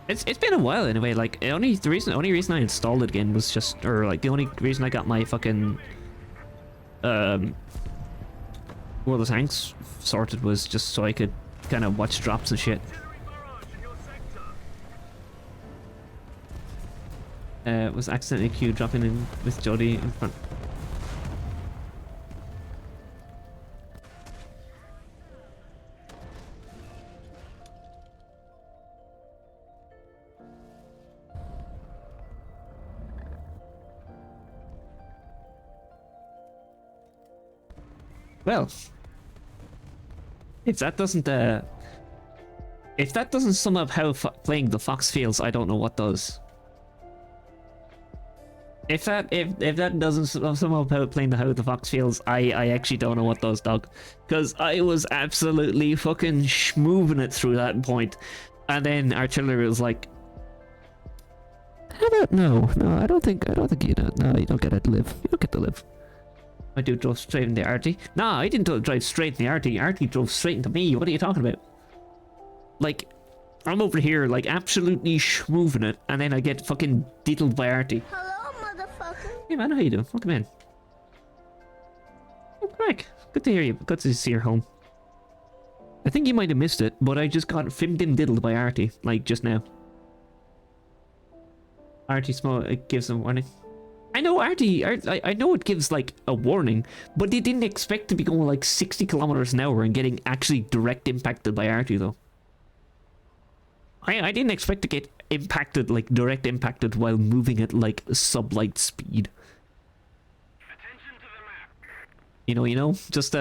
It's been a while anyway. Like the only reason I installed it again was just, or like the only reason I got my fucking World of Tanks sorted was just so I could kind of watch drops and shit. Was accidentally Q dropping in with Jody in front. Well, if that doesn't sum up how playing the Fox feels, I don't know what does. If that doesn't sum up how playing how the Fox feels, I actually don't know what does, dog. Because I was absolutely fucking schmoving it through that point, and then artillery was like, no, I don't think you know. No, you don't get to live. You don't get to live. My dude drove straight in the Arty. Nah, I didn't drive straight in the Arty. Arty drove straight into me. What are you talking about? Like, I'm over here, like, absolutely schmoving it, and then I get fucking diddled by Arty. Hello, motherfucker. Hey man, how you doing? Welcome in. Oh, Greg. Good to hear you. Good to see your home. I think you might have missed it, but I just got diddled by Artie, like just now. Artie small, it gives a warning. I know Artie, I know it gives like a warning, but they didn't expect to be going like 60 kilometers an hour and getting actually direct impacted by Artie though. I didn't expect to get impacted, like direct impacted while moving at like sublight speed. Attention to the map. You know, just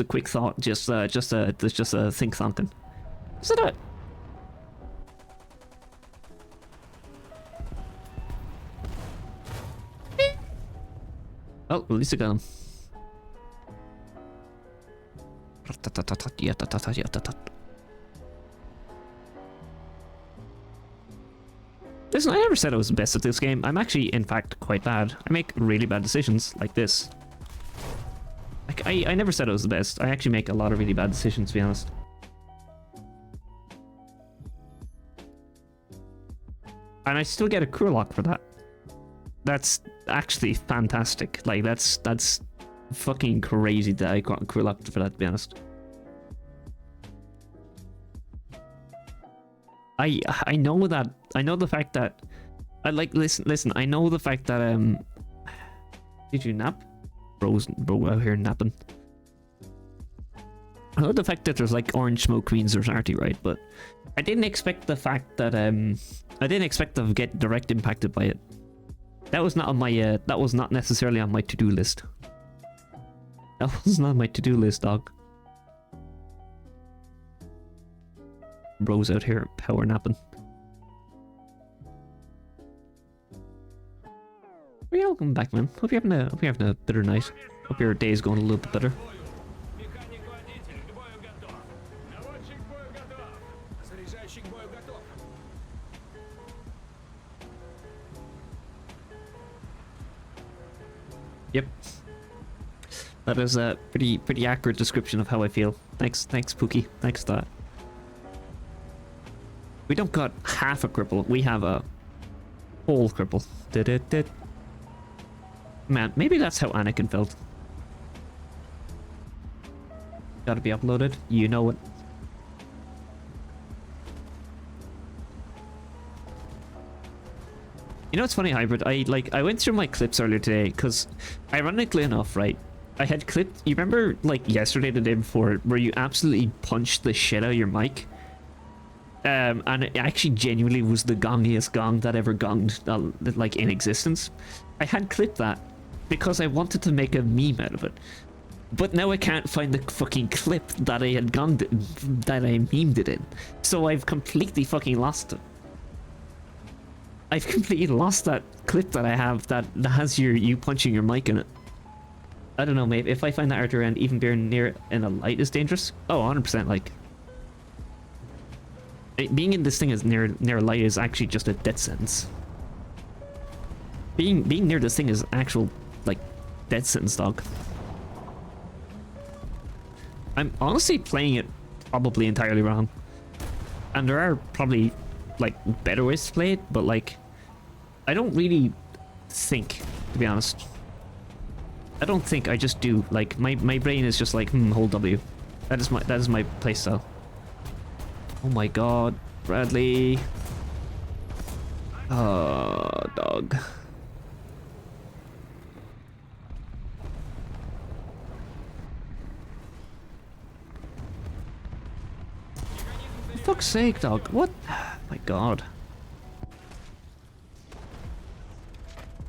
a quick thought, just a think something. Is that it? Oh, at least I got him. Listen, I never said I was the best at this game. I'm actually, in fact, quite bad. I make really bad decisions, like this. Like, I never said I was the best. I actually make a lot of really bad decisions, to be honest. And I still get a crew lock for that. That's actually fantastic. Like, that's fucking crazy that I got a crew lock for that, to be honest. I know that, I know the fact that, listen, I know the fact that, did you nap? Bro out here napping. I know the fact that there's like orange smoke means there's Artie, right? But I didn't expect the fact that, I didn't expect to get direct impacted by it. That was not on my, that was not necessarily on my to-do list. That was not on my to-do list, dog. Bros out here power napping. Well, yeah, welcome back, man. Hope you're having a better night. Hope your day's going a little bit better. Yep. That is a pretty accurate description of how I feel. Thanks Pookie. Thanks for that. We don't got half a cripple, we have a whole cripple. Man, maybe that's how Anakin felt. Gotta be uploaded, you know it. You know, it's funny, Hybrid, I went through my clips earlier today, because ironically enough, right, I had clipped, you remember, like, yesterday, the day before, where you absolutely punched the shit out of your mic? And it actually genuinely was the gongiest gong that ever gonged, like, in existence. I had clipped that because I wanted to make a meme out of it. But now I can't find the fucking clip that I had gonged, that I memed it in. So I've completely fucking lost it. I've completely lost that clip that I have that has you punching your mic in it. I don't know, maybe if I find that Arthur and even being near it in a light is dangerous. Oh, 100%, like. Being in this thing is near a light is actually just a death sentence. Being near this thing is actual, like, death sentence, dog. I'm honestly playing it probably entirely wrong. And there are probably, like, better ways to play it, but, like, I don't really think, to be honest. I don't think, I just do. Like, my brain is just like, hold W. That is my playstyle. Oh my god, Bradley. Oh, dog. For fuck's sake, dog. What? My god.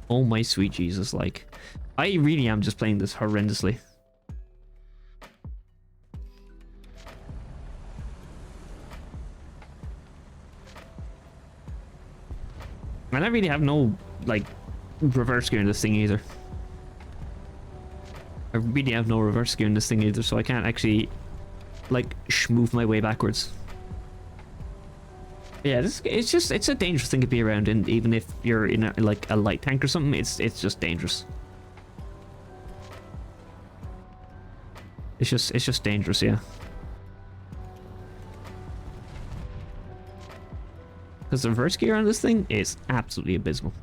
Oh my sweet Jesus, like. I really am just playing this horrendously. And I really have no, like, reverse gear in this thing either. I really have no reverse gear in this thing either, so I can't actually, like, move my way backwards. Yeah, it's a dangerous thing to be around, and even if you're in a, like a light tank or something, it's just dangerous. It's just dangerous, yeah. Because the reverse gear on this thing is absolutely abysmal.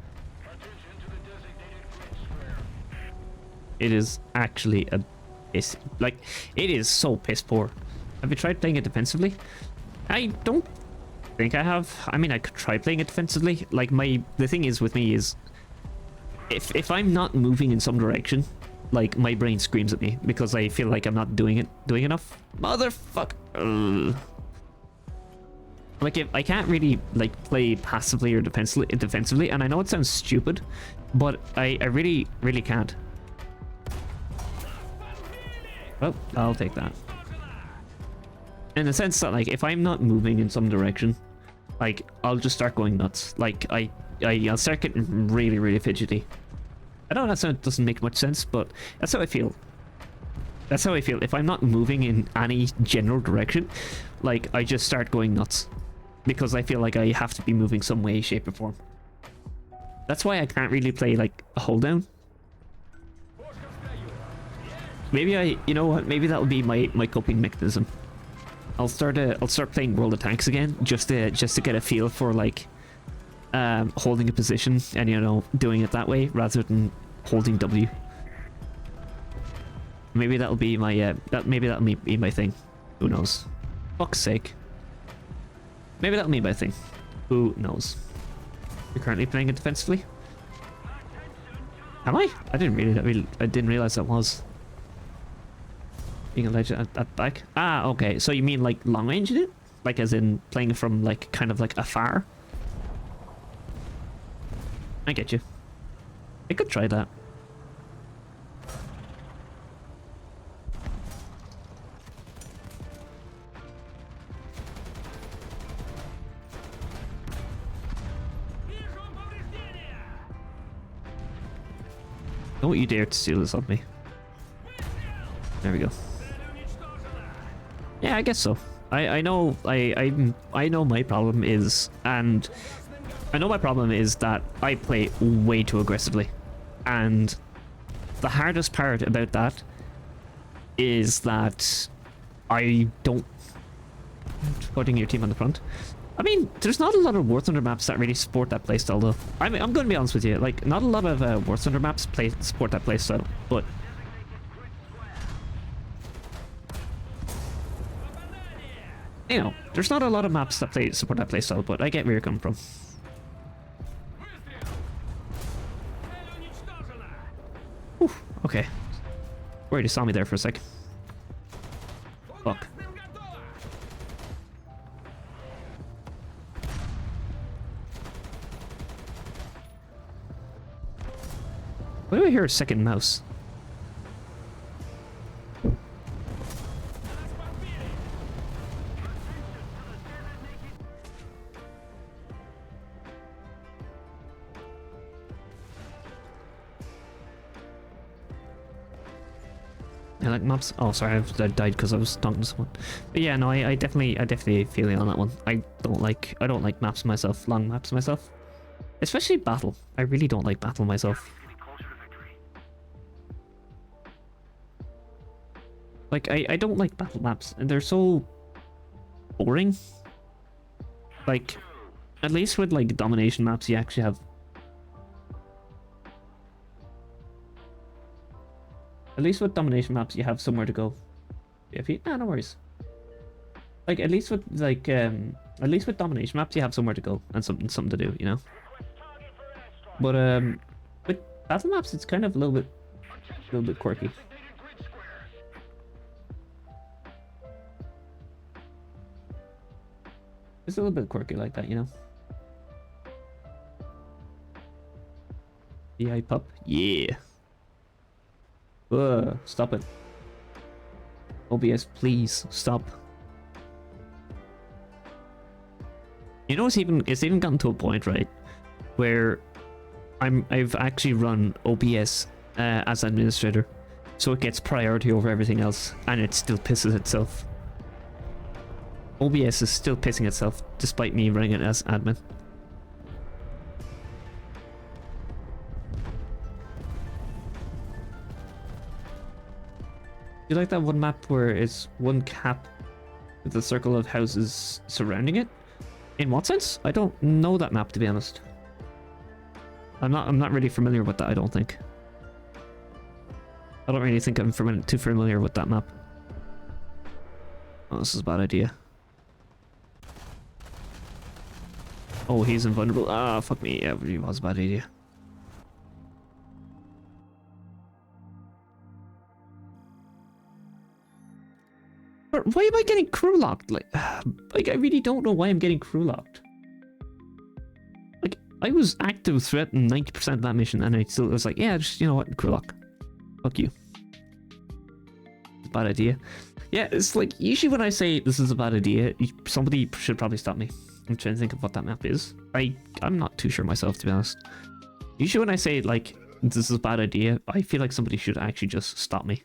It is actually a piss. Like, it is so piss poor. Have you tried playing it defensively? I don't think I have. I mean, I could try playing it defensively. Like, the thing is with me is, if I'm not moving in some direction, like, my brain screams at me because I feel like I'm not doing enough. Motherfucker. Like, if I can't really like play passively or defensively, and I know it sounds stupid, but I really can't. Well, I'll take that. In the sense that, like, if I'm not moving in some direction, like, I'll just start going nuts. Like, I'll start getting really fidgety. I know that doesn't make much sense, but that's how I feel. That's how I feel. If I'm not moving in any general direction, like, I just start going nuts. Because I feel like I have to be moving some way, shape, or form. That's why I can't really play, like, a hold down. Maybe you know what? Maybe that'll be my coping mechanism. I'll start playing World of Tanks again, just to get a feel for, like, holding a position and, you know, doing it that way rather than holding W. Maybe that'll be my maybe that'll be my thing. Who knows? Fuck's sake. Maybe that'll be my thing. Who knows? You're currently playing it defensively? Am I? I didn't realize that was. Being a legend at back. Ah, okay. So you mean like long range in it? Like as in playing from like kind of like afar? I get you. I could try that. Don't you dare to steal this off me. There we go. Yeah, I guess so. I know I know my problem is, and I know my problem is that I play way too aggressively, and the hardest part about that is that I don't putting your team on the front. I mean, there's not a lot of FurThunder maps that really support that playstyle, though. I'm going to be honest with you. Like, not a lot of FurThunder maps support that playstyle, but you know, there's not a lot of maps that support that playstyle. But I get where you're coming from. Whew, okay. Worried you saw me there for a sec. Fuck. Why do I hear a second mouse? I like maps. Oh, sorry, I died because I was talking to someone. But yeah, no, I definitely feel you on that one. I don't like maps myself, long maps myself, especially battle. I really don't like battle myself. Like, I don't like battle maps, and they're so boring. Like, at least with, like, domination maps, you actually have... At least with domination maps, you have somewhere to go. If you... Nah, no worries. Like, at least with, like, at least with domination maps, you have somewhere to go, and something to do, you know? But, with battle maps, it's kind of a little bit quirky. It's a little bit quirky like that, you know? DI pup? Yeah. Stop it. OBS, please stop. You know, it's even gotten to a point, right, where I've actually run OBS as administrator, so it gets priority over everything else, and it still pisses itself. OBS is still pissing itself, despite me running it as admin. You like that one map where it's one cap with a circle of houses surrounding it? In what sense? I don't know that map, to be honest. I'm not really familiar with that, I don't think. I don't really think I'm too familiar with that map. Oh, this is a bad idea. Oh, he's invulnerable. Ah, fuck me. Yeah, it really was a bad idea. Why am I getting crew locked? Like I really don't know why I'm getting crew locked. Like, I was active throughout 90% of that mission, and I still was like, yeah, just, you know what, crew lock. Fuck you. It's a bad idea. Yeah, it's like, usually when I say this is a bad idea, somebody should probably stop me. I'm trying to think of what that map is. I'm not too sure myself, to be honest. Usually when I say, like, this is a bad idea, I feel like somebody should actually just stop me.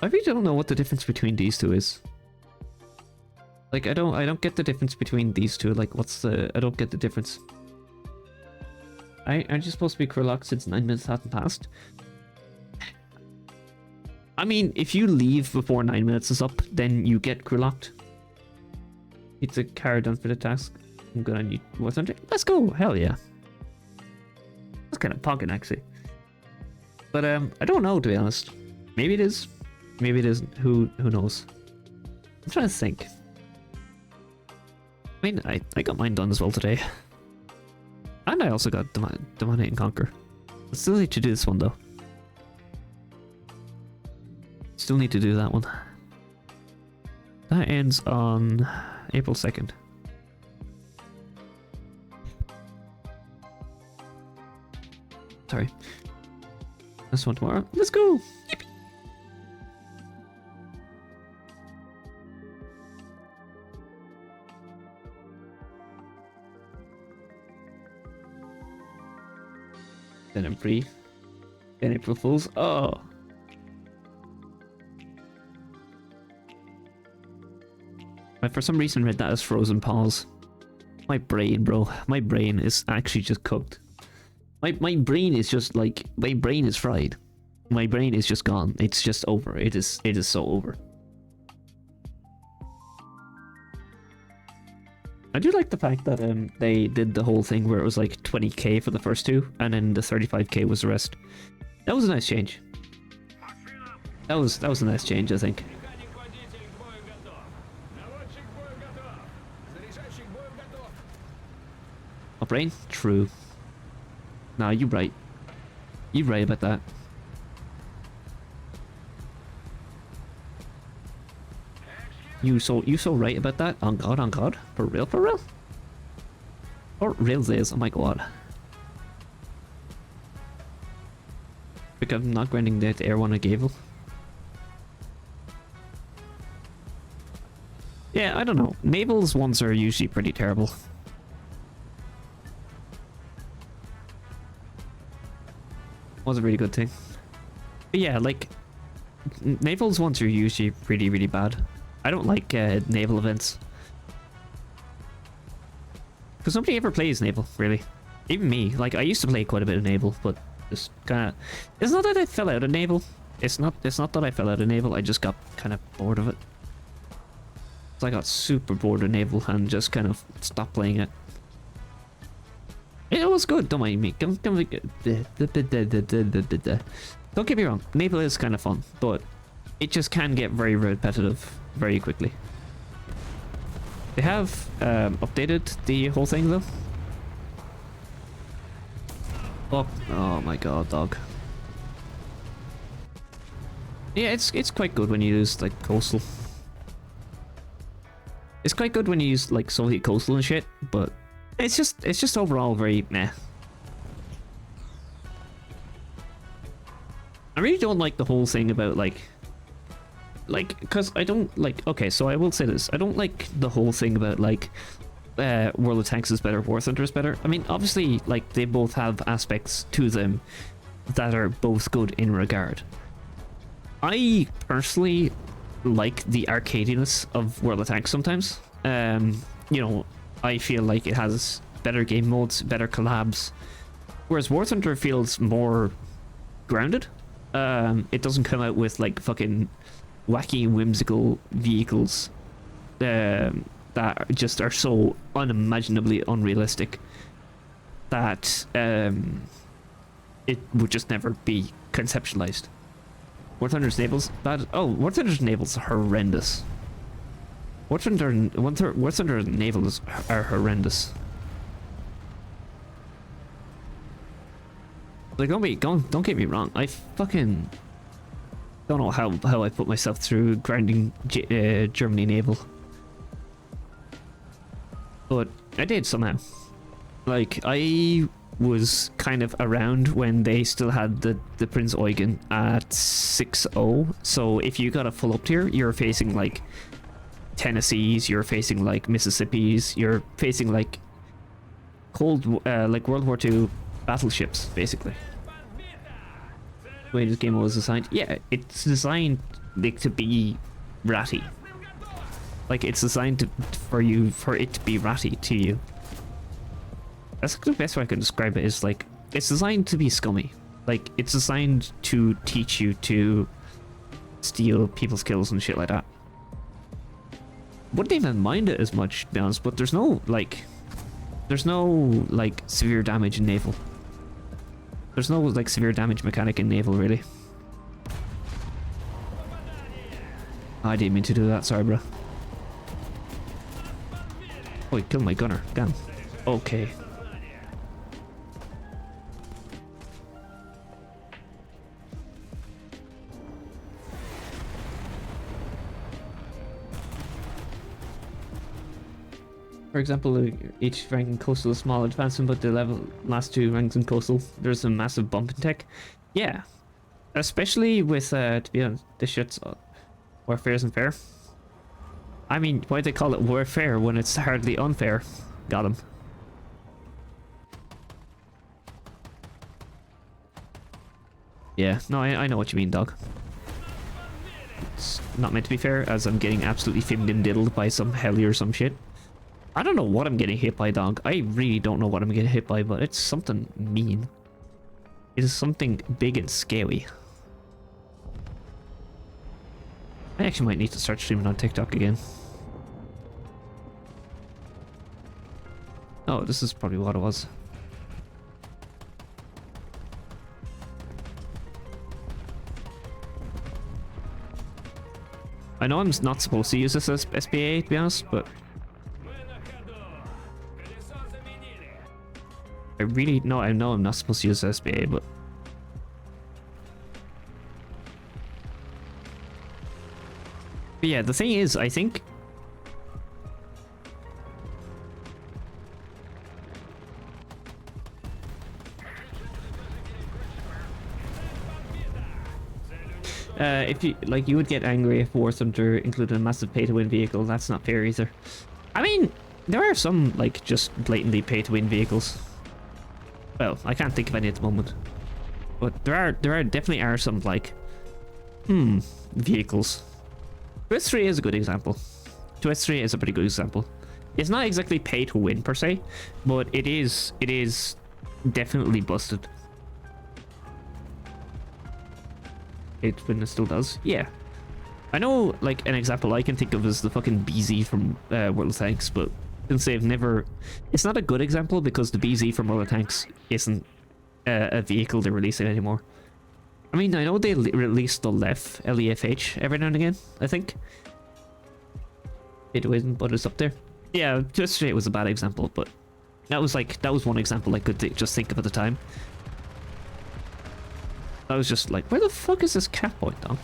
I really don't know what the difference between these two is. Like, I don't get the difference between these two. Like, I don't get the difference. Aren't you supposed to be crew locked since 9 minutes hasn't passed? I mean, if you leave before 9 minutes is up, then you get crew locked. It's a card done for the task. I'm good on you. Let's go. Hell yeah. That's kind of pogging, actually. But I don't know, to be honest. Maybe it is. Maybe it isn't. Who knows? I'm trying to think. I mean, I got mine done as well today. And I also got Dominate and Conquer. I still need to do this one though. Still need to do that one. That ends on April 2nd. Sorry. This one tomorrow. Let's go! Yippee. Then I'm free. Then April Fools. Oh! I for some reason read that as Frozen Paws. My brain, bro. My brain is actually just cooked. My brain is just like... My brain is fried. My brain is just gone. It's just over. It is so over. I do like the fact that they did the whole thing where it was like 20k for the first two, and then the 35k was the rest. That was a nice change. That was a nice change, I think. Oh, brain? True. Nah, you right. You right about that. You so right about that. On God, on God. For real, for real. Or reals is, oh my god. Because I'm not grinding the air one I gave him. Yeah, I don't know. Naval's ones are usually pretty terrible. Was a really good thing. But yeah, like, Naval's ones are usually really, really bad. I don't like naval events. Because nobody ever plays naval, really. Even me. Like, I used to play quite a bit of naval, but just kind of... It's not that I fell out of naval. It's not that I fell out of naval. I just got kind of bored of it. So I got super bored of naval and just kind of stopped playing it. It was good, don't mind me. Don't get me wrong. Naval is kind of fun, but it just can get very repetitive very quickly. They have updated the whole thing though. Oh my god, dog. Yeah, it's quite good when you use like coastal. It's quite good when you use like Soviet coastal and shit, but it's just overall very meh. I really don't like the whole thing about like, because I don't like, okay, so I will say this, I don't like the whole thing about like, World of Tanks is better, FurThunder is better. I mean, obviously, like, they both have aspects to them that are both good in regard. I personally like the arcadiness of World of Tanks sometimes. You know, I feel like it has better game modes, better collabs, whereas FurThunder feels more grounded. it doesn't come out with like fucking wacky whimsical vehicles that just are so unimaginably unrealistic that it would just never be conceptualized. WarThunder's naval's bad. Oh, WarThunder's naval's horrendous. WarThunder's navals are horrendous. Like, don't get me wrong. I fucking don't know how I put myself through grinding Germany naval, but I did somehow. Like, I was kind of around when they still had the Prince Eugen at 6-0. So if you got a full up tier, you're facing like Tennessees, you're facing like Mississippis, you're facing like like World War II battleships, basically. The way this game was designed, yeah, it's designed like to be ratty. Like, it's designed for it to be ratty to you. That's the best way I can describe it. Is like, it's designed to be scummy. Like, it's designed to teach you to steal people's kills and shit like that. Wouldn't even mind it as much, to be honest, but there's no like severe damage in naval. There's no like severe damage mechanic in naval, really. I didn't mean to do that, sorry bro. Oh, he killed my gunner, damn. Okay. For example, each rank in coastal is small advancement, but the last 2 ranks in coastal, there's a massive bump in tech. Yeah, especially with, to be honest, this shit's warfare isn't fair. I mean, why'd they call it warfare when it's hardly unfair? Got him. Yeah, no, I know what you mean, dog. It's not meant to be fair, as I'm getting absolutely fimmed and diddled by some heli or some shit. I don't know what I'm getting hit by, dog. I really don't know what I'm getting hit by, but it's something mean. It is something big and scary. I actually might need to start streaming on TikTok again. Oh, this is probably what it was. I know I'm not supposed to use this as SPA, to be honest, but I know I'm not supposed to use SBA, but yeah, the thing is, I think if you like, you would get angry if WarThunder included a massive pay-to-win vehicle. That's not fair either. I mean, there are some like just blatantly pay-to-win vehicles. Well, I can't think of any at the moment, but there definitely are some like vehicles. Twist 3 is a good example. Twist 3 is a pretty good example. It's not exactly pay to win per se, but it is definitely busted. It still does, yeah. I know, like, an example I can think of is the fucking BZ from World of Tanks, but since they've never... It's not a good example because the BZ from World of Tanks isn't a vehicle they're releasing anymore. I mean, I know they release the LEFH every now and again, I think. It wasn't, but it's up there. Yeah, just it was a bad example, but that was one example I could just think of at the time. I was just like, where the fuck is this cat point, dog?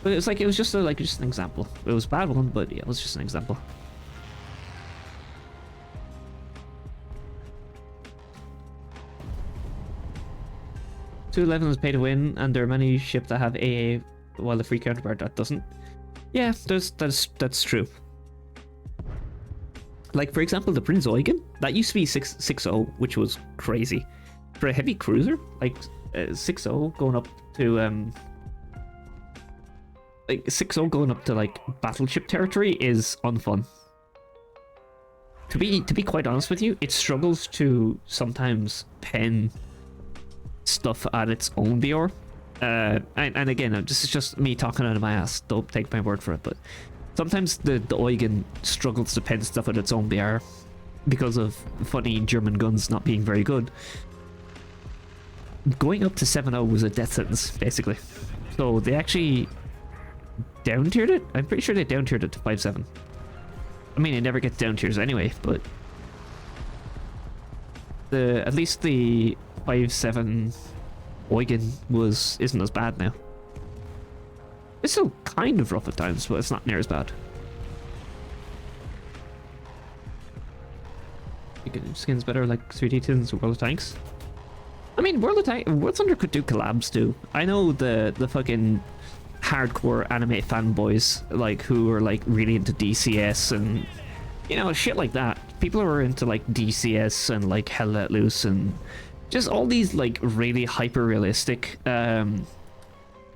But it was just an example. It was a bad one, but yeah, it was just an example. .211 is pay to win, and there are many ships that have AA, while the free counterpart that doesn't. Yeah, that's true. Like, for example, the Prince Eugen, that used to be 6.0, which was crazy. For a heavy cruiser, like 6.0 going up to like 6.0 going up to like battleship territory is unfun. To be quite honest with you, it struggles to sometimes pen stuff at its own BR. And again, this is just me talking out of my ass. Don't take my word for it, but sometimes the Eugen struggles to pen stuff at its own BR because of funny German guns not being very good. Going up to 7.0 was a death sentence, basically. So they actually down-tiered it? I'm pretty sure they down-tiered it to 5.7. I mean, it never gets down-tiers anyway, but at least the 5.7 Eugen isn't as bad now. It's still kind of rough at times, but it's not near as bad. Skins better like 3D tins or World of Tanks. I mean, World Thunder could do collabs too. I know the fucking hardcore anime fanboys like who are like really into DCS and you know shit like that. People who are into like DCS and like Hell Let Loose and just all these like really hyper realistic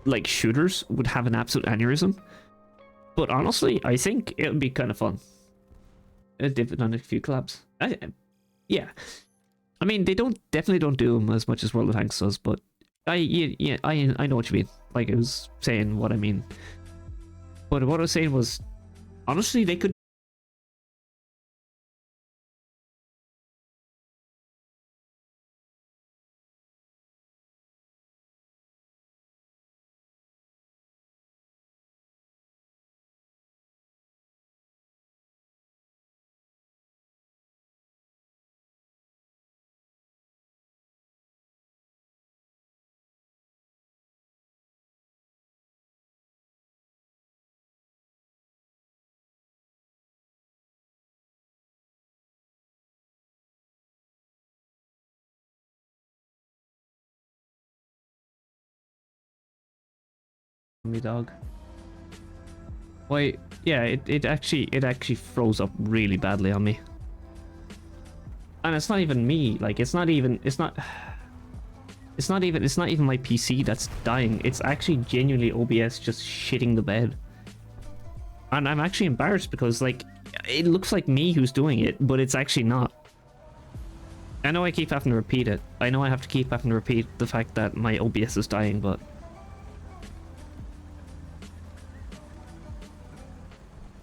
like shooters would have an absolute aneurysm. But honestly, I think it would be kind of fun. They've done a few collabs. Yeah. I mean, they definitely don't do them as much as World of Tanks does, but I know what you mean. Like, I was saying what I mean. But what I was saying was, honestly, they could. Me dog. Wait, yeah, it actually froze up really badly on me. And it's not even me, like it's not even my PC that's dying. It's actually genuinely OBS just shitting the bed. And I'm actually embarrassed because like it looks like me who's doing it, but it's actually not. I know I keep having to repeat it. I know I have to keep having to repeat the fact that my OBS is dying, but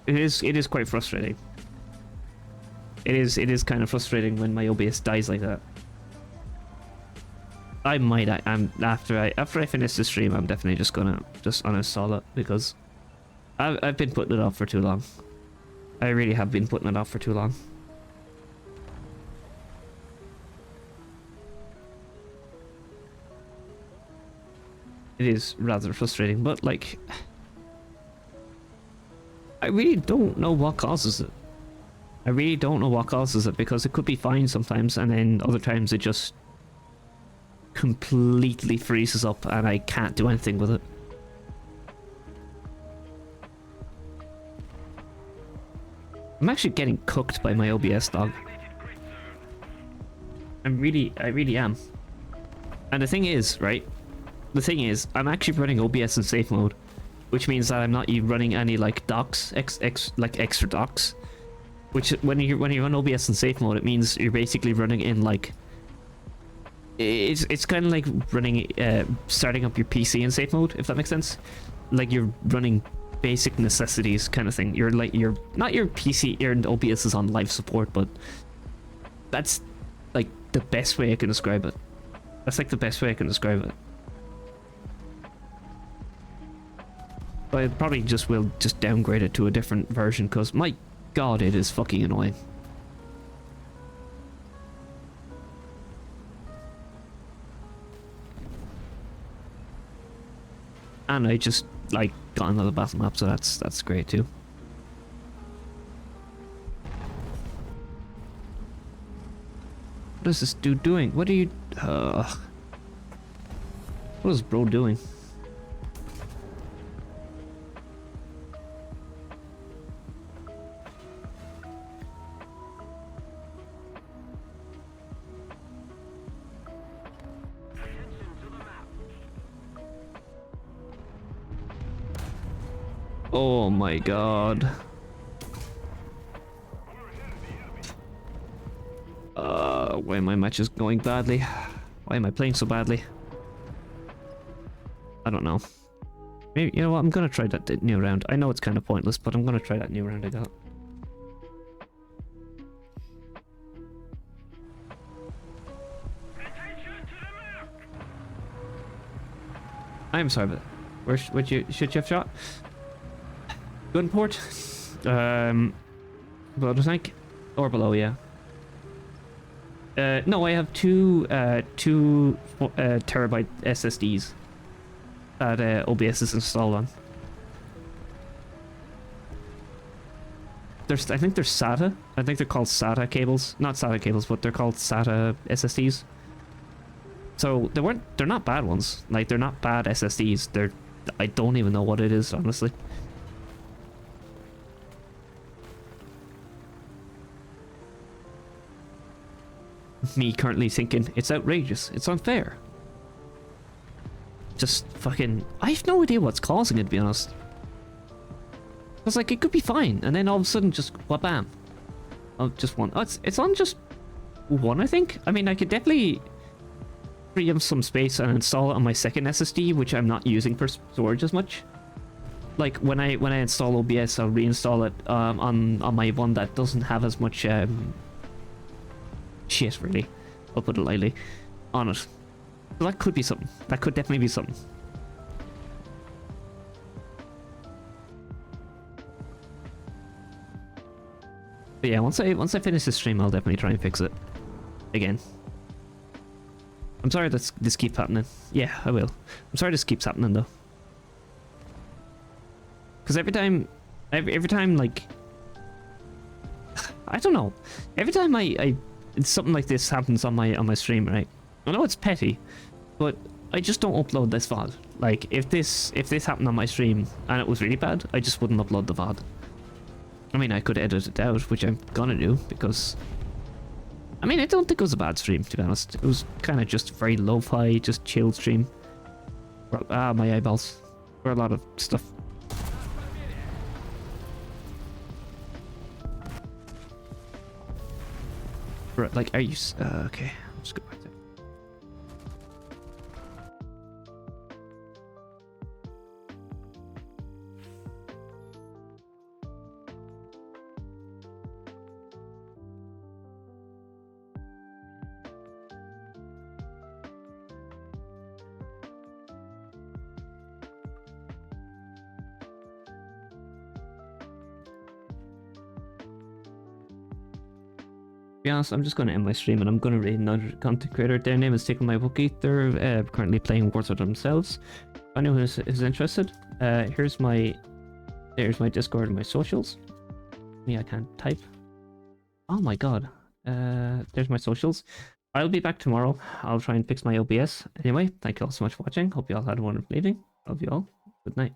it is quite frustrating. It is kind of frustrating when my OBS dies like that. After I finish the stream, I'm definitely just gonna uninstall it because I've been putting it off for too long. I really have been putting it off for too long. It is rather frustrating, but like I really don't know what causes it. I really don't know what causes it because it could be fine sometimes and then other times it just completely freezes up and I can't do anything with it. I'm actually getting cooked by my OBS, dog. I really am. And the thing is, right? The thing is, I'm actually running OBS in safe mode, which means that I'm not running any like docs, like extra docs. Which when you run OBS in safe mode, it means you're basically running in like it's kind of like running starting up your PC in safe mode, if that makes sense. Like you're running basic necessities kind of thing. You're not your PC, your OBS is on live support, but that's like the best way I can describe it. That's like the best way I can describe it. But I probably will just downgrade it to a different version because my god, it is fucking annoying. And I just like got another battle map, so that's great too. What is this dude doing? What are you? What is bro doing? Oh my god. Why my match is going badly? Why am I playing so badly? I don't know. Maybe, you know what, I'm gonna try that new round. I know it's kind of pointless, but I'm gonna try that new round I got. I'm sorry, but where should you have shot? Gunport? Below the tank? Or below, yeah. No, I have two terabyte SSDs that OBS is installed on. I think they're SATA. I think they're called SATA cables. Not SATA cables, but they're called SATA SSDs. So they're not bad ones. Like, they're not bad SSDs. I don't even know what it is, honestly. Me currently thinking, it's outrageous, it's unfair. Just fucking, I have no idea what's causing it, to be honest. It's like, it could be fine, and then all of a sudden, just wha-bam. Oh, just one. Oh, it's on just one, I think. I mean, I could definitely free up some space and install it on my second SSD, which I'm not using for storage as much. Like, when I install OBS, I'll reinstall it on my one that doesn't have as much shit, really, I'll put it lightly, on it. So that could be something. That could definitely be something. But yeah, once I finish this stream, I'll definitely try and fix it again. I'm sorry that this keeps happening. Yeah, I will. I'm sorry this keeps happening though. Because every time, like, I don't know. Every time something like this happens on my stream, right? I know it's petty, but I just don't upload this VOD. Like, if this happened on my stream and it was really bad, I just wouldn't upload the VOD. I mean, I could edit it out, which I'm gonna do, because I mean, I don't think it was a bad stream, to be honest. It was kind of just very lo-fi, just chill stream. Ah, my eyeballs. For a lot of stuff. Right, like, are you... okay, I'll just go back there. To be honest, I'm just going to end my stream and I'm going to read another content creator. Their name is Tickle My Wookie. They're currently playing Warzone themselves. If anyone is interested, here's my Discord and my socials. Me, I can't type. Oh my god. There's my socials. I'll be back tomorrow. I'll try and fix my OBS. Anyway, thank you all so much for watching. Hope you all had a wonderful evening. Love you all. Good night.